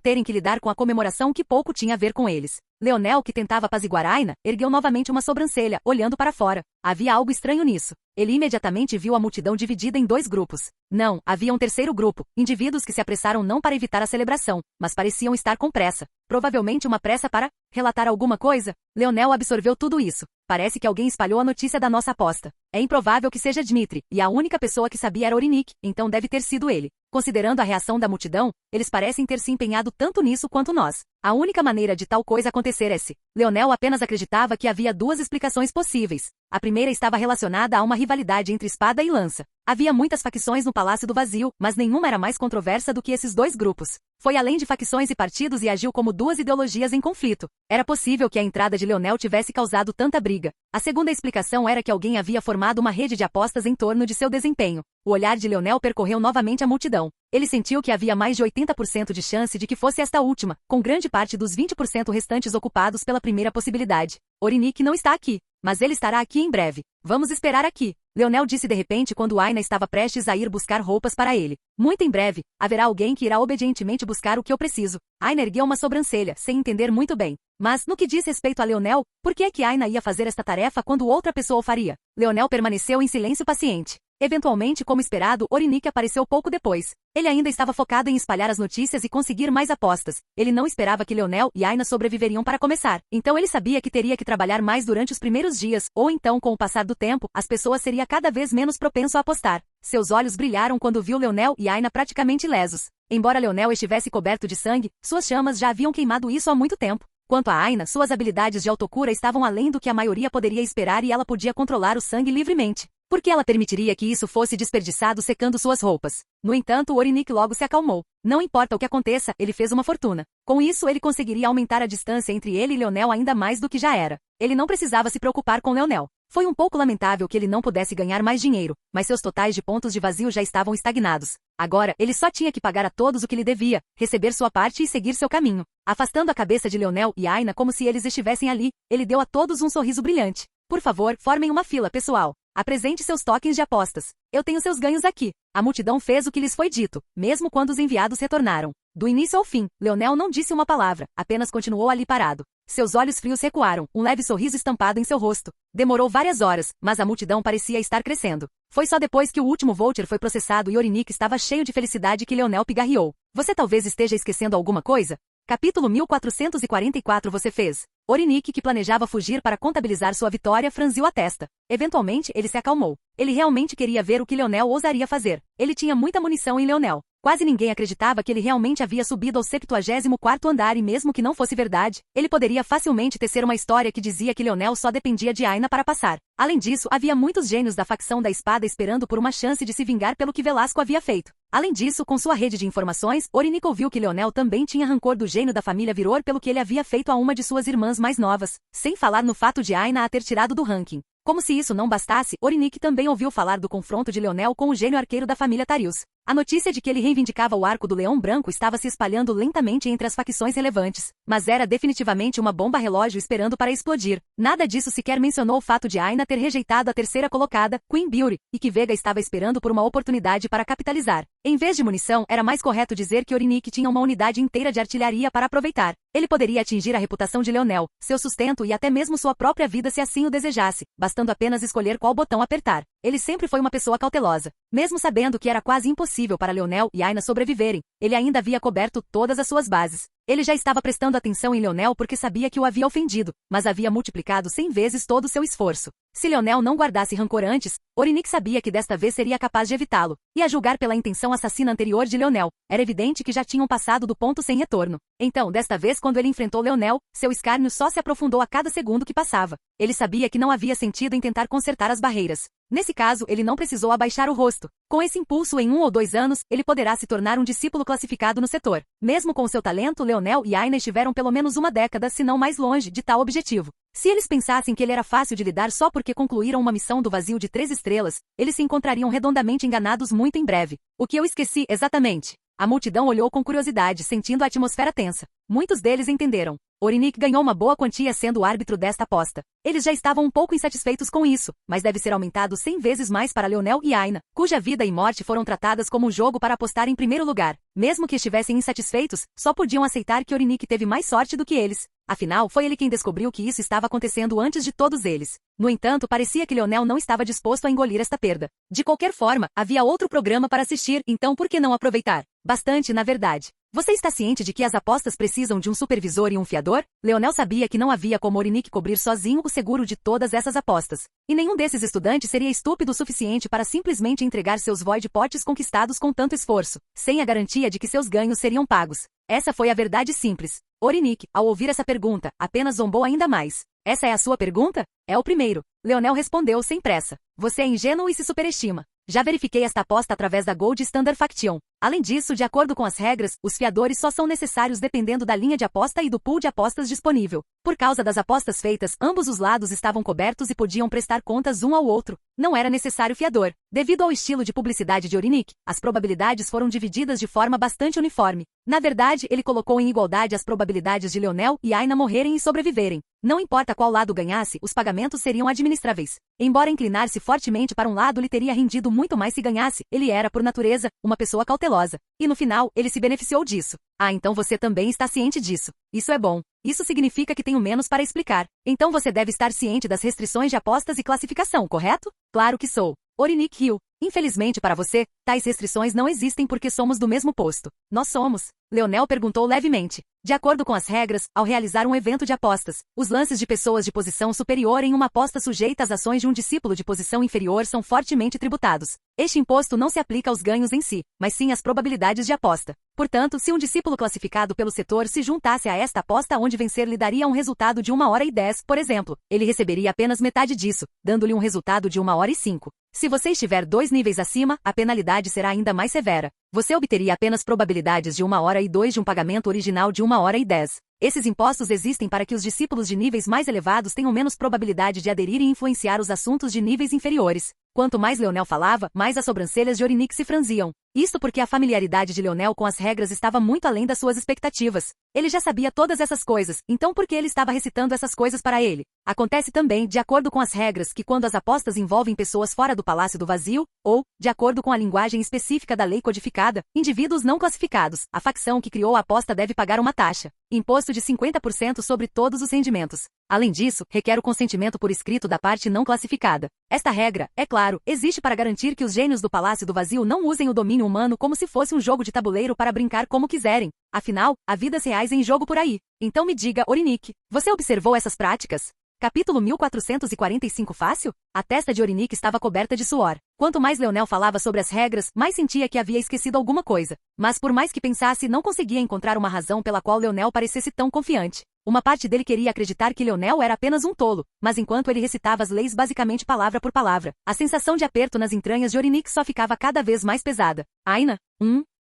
terem que lidar com a comemoração que pouco tinha a ver com eles. Leonel, que tentava apaziguar Aina, ergueu novamente uma sobrancelha, olhando para fora. Havia algo estranho nisso. Ele imediatamente viu a multidão dividida em 2 grupos. Não, havia um terceiro grupo, indivíduos que se apressaram não para evitar a celebração, mas pareciam estar com pressa. Provavelmente uma pressa para relatar alguma coisa. Leonel absorveu tudo isso. Parece que alguém espalhou a notícia da nossa aposta. É improvável que seja Dmitri, e a única pessoa que sabia era Orinik, então deve ter sido ele. Considerando a reação da multidão, eles parecem ter se empenhado tanto nisso quanto nós. A única maneira de tal coisa acontecer é se Leonel apenas acreditava que havia 2 explicações possíveis. A primeira estava relacionada a uma rivalidade entre espada e lança. Havia muitas facções no Palácio do Vazio, mas nenhuma era mais controversa do que esses 2 grupos. Foi além de facções e partidos e agiu como 2 ideologias em conflito. Era possível que a entrada de Leonel tivesse causado tanta briga. A segunda explicação era que alguém havia formado uma rede de apostas em torno de seu desempenho. O olhar de Leonel percorreu novamente a multidão. Ele sentiu que havia mais de 80% de chance de que fosse esta última, com grande parte dos 20% restantes ocupados pela primeira possibilidade. Orinik não está aqui, mas ele estará aqui em breve. Vamos esperar aqui. Leonel disse de repente quando Aina estava prestes a ir buscar roupas para ele. Muito em breve, haverá alguém que irá obedientemente buscar o que eu preciso. Aina ergueu uma sobrancelha, sem entender muito bem. Mas, no que diz respeito a Leonel, por que é que Aina ia fazer esta tarefa quando outra pessoa o faria? Leonel permaneceu em silêncio paciente. Eventualmente, como esperado, Orinik apareceu pouco depois. Ele ainda estava focado em espalhar as notícias e conseguir mais apostas. Ele não esperava que Leonel e Aina sobreviveriam para começar. Então ele sabia que teria que trabalhar mais durante os primeiros dias, ou então, com o passar do tempo, as pessoas seriam cada vez menos propenso a apostar. Seus olhos brilharam quando viu Leonel e Aina praticamente ilesos. Embora Leonel estivesse coberto de sangue, suas chamas já haviam queimado isso há muito tempo. Quanto a Aina, suas habilidades de autocura estavam além do que a maioria poderia esperar e ela podia controlar o sangue livremente. Por que ela permitiria que isso fosse desperdiçado secando suas roupas? No entanto, Orinik logo se acalmou. Não importa o que aconteça, ele fez uma fortuna. Com isso, ele conseguiria aumentar a distância entre ele e Leonel ainda mais do que já era. Ele não precisava se preocupar com Leonel. Foi um pouco lamentável que ele não pudesse ganhar mais dinheiro, mas seus totais de pontos de vazio já estavam estagnados. Agora, ele só tinha que pagar a todos o que lhe devia, receber sua parte e seguir seu caminho. Afastando a cabeça de Leonel e Aina como se eles estivessem ali, ele deu a todos um sorriso brilhante. Por favor, formem uma fila, pessoal. Apresente seus tokens de apostas. Eu tenho seus ganhos aqui. A multidão fez o que lhes foi dito, mesmo quando os enviados retornaram. Do início ao fim, Leonel não disse uma palavra, apenas continuou ali parado. Seus olhos frios recuaram, um leve sorriso estampado em seu rosto. Demorou várias horas, mas a multidão parecia estar crescendo. Foi só depois que o último voucher foi processado e Orinik estava cheio de felicidade que Leonel pigarreou. Você talvez esteja esquecendo alguma coisa? Capítulo 1444 Você fez. Orinik, que planejava fugir para contabilizar sua vitória, franziu a testa. Eventualmente, ele se acalmou. Ele realmente queria ver o que Leonel ousaria fazer. Ele tinha muita munição em Leonel. Quase ninguém acreditava que ele realmente havia subido ao 74º andar e mesmo que não fosse verdade, ele poderia facilmente tecer uma história que dizia que Leonel só dependia de Aina para passar. Além disso, havia muitos gênios da facção da espada esperando por uma chance de se vingar pelo que Velasco havia feito. Além disso, com sua rede de informações, Orinik ouviu que Leonel também tinha rancor do gênio da família Viror pelo que ele havia feito a uma de suas irmãs mais novas, sem falar no fato de Aina a ter tirado do ranking. Como se isso não bastasse, Orinik também ouviu falar do confronto de Leonel com o gênio arqueiro da família Tarius. A notícia de que ele reivindicava o arco do Leão Branco estava se espalhando lentamente entre as facções relevantes, mas era definitivamente uma bomba relógio esperando para explodir. Nada disso sequer mencionou o fato de Aina ter rejeitado a terceira colocada, Queen Beauty, e que Vega estava esperando por uma oportunidade para capitalizar. Em vez de munição, era mais correto dizer que Orinik tinha uma unidade inteira de artilharia para aproveitar. Ele poderia atingir a reputação de Leonel, seu sustento e até mesmo sua própria vida se assim o desejasse, bastando apenas escolher qual botão apertar. Ele sempre foi uma pessoa cautelosa. Mesmo sabendo que era quase impossível para Leonel e Aina sobreviverem, ele ainda havia coberto todas as suas bases. Ele já estava prestando atenção em Leonel porque sabia que o havia ofendido, mas havia multiplicado 100 vezes todo o seu esforço. Se Leonel não guardasse rancor antes, Orinik sabia que desta vez seria capaz de evitá-lo. E a julgar pela intenção assassina anterior de Leonel, era evidente que já tinham passado do ponto sem retorno. Então, desta vez quando ele enfrentou Leonel, seu escárnio só se aprofundou a cada segundo que passava. Ele sabia que não havia sentido em tentar consertar as barreiras. Nesse caso, ele não precisou abaixar o rosto. Com esse impulso, em 1 ou 2 anos, ele poderá se tornar um discípulo classificado no setor. Mesmo com o seu talento, Leonel e Aina estiveram pelo menos uma década, se não mais longe, de tal objetivo. Se eles pensassem que ele era fácil de lidar só porque concluíram uma missão do vazio de 3 estrelas, eles se encontrariam redondamente enganados muito em breve. O que eu esqueci exatamente? A multidão olhou com curiosidade, sentindo a atmosfera tensa. Muitos deles entenderam. Orinique ganhou uma boa quantia sendo o árbitro desta aposta. Eles já estavam um pouco insatisfeitos com isso, mas deve ser aumentado 100 vezes mais para Leonel e Aina, cuja vida e morte foram tratadas como um jogo para apostar em primeiro lugar. Mesmo que estivessem insatisfeitos, só podiam aceitar que Orinique teve mais sorte do que eles. Afinal, foi ele quem descobriu que isso estava acontecendo antes de todos eles. No entanto, parecia que Leonel não estava disposto a engolir esta perda. De qualquer forma, havia outro programa para assistir, então por que não aproveitar? Bastante, na verdade. Você está ciente de que as apostas precisam de um supervisor e um fiador? Leonel sabia que não havia como Orinique cobrir sozinho o seguro de todas essas apostas. E nenhum desses estudantes seria estúpido o suficiente para simplesmente entregar seus void potes conquistados com tanto esforço, sem a garantia de que seus ganhos seriam pagos. Essa foi a verdade simples. Orinique, ao ouvir essa pergunta, apenas zombou ainda mais. Essa é a sua pergunta? É o primeiro. Leonel respondeu sem pressa. Você é ingênuo e se superestima. Já verifiquei esta aposta através da Gold Standard Faction. Além disso, de acordo com as regras, os fiadores só são necessários dependendo da linha de aposta e do pool de apostas disponível. Por causa das apostas feitas, ambos os lados estavam cobertos e podiam prestar contas um ao outro. Não era necessário fiador. Devido ao estilo de publicidade de Orinique, as probabilidades foram divididas de forma bastante uniforme. Na verdade, ele colocou em igualdade as probabilidades de Leonel e Aina morrerem e sobreviverem. Não importa qual lado ganhasse, os pagamentos seriam administráveis. Embora inclinar-se fortemente para um lado lhe teria rendido muito mais se ganhasse, ele era, por natureza, uma pessoa cautelosa. E no final, ele se beneficiou disso. Ah, então você também está ciente disso. Isso é bom. Isso significa que tenho menos para explicar. Então você deve estar ciente das restrições de apostas e classificação, correto? Claro que sou. Orinique riu. Infelizmente para você, tais restrições não existem porque somos do mesmo posto. Nós somos. Leonel perguntou levemente. De acordo com as regras, ao realizar um evento de apostas, os lances de pessoas de posição superior em uma aposta sujeita às ações de um discípulo de posição inferior são fortemente tributados. Este imposto não se aplica aos ganhos em si, mas sim às probabilidades de aposta. Portanto, se um discípulo classificado pelo setor se juntasse a esta aposta onde vencer lhe daria um resultado de 1h10, por exemplo, ele receberia apenas metade disso, dando-lhe um resultado de 1h05. Se você estiver 2 níveis acima, a penalidade será ainda mais severa. Você obteria apenas probabilidades de 1h02 de um pagamento original de 1h10. Esses impostos existem para que os discípulos de níveis mais elevados tenham menos probabilidade de aderir e influenciar os assuntos de níveis inferiores. Quanto mais Leonel falava, mais as sobrancelhas de Orinique se franziam. Isto porque a familiaridade de Leonel com as regras estava muito além das suas expectativas. Ele já sabia todas essas coisas, então por que ele estava recitando essas coisas para ele? Acontece também, de acordo com as regras, que quando as apostas envolvem pessoas fora do Palácio do Vazio, ou, de acordo com a linguagem específica da lei codificada, indivíduos não classificados, a facção que criou a aposta deve pagar uma taxa, imposto de 50% sobre todos os rendimentos. Além disso, requer o consentimento por escrito da parte não classificada. Esta regra, é claro, existe para garantir que os gênios do Palácio do Vazio não usem o domínio humano como se fosse um jogo de tabuleiro para brincar como quiserem. Afinal, há vidas reais em jogo por aí. Então me diga, Orinique, você observou essas práticas? Capítulo 1445 fácil? A testa de Orinique estava coberta de suor. Quanto mais Leonel falava sobre as regras, mais sentia que havia esquecido alguma coisa. Mas por mais que pensasse, não conseguia encontrar uma razão pela qual Leonel parecesse tão confiante. Uma parte dele queria acreditar que Leonel era apenas um tolo, mas enquanto ele recitava as leis basicamente palavra por palavra, a sensação de aperto nas entranhas de Orinique só ficava cada vez mais pesada. Aina?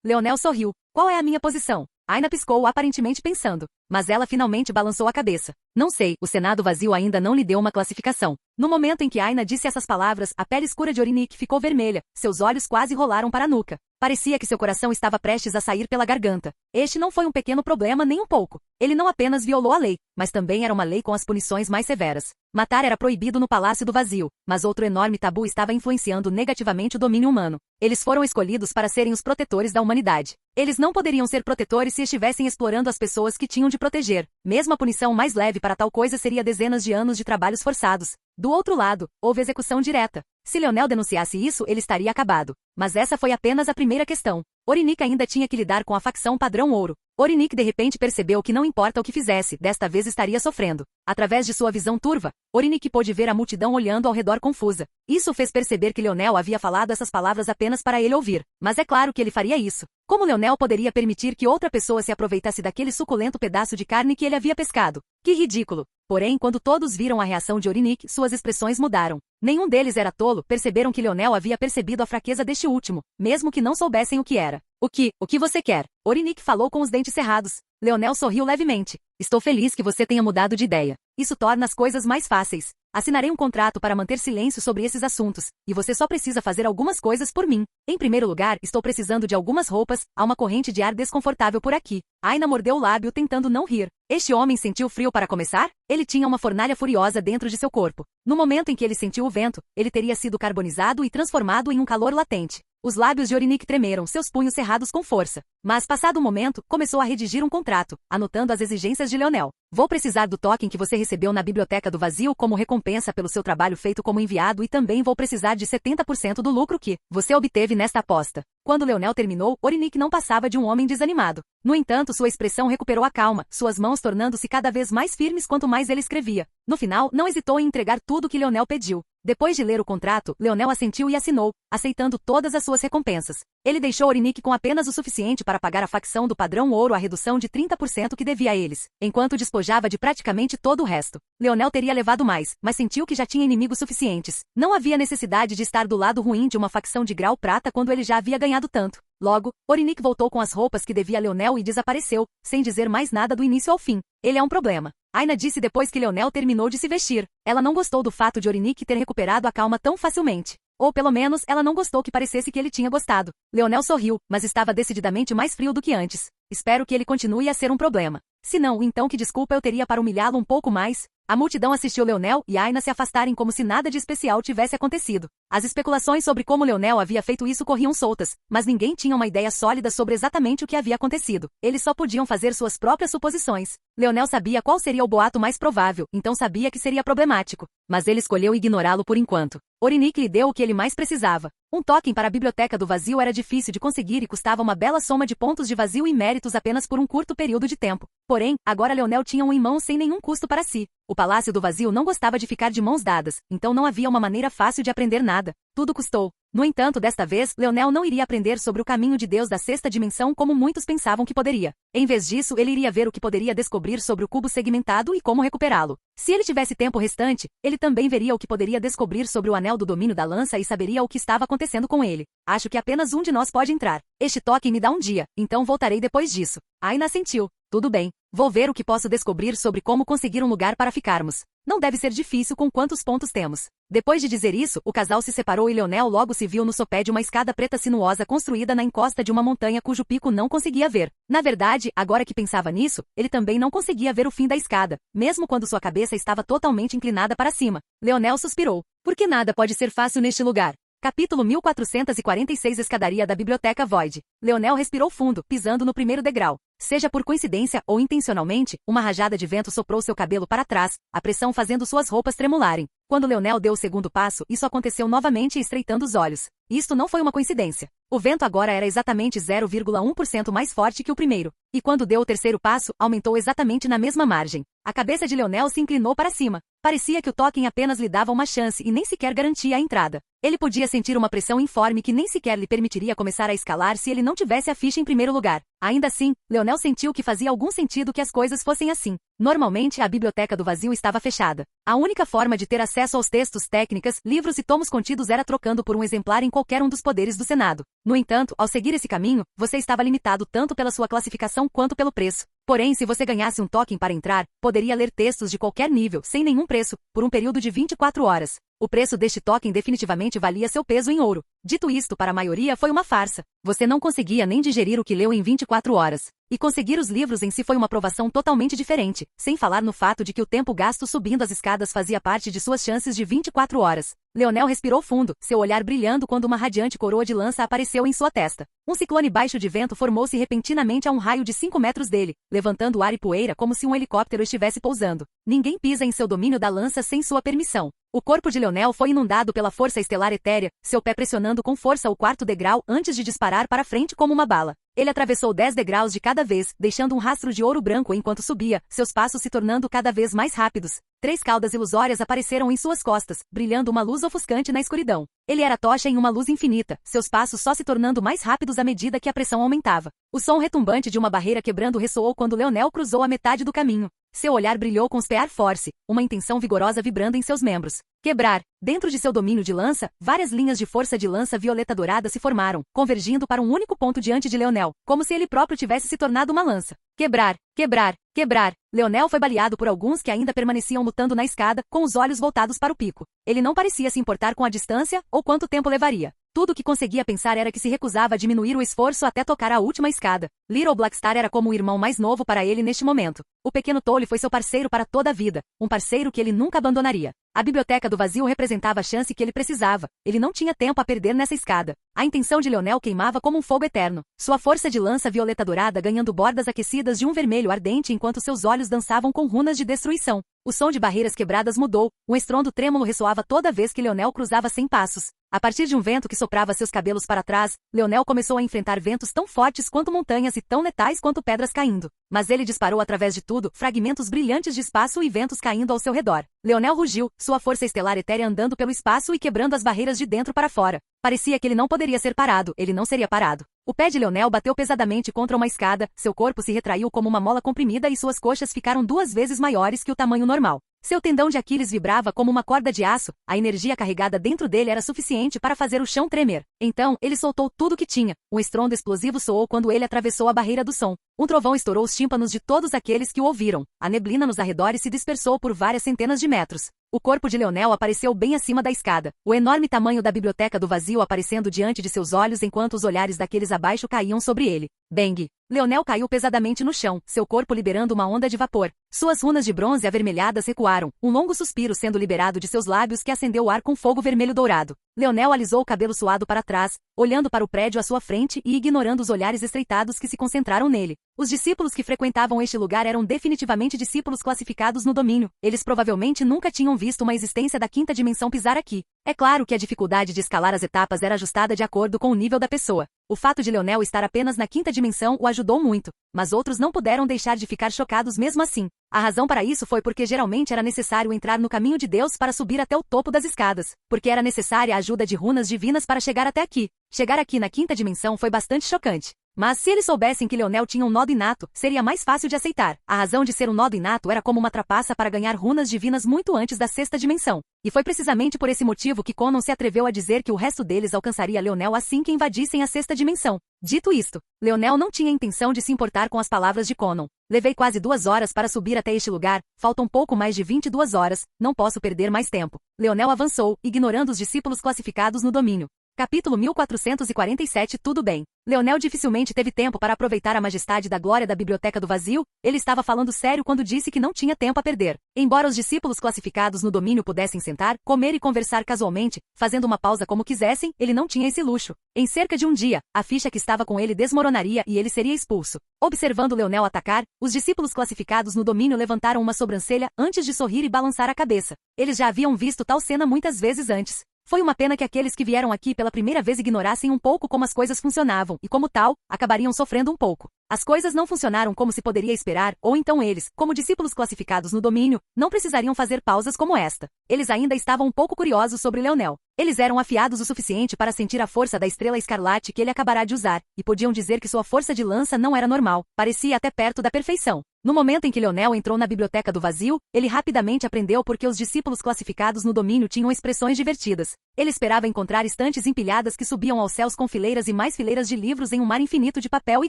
Leonel sorriu. Qual é a minha posição? Aina piscou aparentemente pensando, mas ela finalmente balançou a cabeça. Não sei, o Senado Vazio ainda não lhe deu uma classificação. No momento em que Aina disse essas palavras, a pele escura de Orinique ficou vermelha, seus olhos quase rolaram para a nuca. Parecia que seu coração estava prestes a sair pela garganta. Este não foi um pequeno problema nem um pouco. Ele não apenas violou a lei, mas também era uma lei com as punições mais severas. Matar era proibido no Palácio do Vazio, mas outro enorme tabu estava influenciando negativamente o domínio humano. Eles foram escolhidos para serem os protetores da humanidade. Eles não poderiam ser protetores se estivessem explorando as pessoas que tinham de proteger. Mesmo a punição mais leve para tal coisa seria dezenas de anos de trabalhos forçados. Do outro lado, houve execução direta. Se Leonel denunciasse isso, ele estaria acabado. Mas essa foi apenas a primeira questão. Orinique ainda tinha que lidar com a facção padrão ouro. Orinique de repente percebeu que não importa o que fizesse, desta vez estaria sofrendo. Através de sua visão turva, Orinique pôde ver a multidão olhando ao redor confusa. Isso fez perceber que Leonel havia falado essas palavras apenas para ele ouvir. Mas é claro que ele faria isso. Como Leonel poderia permitir que outra pessoa se aproveitasse daquele suculento pedaço de carne que ele havia pescado? Que ridículo! Porém, quando todos viram a reação de Orinique, suas expressões mudaram. Nenhum deles era tolo, perceberam que Leonel havia percebido a fraqueza deste último, mesmo que não soubessem o que era. O que você quer? Orinique falou com os dentes cerrados. Leonel sorriu levemente. Estou feliz que você tenha mudado de ideia. Isso torna as coisas mais fáceis. Assinarei um contrato para manter silêncio sobre esses assuntos, e você só precisa fazer algumas coisas por mim. Em primeiro lugar, estou precisando de algumas roupas, há uma corrente de ar desconfortável por aqui. Aina mordeu o lábio tentando não rir. Este homem sentiu frio para começar? Ele tinha uma fornalha furiosa dentro de seu corpo. No momento em que ele sentiu o vento, ele teria sido carbonizado e transformado em um calor latente. Os lábios de Orinique tremeram, seus punhos cerrados com força. Mas, passado um momento, começou a redigir um contrato, anotando as exigências de Leonel. Vou precisar do token que você recebeu na biblioteca do vazio como recompensa pelo seu trabalho feito como enviado e também vou precisar de 70% do lucro que você obteve nesta aposta. Quando Leonel terminou, Orinique não passava de um homem desanimado. No entanto, sua expressão recuperou a calma, suas mãos tornando-se cada vez mais firmes quanto mais ele escrevia. No final, não hesitou em entregar tudo o que Leonel pediu. Depois de ler o contrato, Leonel assentiu e assinou, aceitando todas as suas recompensas. Ele deixou Orinique com apenas o suficiente para pagar à facção do padrão ouro a redução de 30% que devia a eles, enquanto despojava de praticamente todo o resto. Leonel teria levado mais, mas sentiu que já tinha inimigos suficientes. Não havia necessidade de estar do lado ruim de uma facção de grau prata quando ele já havia ganhado tanto. Logo, Orinique voltou com as roupas que devia a Leonel e desapareceu, sem dizer mais nada do início ao fim. Ele é um problema. Aina disse depois que Leonel terminou de se vestir. Ela não gostou do fato de Orinique ter recuperado a calma tão facilmente. Ou pelo menos, ela não gostou que parecesse que ele tinha gostado. Leonel sorriu, mas estava decididamente mais frio do que antes. Espero que ele continue a ser um problema. Se não, então que desculpa eu teria para humilhá-lo um pouco mais? A multidão assistiu Leonel e Aina se afastarem como se nada de especial tivesse acontecido. As especulações sobre como Leonel havia feito isso corriam soltas, mas ninguém tinha uma ideia sólida sobre exatamente o que havia acontecido. Eles só podiam fazer suas próprias suposições. Leonel sabia qual seria o boato mais provável, então sabia que seria problemático. Mas ele escolheu ignorá-lo por enquanto. Orinique lhe deu o que ele mais precisava. Um token para a biblioteca do vazio era difícil de conseguir e custava uma bela soma de pontos de vazio e méritos apenas por um curto período de tempo. Porém, agora Leonel tinha um em mãos sem nenhum custo para si. O Palácio do Vazio não gostava de ficar de mãos dadas, então não havia uma maneira fácil de aprender nada. Tudo custou. No entanto, desta vez, Leonel não iria aprender sobre o caminho de Deus da sexta dimensão como muitos pensavam que poderia. Em vez disso, ele iria ver o que poderia descobrir sobre o cubo segmentado e como recuperá-lo. Se ele tivesse tempo restante, ele também veria o que poderia descobrir sobre o anel do domínio da lança e saberia o que estava acontecendo com ele. Acho que apenas um de nós pode entrar. Este token me dá um dia, então voltarei depois disso. Aina assentiu. Tudo bem. Vou ver o que posso descobrir sobre como conseguir um lugar para ficarmos. Não deve ser difícil com quantos pontos temos. Depois de dizer isso, o casal se separou e Leonel logo se viu no sopé de uma escada preta sinuosa construída na encosta de uma montanha cujo pico não conseguia ver. Na verdade, agora que pensava nisso, ele também não conseguia ver o fim da escada, mesmo quando sua cabeça estava totalmente inclinada para cima. Leonel suspirou. Porque nada pode ser fácil neste lugar. Capítulo 1446 Escadaria da Biblioteca Void. Leonel respirou fundo, pisando no primeiro degrau. Seja por coincidência ou intencionalmente, uma rajada de vento soprou seu cabelo para trás, a pressão fazendo suas roupas tremularem. Quando Leonel deu o segundo passo, isso aconteceu novamente estreitando os olhos. Isto não foi uma coincidência. O vento agora era exatamente 0,1% mais forte que o primeiro. E quando deu o terceiro passo, aumentou exatamente na mesma margem. A cabeça de Leonel se inclinou para cima. Parecia que o token apenas lhe dava uma chance e nem sequer garantia a entrada. Ele podia sentir uma pressão informe que nem sequer lhe permitiria começar a escalar se ele não tivesse a ficha em primeiro lugar. Ainda assim, Leonel sentiu que fazia algum sentido que as coisas fossem assim. Normalmente, a biblioteca do vazio estava fechada. A única forma de ter acesso aos textos, técnicas, livros e tomos contidos era trocando por um exemplar em qualquer um dos poderes do Senado. No entanto, ao seguir esse caminho, você estava limitado tanto pela sua classificação quanto pelo preço. Porém, se você ganhasse um token para entrar, poderia ler textos de qualquer nível, sem nenhum preço, por um período de 24 horas. O preço deste token definitivamente valia seu peso em ouro. Dito isto, para a maioria foi uma farsa. Você não conseguia nem digerir o que leu em 24 horas. E conseguir os livros em si foi uma provação totalmente diferente, sem falar no fato de que o tempo gasto subindo as escadas fazia parte de suas chances de 24 horas. Leonel respirou fundo, seu olhar brilhando quando uma radiante coroa de lança apareceu em sua testa. Um ciclone baixo de vento formou-se repentinamente a um raio de 5 metros dele, levantando ar e poeira como se um helicóptero estivesse pousando. Ninguém pisa em seu domínio da lança sem sua permissão. O corpo de Leonel foi inundado pela força estelar etérea, seu pé pressionando com força o quarto degrau antes de disparar para frente como uma bala. Ele atravessou 10 degraus de cada vez, deixando um rastro de ouro branco enquanto subia, seus passos se tornando cada vez mais rápidos. 3 caudas ilusórias apareceram em suas costas, brilhando uma luz ofuscante na escuridão. Ele era tocha em uma luz infinita, seus passos só se tornando mais rápidos à medida que a pressão aumentava. O som retumbante de uma barreira quebrando ressoou quando Leonel cruzou a metade do caminho. Seu olhar brilhou com Spear Force, uma intenção vigorosa vibrando em seus membros. Quebrar. Dentro de seu domínio de lança, várias linhas de força de lança violeta dourada se formaram, convergindo para um único ponto diante de Leonel, como se ele próprio tivesse se tornado uma lança. Quebrar, quebrar, quebrar. Leonel foi baleado por alguns que ainda permaneciam lutando na escada, com os olhos voltados para o pico. Ele não parecia se importar com a distância ou quanto tempo levaria. Tudo o que conseguia pensar era que se recusava a diminuir o esforço até tocar a última escada. Little Blackstar era como o irmão mais novo para ele neste momento. O pequeno Tolly foi seu parceiro para toda a vida, um parceiro que ele nunca abandonaria. A biblioteca do vazio representava a chance que ele precisava. Ele não tinha tempo a perder nessa escada. A intenção de Leonel queimava como um fogo eterno. Sua força de lança violeta dourada ganhando bordas aquecidas de um vermelho ardente enquanto seus olhos dançavam com runas de destruição. O som de barreiras quebradas mudou. Um estrondo trêmulo ressoava toda vez que Leonel cruzava 100 passos. A partir de um vento que soprava seus cabelos para trás, Leonel começou a enfrentar ventos tão fortes quanto montanhas e tão letais quanto pedras caindo. Mas ele disparou através de tudo, fragmentos brilhantes de espaço e ventos caindo ao seu redor. Leonel rugiu, sua força estelar etérea andando pelo espaço e quebrando as barreiras de dentro para fora. Parecia que ele não poderia ser parado, ele não seria parado. O pé de Leonel bateu pesadamente contra uma escada, seu corpo se retraiu como uma mola comprimida e suas coxas ficaram 2 vezes maiores que o tamanho normal. Seu tendão de Aquiles vibrava como uma corda de aço, a energia carregada dentro dele era suficiente para fazer o chão tremer. Então, ele soltou tudo o que tinha. Um estrondo explosivo soou quando ele atravessou a barreira do som. Um trovão estourou os tímpanos de todos aqueles que o ouviram. A neblina nos arredores se dispersou por várias centenas de metros. O corpo de Leonel apareceu bem acima da escada, o enorme tamanho da biblioteca do vazio aparecendo diante de seus olhos enquanto os olhares daqueles abaixo caíam sobre ele. Bang! Leonel caiu pesadamente no chão, seu corpo liberando uma onda de vapor. Suas runas de bronze avermelhadas recuaram, um longo suspiro sendo liberado de seus lábios que acendeu o ar com fogo vermelho dourado. Leonel alisou o cabelo suado para trás, olhando para o prédio à sua frente e ignorando os olhares estreitados que se concentraram nele. Os discípulos que frequentavam este lugar eram definitivamente discípulos classificados no domínio. Eles provavelmente nunca tinham visto uma existência da quinta dimensão pisar aqui. É claro que a dificuldade de escalar as etapas era ajustada de acordo com o nível da pessoa. O fato de Leonel estar apenas na quinta dimensão o ajudou muito, mas outros não puderam deixar de ficar chocados mesmo assim. A razão para isso foi porque geralmente era necessário entrar no caminho de Deus para subir até o topo das escadas, porque era necessária a ajuda de runas divinas para chegar até aqui. Chegar aqui na quinta dimensão foi bastante chocante. Mas se eles soubessem que Leonel tinha um nodo inato, seria mais fácil de aceitar. A razão de ser um nodo inato era como uma trapaça para ganhar runas divinas muito antes da sexta dimensão. E foi precisamente por esse motivo que Conan se atreveu a dizer que o resto deles alcançaria Leonel assim que invadissem a sexta dimensão. Dito isto, Leonel não tinha intenção de se importar com as palavras de Conan. Levei quase 2 horas para subir até este lugar, faltam pouco mais de 22 horas, não posso perder mais tempo. Leonel avançou, ignorando os discípulos classificados no domínio. Capítulo 1447 Tudo bem. Leonel dificilmente teve tempo para aproveitar a majestade da glória da biblioteca do vazio, ele estava falando sério quando disse que não tinha tempo a perder. Embora os discípulos classificados no domínio pudessem sentar, comer e conversar casualmente, fazendo uma pausa como quisessem, ele não tinha esse luxo. Em cerca de um dia, a ficha que estava com ele desmoronaria e ele seria expulso. Observando Leonel atacar, os discípulos classificados no domínio levantaram uma sobrancelha antes de sorrir e balançar a cabeça. Eles já haviam visto tal cena muitas vezes antes. Foi uma pena que aqueles que vieram aqui pela primeira vez ignorassem um pouco como as coisas funcionavam e, como tal, acabariam sofrendo um pouco. As coisas não funcionaram como se poderia esperar, ou então eles, como discípulos classificados no domínio, não precisariam fazer pausas como esta. Eles ainda estavam um pouco curiosos sobre Leonel. Eles eram afiados o suficiente para sentir a força da estrela escarlate que ele acabará de usar, e podiam dizer que sua força de lança não era normal, parecia até perto da perfeição. No momento em que Leonel entrou na biblioteca do vazio, ele rapidamente aprendeu porque os discípulos classificados no domínio tinham expressões divertidas. Ele esperava encontrar estantes empilhadas que subiam aos céus com fileiras e mais fileiras de livros em um mar infinito de papel e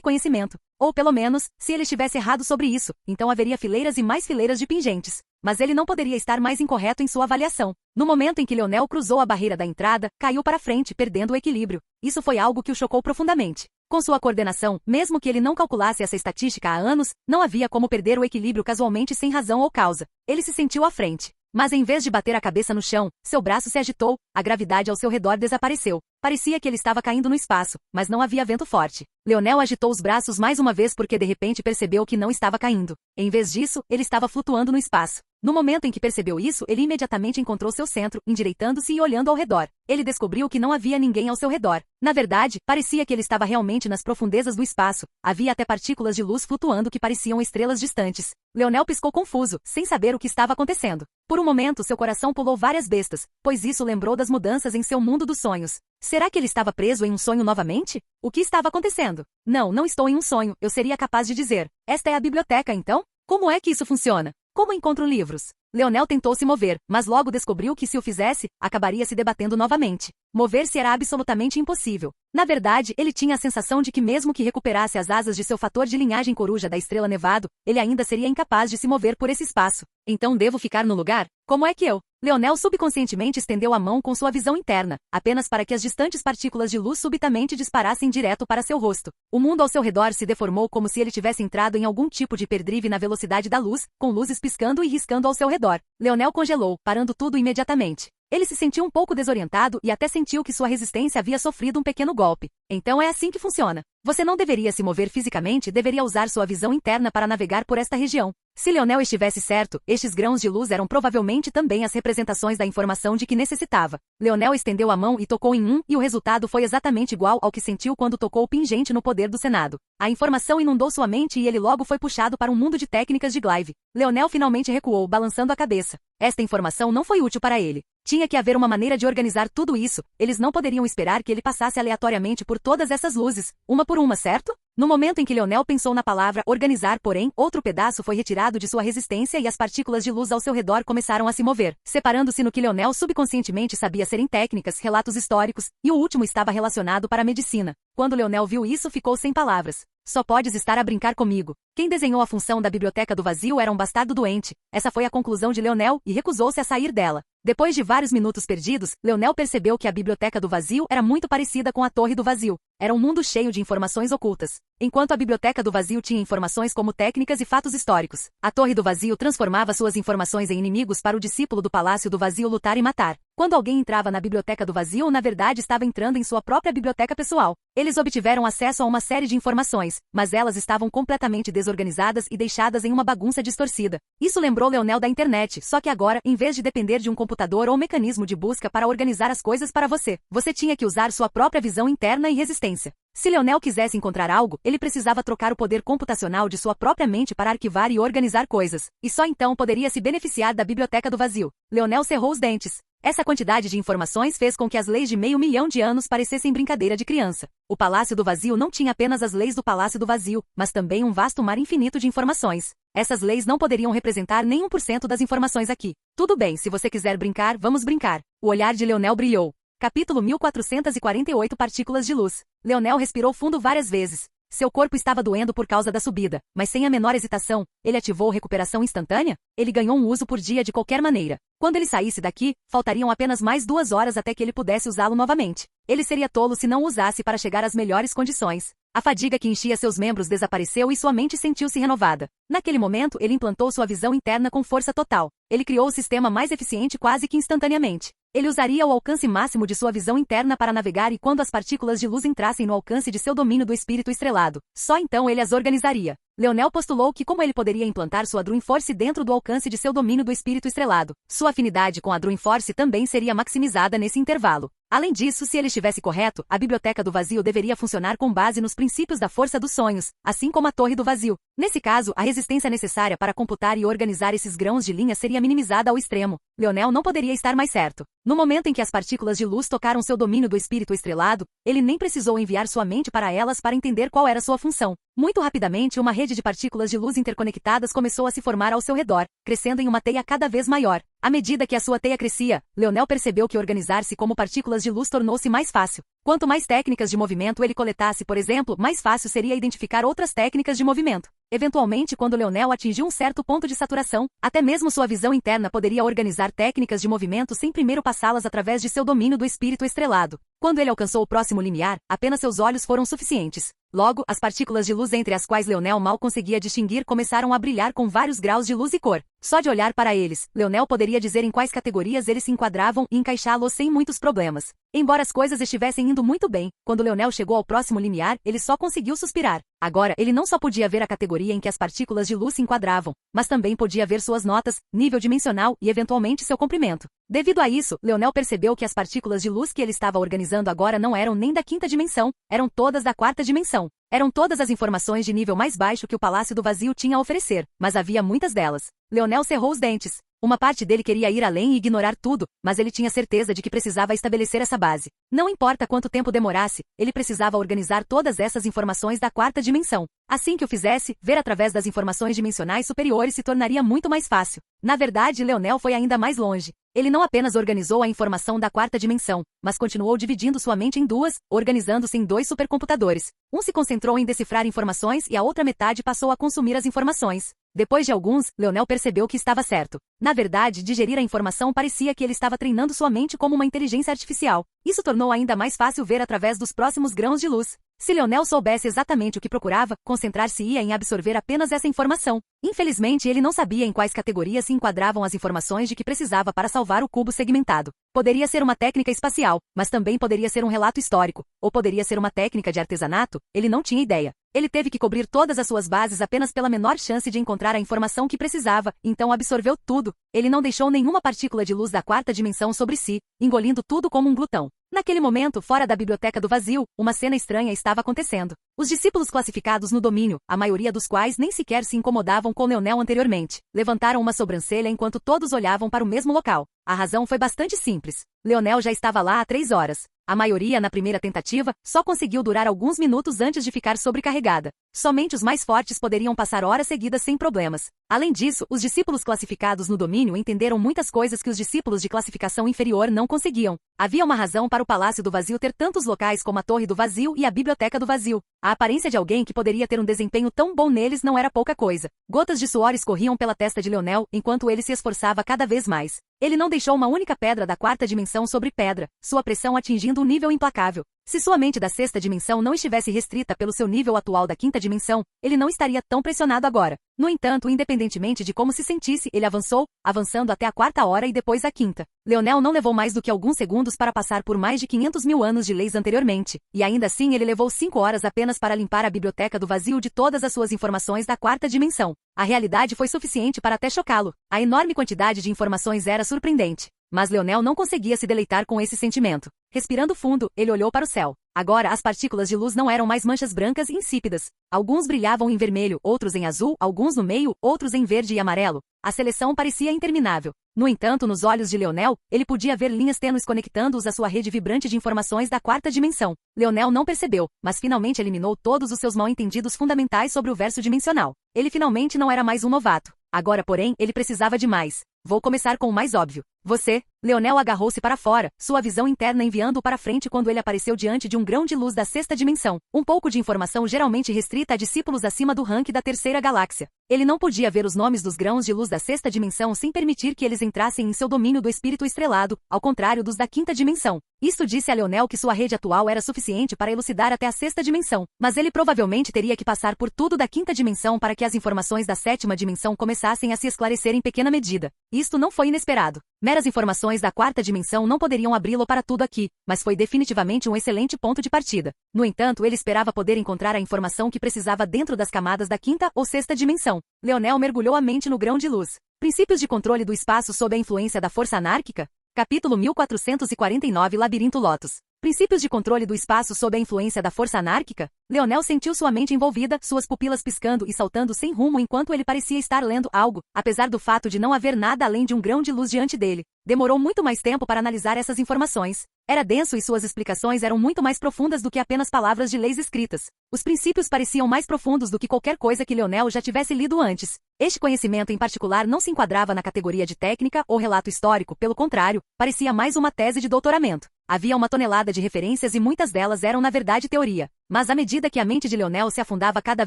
conhecimento. Ou pelo menos, se ele estivesse errado sobre isso, então haveria fileiras e mais fileiras de pingentes. Mas ele não poderia estar mais incorreto em sua avaliação. No momento em que Leonel cruzou a barreira da entrada, caiu para frente, perdendo o equilíbrio. Isso foi algo que o chocou profundamente. Com sua coordenação, mesmo que ele não calculasse essa estatística há anos, não havia como perder o equilíbrio casualmente sem razão ou causa. Ele se sentiu à frente. Mas em vez de bater a cabeça no chão, seu braço se agitou, a gravidade ao seu redor desapareceu. Parecia que ele estava caindo no espaço, mas não havia vento forte. Leonel agitou os braços mais uma vez porque de repente percebeu que não estava caindo. Em vez disso, ele estava flutuando no espaço. No momento em que percebeu isso, ele imediatamente encontrou seu centro, endireitando-se e olhando ao redor. Ele descobriu que não havia ninguém ao seu redor. Na verdade, parecia que ele estava realmente nas profundezas do espaço. Havia até partículas de luz flutuando que pareciam estrelas distantes. Leonel piscou confuso, sem saber o que estava acontecendo. Por um momento, seu coração pulou várias bestas, pois isso lembrou das mudanças em seu mundo dos sonhos. Será que ele estava preso em um sonho novamente? O que estava acontecendo? Não estou em um sonho, eu seria capaz de dizer. Esta é a biblioteca, então? Como é que isso funciona? Como encontro livros? Leonel tentou se mover, mas logo descobriu que se o fizesse, acabaria se debatendo novamente. Mover-se era absolutamente impossível. Na verdade, ele tinha a sensação de que mesmo que recuperasse as asas de seu fator de linhagem coruja da estrela Nevado, ele ainda seria incapaz de se mover por esse espaço. Então devo ficar no lugar? Como é que eu? Leonel subconscientemente estendeu a mão com sua visão interna, apenas para que as distantes partículas de luz subitamente disparassem direto para seu rosto. O mundo ao seu redor se deformou como se ele tivesse entrado em algum tipo de hiperdrive na velocidade da luz, com luzes piscando e riscando ao seu redor. Leonel congelou, parando tudo imediatamente. Ele se sentiu um pouco desorientado e até sentiu que sua resistência havia sofrido um pequeno golpe. Então é assim que funciona. Você não deveria se mover fisicamente, deveria usar sua visão interna para navegar por esta região. Se Leonel estivesse certo, estes grãos de luz eram provavelmente também as representações da informação de que necessitava. Leonel estendeu a mão e tocou em um, e o resultado foi exatamente igual ao que sentiu quando tocou o pingente no poder do Senado. A informação inundou sua mente e ele logo foi puxado para um mundo de técnicas de Glive. Leonel finalmente recuou, balançando a cabeça. Esta informação não foi útil para ele. Tinha que haver uma maneira de organizar tudo isso. Eles não poderiam esperar que ele passasse aleatoriamente por todas essas luzes, uma por uma, certo? No momento em que Leonel pensou na palavra organizar, porém, outro pedaço foi retirado de sua resistência e as partículas de luz ao seu redor começaram a se mover, separando-se no que Leonel subconscientemente sabia serem técnicas, relatos históricos, e o último estava relacionado para a medicina. Quando Leonel viu isso, ficou sem palavras. Só podes estar a brincar comigo. Quem desenhou a função da Biblioteca do Vazio era um bastardo doente. Essa foi a conclusão de Leonel, e recusou-se a sair dela. Depois de vários minutos perdidos, Leonel percebeu que a Biblioteca do Vazio era muito parecida com a Torre do Vazio. Era um mundo cheio de informações ocultas. Enquanto a Biblioteca do Vazio tinha informações como técnicas e fatos históricos, a Torre do Vazio transformava suas informações em inimigos para o discípulo do Palácio do Vazio lutar e matar. Quando alguém entrava na Biblioteca do Vazio, na verdade estava entrando em sua própria biblioteca pessoal. Eles obtiveram acesso a uma série de informações, mas elas estavam completamente desorganizadas e deixadas em uma bagunça distorcida. Isso lembrou Leonel da internet, só que agora, em vez de depender de um computador ou mecanismo de busca para organizar as coisas para você, você tinha que usar sua própria visão interna e resistência. Se Leonel quisesse encontrar algo, ele precisava trocar o poder computacional de sua própria mente para arquivar e organizar coisas, e só então poderia se beneficiar da Biblioteca do Vazio. Leonel cerrou os dentes. Essa quantidade de informações fez com que as leis de 500 mil de anos parecessem brincadeira de criança. O Palácio do Vazio não tinha apenas as leis do Palácio do Vazio, mas também um vasto mar infinito de informações. Essas leis não poderiam representar nem 1% das informações aqui. Tudo bem, se você quiser brincar, vamos brincar. O olhar de Leonel brilhou. Capítulo 1448 Partículas de Luz. Leonel respirou fundo várias vezes. Seu corpo estava doendo por causa da subida, mas sem a menor hesitação, ele ativou recuperação instantânea? Ele ganhou um uso por dia de qualquer maneira. Quando ele saísse daqui, faltariam apenas mais 2 horas até que ele pudesse usá-lo novamente. Ele seria tolo se não o usasse para chegar às melhores condições. A fadiga que enchia seus membros desapareceu e sua mente sentiu-se renovada. Naquele momento, ele implantou sua visão interna com força total. Ele criou o sistema mais eficiente quase que instantaneamente. Ele usaria o alcance máximo de sua visão interna para navegar e quando as partículas de luz entrassem no alcance de seu domínio do espírito estrelado, só então ele as organizaria. Leonel postulou que como ele poderia implantar sua Druin Force dentro do alcance de seu domínio do espírito estrelado, sua afinidade com a Druin Force também seria maximizada nesse intervalo. Além disso, se ele estivesse correto, a Biblioteca do Vazio deveria funcionar com base nos princípios da força dos sonhos, assim como a Torre do Vazio. Nesse caso, a resistência necessária para computar e organizar esses grãos de linha seria minimizada ao extremo. Leonel não poderia estar mais certo. No momento em que as partículas de luz tocaram seu domínio do espírito estrelado, ele nem precisou enviar sua mente para elas para entender qual era sua função. Muito rapidamente, uma rede de partículas de luz interconectadas começou a se formar ao seu redor, crescendo em uma teia cada vez maior. À medida que a sua teia crescia, Leonel percebeu que organizar-se como partículas de luz tornou-se mais fácil. Quanto mais técnicas de movimento ele coletasse, por exemplo, mais fácil seria identificar outras técnicas de movimento. Eventualmente, quando Leonel atingiu um certo ponto de saturação, até mesmo sua visão interna poderia organizar técnicas de movimento sem primeiro passá-las através de seu domínio do espírito estrelado. Quando ele alcançou o próximo limiar, apenas seus olhos foram suficientes. Logo, as partículas de luz entre as quais Leonel mal conseguia distinguir começaram a brilhar com vários graus de luz e cor. Só de olhar para eles, Leonel poderia dizer em quais categorias eles se enquadravam e encaixá-los sem muitos problemas. Embora as coisas estivessem indo muito bem, quando Leonel chegou ao próximo limiar, ele só conseguiu suspirar. Agora, ele não só podia ver a categoria em que as partículas de luz se enquadravam, mas também podia ver suas notas, nível dimensional e eventualmente seu comprimento. Devido a isso, Leonel percebeu que as partículas de luz que ele estava organizando agora não eram nem da quinta dimensão, eram todas da quarta dimensão. Eram todas as informações de nível mais baixo que o Palácio do Vazio tinha a oferecer, mas havia muitas delas. Leonel cerrou os dentes. Uma parte dele queria ir além e ignorar tudo, mas ele tinha certeza de que precisava estabelecer essa base. Não importa quanto tempo demorasse, ele precisava organizar todas essas informações da quarta dimensão. Assim que o fizesse, ver através das informações dimensionais superiores se tornaria muito mais fácil. Na verdade, Leonel foi ainda mais longe. Ele não apenas organizou a informação da quarta dimensão, mas continuou dividindo sua mente em duas, organizando-se em dois supercomputadores. Um se concentrou em decifrar informações e a outra metade passou a consumir as informações. Depois de alguns, Leonel percebeu que estava certo. Na verdade, digerir a informação parecia que ele estava treinando sua mente como uma inteligência artificial. Isso tornou ainda mais fácil ver através dos próximos grãos de luz. Se Leonel soubesse exatamente o que procurava, concentrar-se-ia em absorver apenas essa informação. Infelizmente, ele não sabia em quais categorias se enquadravam as informações de que precisava para salvar o cubo segmentado. Poderia ser uma técnica espacial, mas também poderia ser um relato histórico, ou poderia ser uma técnica de artesanato, ele não tinha ideia. Ele teve que cobrir todas as suas bases apenas pela menor chance de encontrar a informação que precisava, então absorveu tudo. Ele não deixou nenhuma partícula de luz da quarta dimensão sobre si, engolindo tudo como um glutão. Naquele momento, fora da biblioteca do vazio, uma cena estranha estava acontecendo. Os discípulos classificados no domínio, a maioria dos quais nem sequer se incomodavam com Leonel anteriormente, levantaram uma sobrancelha enquanto todos olhavam para o mesmo local. A razão foi bastante simples. Leonel já estava lá há 3 horas. A maioria, na primeira tentativa, só conseguiu durar alguns minutos antes de ficar sobrecarregada. Somente os mais fortes poderiam passar horas seguidas sem problemas. Além disso, os discípulos classificados no domínio entenderam muitas coisas que os discípulos de classificação inferior não conseguiam. Havia uma razão para o Palácio do Vazio ter tantos locais como a Torre do Vazio e a Biblioteca do Vazio. A aparência de alguém que poderia ter um desempenho tão bom neles não era pouca coisa. Gotas de suor escorriam pela testa de Leonel enquanto ele se esforçava cada vez mais. Ele não deixou uma única pedra da quarta dimensão sobre pedra, sua pressão atingindo um nível implacável. Se sua mente da sexta dimensão não estivesse restrita pelo seu nível atual da quinta dimensão, ele não estaria tão pressionado agora. No entanto, independentemente de como se sentisse, ele avançou, avançando até a quarta hora e depois a quinta. Leonel não levou mais do que alguns segundos para passar por mais de 500 mil anos de leis anteriormente, e ainda assim ele levou 5 horas apenas para limpar a biblioteca do vazio de todas as suas informações da quarta dimensão. A realidade foi suficiente para até chocá-lo. A enorme quantidade de informações era surpreendente. Mas Leonel não conseguia se deleitar com esse sentimento. Respirando fundo, ele olhou para o céu. Agora as partículas de luz não eram mais manchas brancas e insípidas. Alguns brilhavam em vermelho, outros em azul, alguns no meio, outros em verde e amarelo. A seleção parecia interminável. No entanto, nos olhos de Leonel, ele podia ver linhas tênues conectando-os à sua rede vibrante de informações da quarta dimensão. Leonel não percebeu, mas finalmente eliminou todos os seus mal-entendidos fundamentais sobre o verso dimensional. Ele finalmente não era mais um novato. Agora, porém, ele precisava de mais. Vou começar com o mais óbvio. Você, Leonel agarrou-se para fora, sua visão interna enviando-o para frente quando ele apareceu diante de um grão de luz da sexta dimensão. Um pouco de informação geralmente restrita a discípulos acima do rank da terceira galáxia. Ele não podia ver os nomes dos grãos de luz da sexta dimensão sem permitir que eles entrassem em seu domínio do espírito estrelado, ao contrário dos da quinta dimensão. Isto disse a Leonel que sua rede atual era suficiente para elucidar até a sexta dimensão, mas ele provavelmente teria que passar por tudo da quinta dimensão para que as informações da sétima dimensão começassem a se esclarecer em pequena medida. Isto não foi inesperado. Meras informações da quarta dimensão não poderiam abri-lo para tudo aqui, mas foi definitivamente um excelente ponto de partida. No entanto, ele esperava poder encontrar a informação que precisava dentro das camadas da quinta ou sexta dimensão. Leonel mergulhou a mente no grão de luz. Princípios de controle do espaço sob a influência da força anárquica? Capítulo 1449 Labirinto Lotus. Princípios de controle do espaço sob a influência da força anárquica? Leonel sentiu sua mente envolvida, suas pupilas piscando e saltando sem rumo enquanto ele parecia estar lendo algo, apesar do fato de não haver nada além de um grão de luz diante dele. Demorou muito mais tempo para analisar essas informações. Era denso e suas explicações eram muito mais profundas do que apenas palavras de leis escritas. Os princípios pareciam mais profundos do que qualquer coisa que Leonel já tivesse lido antes. Este conhecimento em particular não se enquadrava na categoria de técnica ou relato histórico, pelo contrário, parecia mais uma tese de doutoramento. Havia uma tonelada de referências e muitas delas eram na verdade teoria. Mas à medida que a mente de Leonel se afundava cada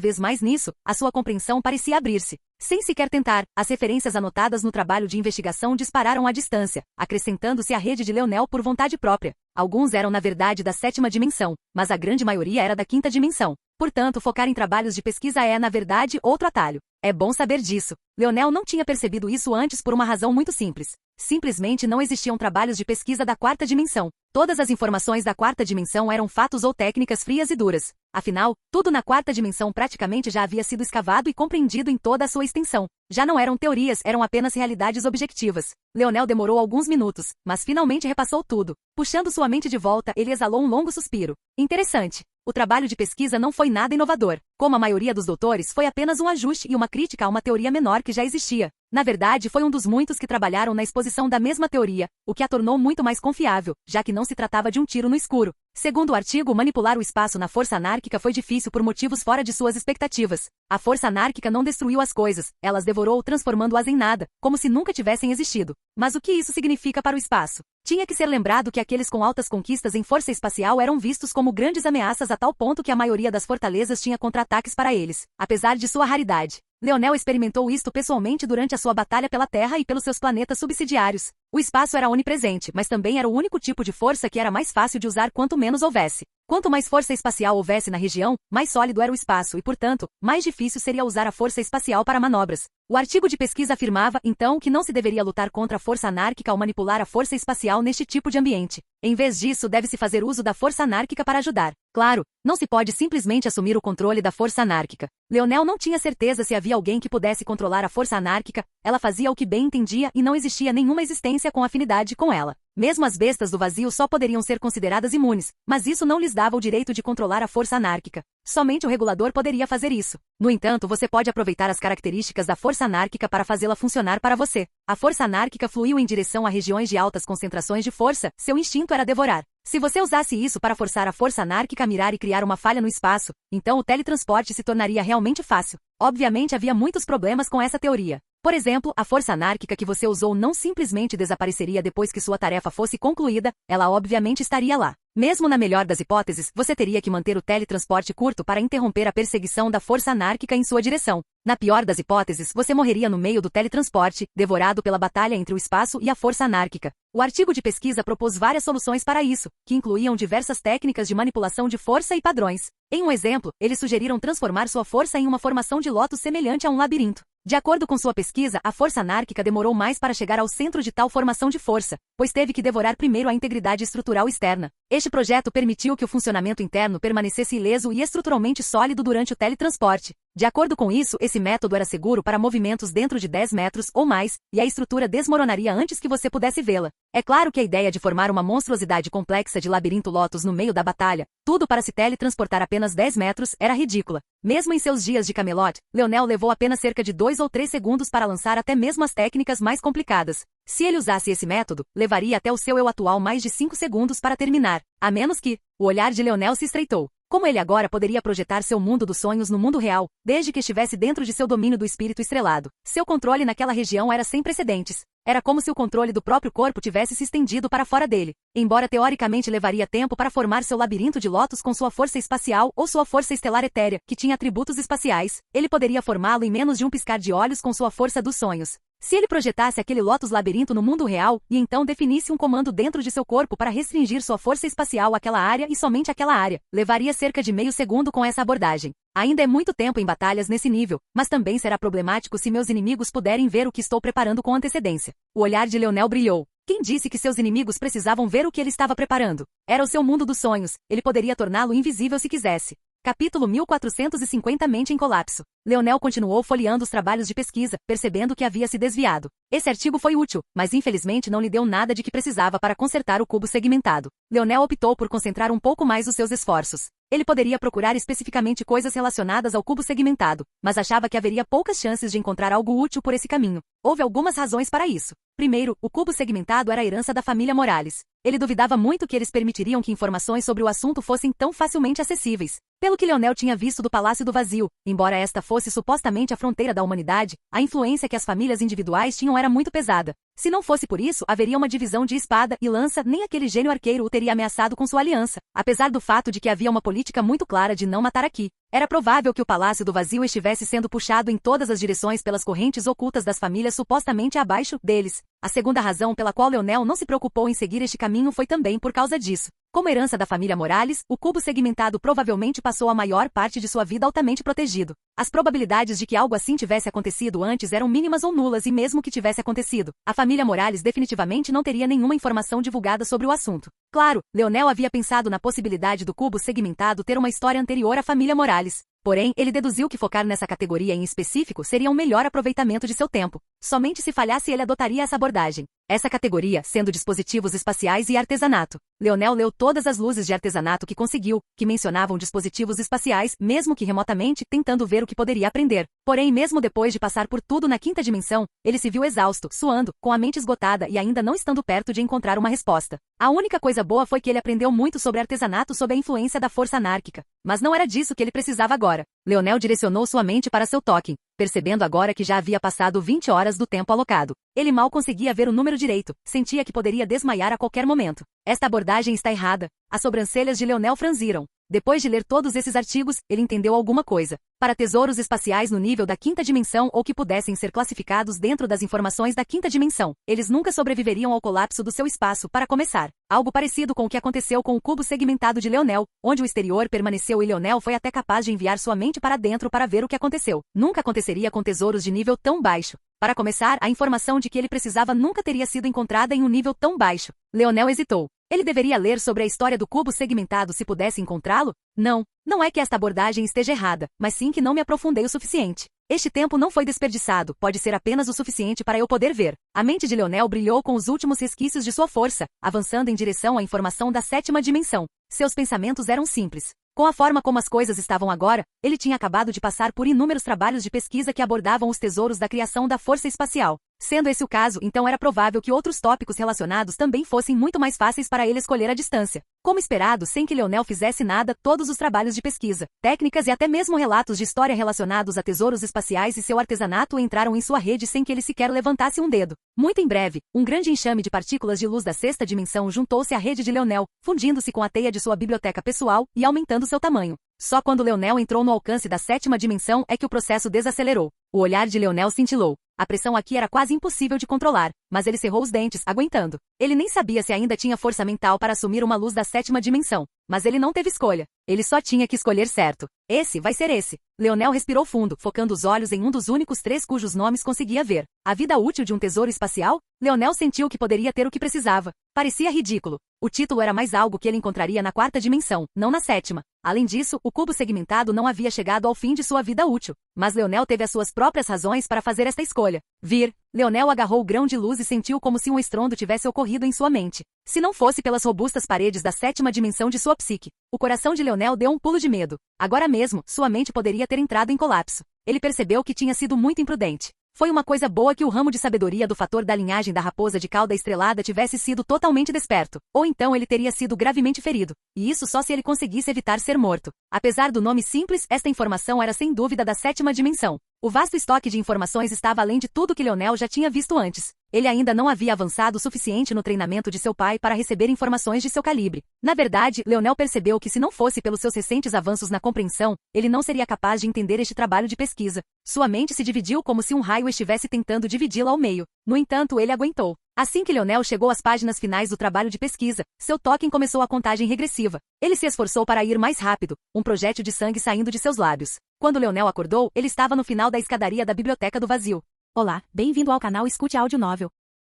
vez mais nisso, a sua compreensão parecia abrir-se. Sem sequer tentar, as referências anotadas no trabalho de investigação dispararam à distância, acrescentando-se à rede de Leonel por vontade própria. Alguns eram na verdade da 7ª dimensão, mas a grande maioria era da 5ª dimensão. Portanto, focar em trabalhos de pesquisa é, na verdade, outro atalho. É bom saber disso. Leonel não tinha percebido isso antes por uma razão muito simples. Simplesmente não existiam trabalhos de pesquisa da 4ª dimensão. Todas as informações da 4ª dimensão eram fatos ou técnicas frias e duras. Afinal, tudo na 4ª dimensão praticamente já havia sido escavado e compreendido em toda a sua extensão. Já não eram teorias, eram apenas realidades objetivas. Leonel demorou alguns minutos, mas finalmente repassou tudo. Puxando sua mente de volta, ele exalou um longo suspiro. Interessante. O trabalho de pesquisa não foi nada inovador. Como a maioria dos doutores, foi apenas um ajuste e uma crítica a uma teoria menor que já existia. Na verdade, foi um dos muitos que trabalharam na exposição da mesma teoria, o que a tornou muito mais confiável, já que não se tratava de um tiro no escuro. Segundo o artigo, manipular o espaço na força anárquica foi difícil por motivos fora de suas expectativas. A força anárquica não destruiu as coisas, elas devorou transformando-as em nada, como se nunca tivessem existido. Mas o que isso significa para o espaço? Tinha que ser lembrado que aqueles com altas conquistas em força espacial eram vistos como grandes ameaças a tal ponto que a maioria das fortalezas tinha contra-ataques para eles, apesar de sua raridade. Leonel experimentou isto pessoalmente durante a sua batalha pela Terra e pelos seus planetas subsidiários. O espaço era onipresente, mas também era o único tipo de força que era mais fácil de usar quanto menos houvesse. Quanto mais força espacial houvesse na região, mais sólido era o espaço e, portanto, mais difícil seria usar a força espacial para manobras. O artigo de pesquisa afirmava, então, que não se deveria lutar contra a força anárquica ao manipular a força espacial neste tipo de ambiente. Em vez disso, deve-se fazer uso da força anárquica para ajudar. Claro, não se pode simplesmente assumir o controle da força anárquica. Leonel não tinha certeza se havia alguém que pudesse controlar a força anárquica, ela fazia o que bem entendia e não existia nenhuma existência com afinidade com ela. Mesmo as bestas do vazio só poderiam ser consideradas imunes, mas isso não lhes dava o direito de controlar a força anárquica. Somente o regulador poderia fazer isso. No entanto, você pode aproveitar as características da força anárquica para fazê-la funcionar para você. A força anárquica fluiu em direção a regiões de altas concentrações de força, seu instinto era devorar. Se você usasse isso para forçar a força anárquica a mirar e criar uma falha no espaço, então o teletransporte se tornaria realmente fácil. Obviamente havia muitos problemas com essa teoria. Por exemplo, a força anárquica que você usou não simplesmente desapareceria depois que sua tarefa fosse concluída, ela obviamente estaria lá. Mesmo na melhor das hipóteses, você teria que manter o teletransporte curto para interromper a perseguição da força anárquica em sua direção. Na pior das hipóteses, você morreria no meio do teletransporte, devorado pela batalha entre o espaço e a força anárquica. O artigo de pesquisa propôs várias soluções para isso, que incluíam diversas técnicas de manipulação de força e padrões. Em um exemplo, eles sugeriram transformar sua força em uma formação de lótus semelhante a um labirinto. De acordo com sua pesquisa, a força anárquica demorou mais para chegar ao centro de tal formação de força, pois teve que devorar primeiro a integridade estrutural externa. Este projeto permitiu que o funcionamento interno permanecesse ileso e estruturalmente sólido durante o teletransporte. De acordo com isso, esse método era seguro para movimentos dentro de 10 metros ou mais, e a estrutura desmoronaria antes que você pudesse vê-la. É claro que a ideia de formar uma monstruosidade complexa de labirinto Lotus no meio da batalha, tudo para se teletransportar apenas 10 metros, era ridícula. Mesmo em seus dias de Camelot, Leonel levou apenas cerca de 2 ou 3 segundos para lançar até mesmo as técnicas mais complicadas. Se ele usasse esse método, levaria até o seu eu atual mais de 5 segundos para terminar, a menos que... O olhar de Leonel se estreitou. Como ele agora poderia projetar seu mundo dos sonhos no mundo real, desde que estivesse dentro de seu domínio do espírito estrelado? Seu controle naquela região era sem precedentes. Era como se o controle do próprio corpo tivesse se estendido para fora dele. Embora teoricamente levaria tempo para formar seu labirinto de lótus com sua força espacial ou sua força estelar etérea, que tinha atributos espaciais, ele poderia formá-lo em menos de um piscar de olhos com sua força dos sonhos. Se ele projetasse aquele Lotus labirinto no mundo real, e então definisse um comando dentro de seu corpo para restringir sua força espacial àquela área e somente àquela área, levaria cerca de meio segundo com essa abordagem. Ainda é muito tempo em batalhas nesse nível, mas também será problemático se meus inimigos puderem ver o que estou preparando com antecedência. O olhar de Leonel brilhou. Quem disse que seus inimigos precisavam ver o que ele estava preparando? Era o seu mundo dos sonhos, ele poderia torná-lo invisível se quisesse. Capítulo 1450 Mente em colapso. Leonel continuou folheando os trabalhos de pesquisa, percebendo que havia se desviado. Esse artigo foi útil, mas infelizmente não lhe deu nada de que precisava para consertar o cubo segmentado. Leonel optou por concentrar um pouco mais os seus esforços. Ele poderia procurar especificamente coisas relacionadas ao cubo segmentado, mas achava que haveria poucas chances de encontrar algo útil por esse caminho. Houve algumas razões para isso. Primeiro, o cubo segmentado era a herança da família Morales. Ele duvidava muito que eles permitiriam que informações sobre o assunto fossem tão facilmente acessíveis. Pelo que Leonel tinha visto do Palácio do Vazio, embora esta fosse supostamente a fronteira da humanidade, a influência que as famílias individuais tinham era muito pesada. Se não fosse por isso, haveria uma divisão de espada e lança, nem aquele gênio arqueiro o teria ameaçado com sua aliança, apesar do fato de que havia uma política muito clara de não matar aqui. Era provável que o Palácio do Vazio estivesse sendo puxado em todas as direções pelas correntes ocultas das famílias supostamente abaixo deles. A segunda razão pela qual Leonel não se preocupou em seguir este caminho foi também por causa disso. Como herança da família Morales, o cubo segmentado provavelmente passou a maior parte de sua vida altamente protegido. As probabilidades de que algo assim tivesse acontecido antes eram mínimas ou nulas e mesmo que tivesse acontecido, a família Morales definitivamente não teria nenhuma informação divulgada sobre o assunto. Claro, Leonel havia pensado na possibilidade do cubo segmentado ter uma história anterior à família Morales. Porém, ele deduziu que focar nessa categoria em específico seria um melhor aproveitamento de seu tempo. Somente se falhasse ele adotaria essa abordagem. Essa categoria, sendo dispositivos espaciais e artesanato. Leonel leu todas as luzes de artesanato que conseguiu, que mencionavam dispositivos espaciais, mesmo que remotamente, tentando ver o que poderia aprender. Porém, mesmo depois de passar por tudo na quinta dimensão, ele se viu exausto, suando, com a mente esgotada e ainda não estando perto de encontrar uma resposta. A única coisa boa foi que ele aprendeu muito sobre artesanato sob a influência da força anárquica. Mas não era disso que ele precisava agora. Leonel direcionou sua mente para seu token, percebendo agora que já havia passado 20 horas do tempo alocado. Ele mal conseguia ver o número direito, sentia que poderia desmaiar a qualquer momento. Esta abordagem está errada. As sobrancelhas de Leonel franziram. Depois de ler todos esses artigos, ele entendeu alguma coisa. Para tesouros espaciais no nível da quinta dimensão ou que pudessem ser classificados dentro das informações da quinta dimensão, eles nunca sobreviveriam ao colapso do seu espaço para começar. Algo parecido com o que aconteceu com o cubo segmentado de Leonel, onde o exterior permaneceu e Leonel foi até capaz de enviar sua mente para dentro para ver o que aconteceu. Nunca aconteceria com tesouros de nível tão baixo. Para começar, a informação de que ele precisava nunca teria sido encontrada em um nível tão baixo. Leonel hesitou. Ele deveria ler sobre a história do cubo segmentado se pudesse encontrá-lo? Não, não é que esta abordagem esteja errada, mas sim que não me aprofundei o suficiente. Este tempo não foi desperdiçado, pode ser apenas o suficiente para eu poder ver. A mente de Leonel brilhou com os últimos resquícios de sua força, avançando em direção à informação da sétima dimensão. Seus pensamentos eram simples. Com a forma como as coisas estavam agora, ele tinha acabado de passar por inúmeros trabalhos de pesquisa que abordavam os tesouros da criação da força espacial. Sendo esse o caso, então era provável que outros tópicos relacionados também fossem muito mais fáceis para ele escolher à distância. Como esperado, sem que Leonel fizesse nada, todos os trabalhos de pesquisa, técnicas e até mesmo relatos de história relacionados a tesouros espaciais e seu artesanato entraram em sua rede sem que ele sequer levantasse um dedo. Muito em breve, um grande enxame de partículas de luz da sexta dimensão juntou-se à rede de Leonel, fundindo-se com a teia de sua biblioteca pessoal e aumentando seu tamanho. Só quando Leonel entrou no alcance da sétima dimensão é que o processo desacelerou. O olhar de Leonel cintilou. A pressão aqui era quase impossível de controlar, mas ele cerrou os dentes, aguentando. Ele nem sabia se ainda tinha força mental para assumir uma luz da sétima dimensão, mas ele não teve escolha. Ele só tinha que escolher certo. Esse vai ser esse. Leonel respirou fundo, focando os olhos em um dos únicos 3 cujos nomes conseguia ver. A vida útil de um tesouro espacial? Leonel sentiu que poderia ter o que precisava. Parecia ridículo. O título era mais algo que ele encontraria na 4ª dimensão, não na 7ª. Além disso, o cubo segmentado não havia chegado ao fim de sua vida útil. Mas Leonel teve as suas próprias razões para fazer esta escolha. Vir. Leonel agarrou o grão de luz e sentiu como se um estrondo tivesse ocorrido em sua mente. Se não fosse pelas robustas paredes da 7ª dimensão de sua psique, o coração de Leonel deu um pulo de medo. Agora mesmo, sua mente poderia ter entrado em colapso. Ele percebeu que tinha sido muito imprudente. Foi uma coisa boa que o ramo de sabedoria do fator da linhagem da raposa de cauda estrelada tivesse sido totalmente desperto, ou então ele teria sido gravemente ferido, e isso só se ele conseguisse evitar ser morto. Apesar do nome simples, esta informação era sem dúvida da 7ª dimensão. O vasto estoque de informações estava além de tudo que Leonel já tinha visto antes. Ele ainda não havia avançado o suficiente no treinamento de seu pai para receber informações de seu calibre. Na verdade, Leonel percebeu que se não fosse pelos seus recentes avanços na compreensão, ele não seria capaz de entender este trabalho de pesquisa. Sua mente se dividiu como se um raio estivesse tentando dividi-la ao meio. No entanto, ele aguentou. Assim que Leonel chegou às páginas finais do trabalho de pesquisa, seu token começou a contagem regressiva. Ele se esforçou para ir mais rápido, um projétil de sangue saindo de seus lábios. Quando Leonel acordou, ele estava no final da escadaria da Biblioteca do Vazio. Olá, bem-vindo ao canal Escute Áudio Novel.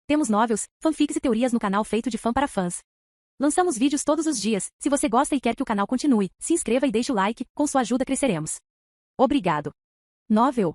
Temos novels, fanfics e teorias no canal feito de fã para fãs. Lançamos vídeos todos os dias. Se você gosta e quer que o canal continue, se inscreva e deixe o like, com sua ajuda cresceremos. Obrigado. Novel.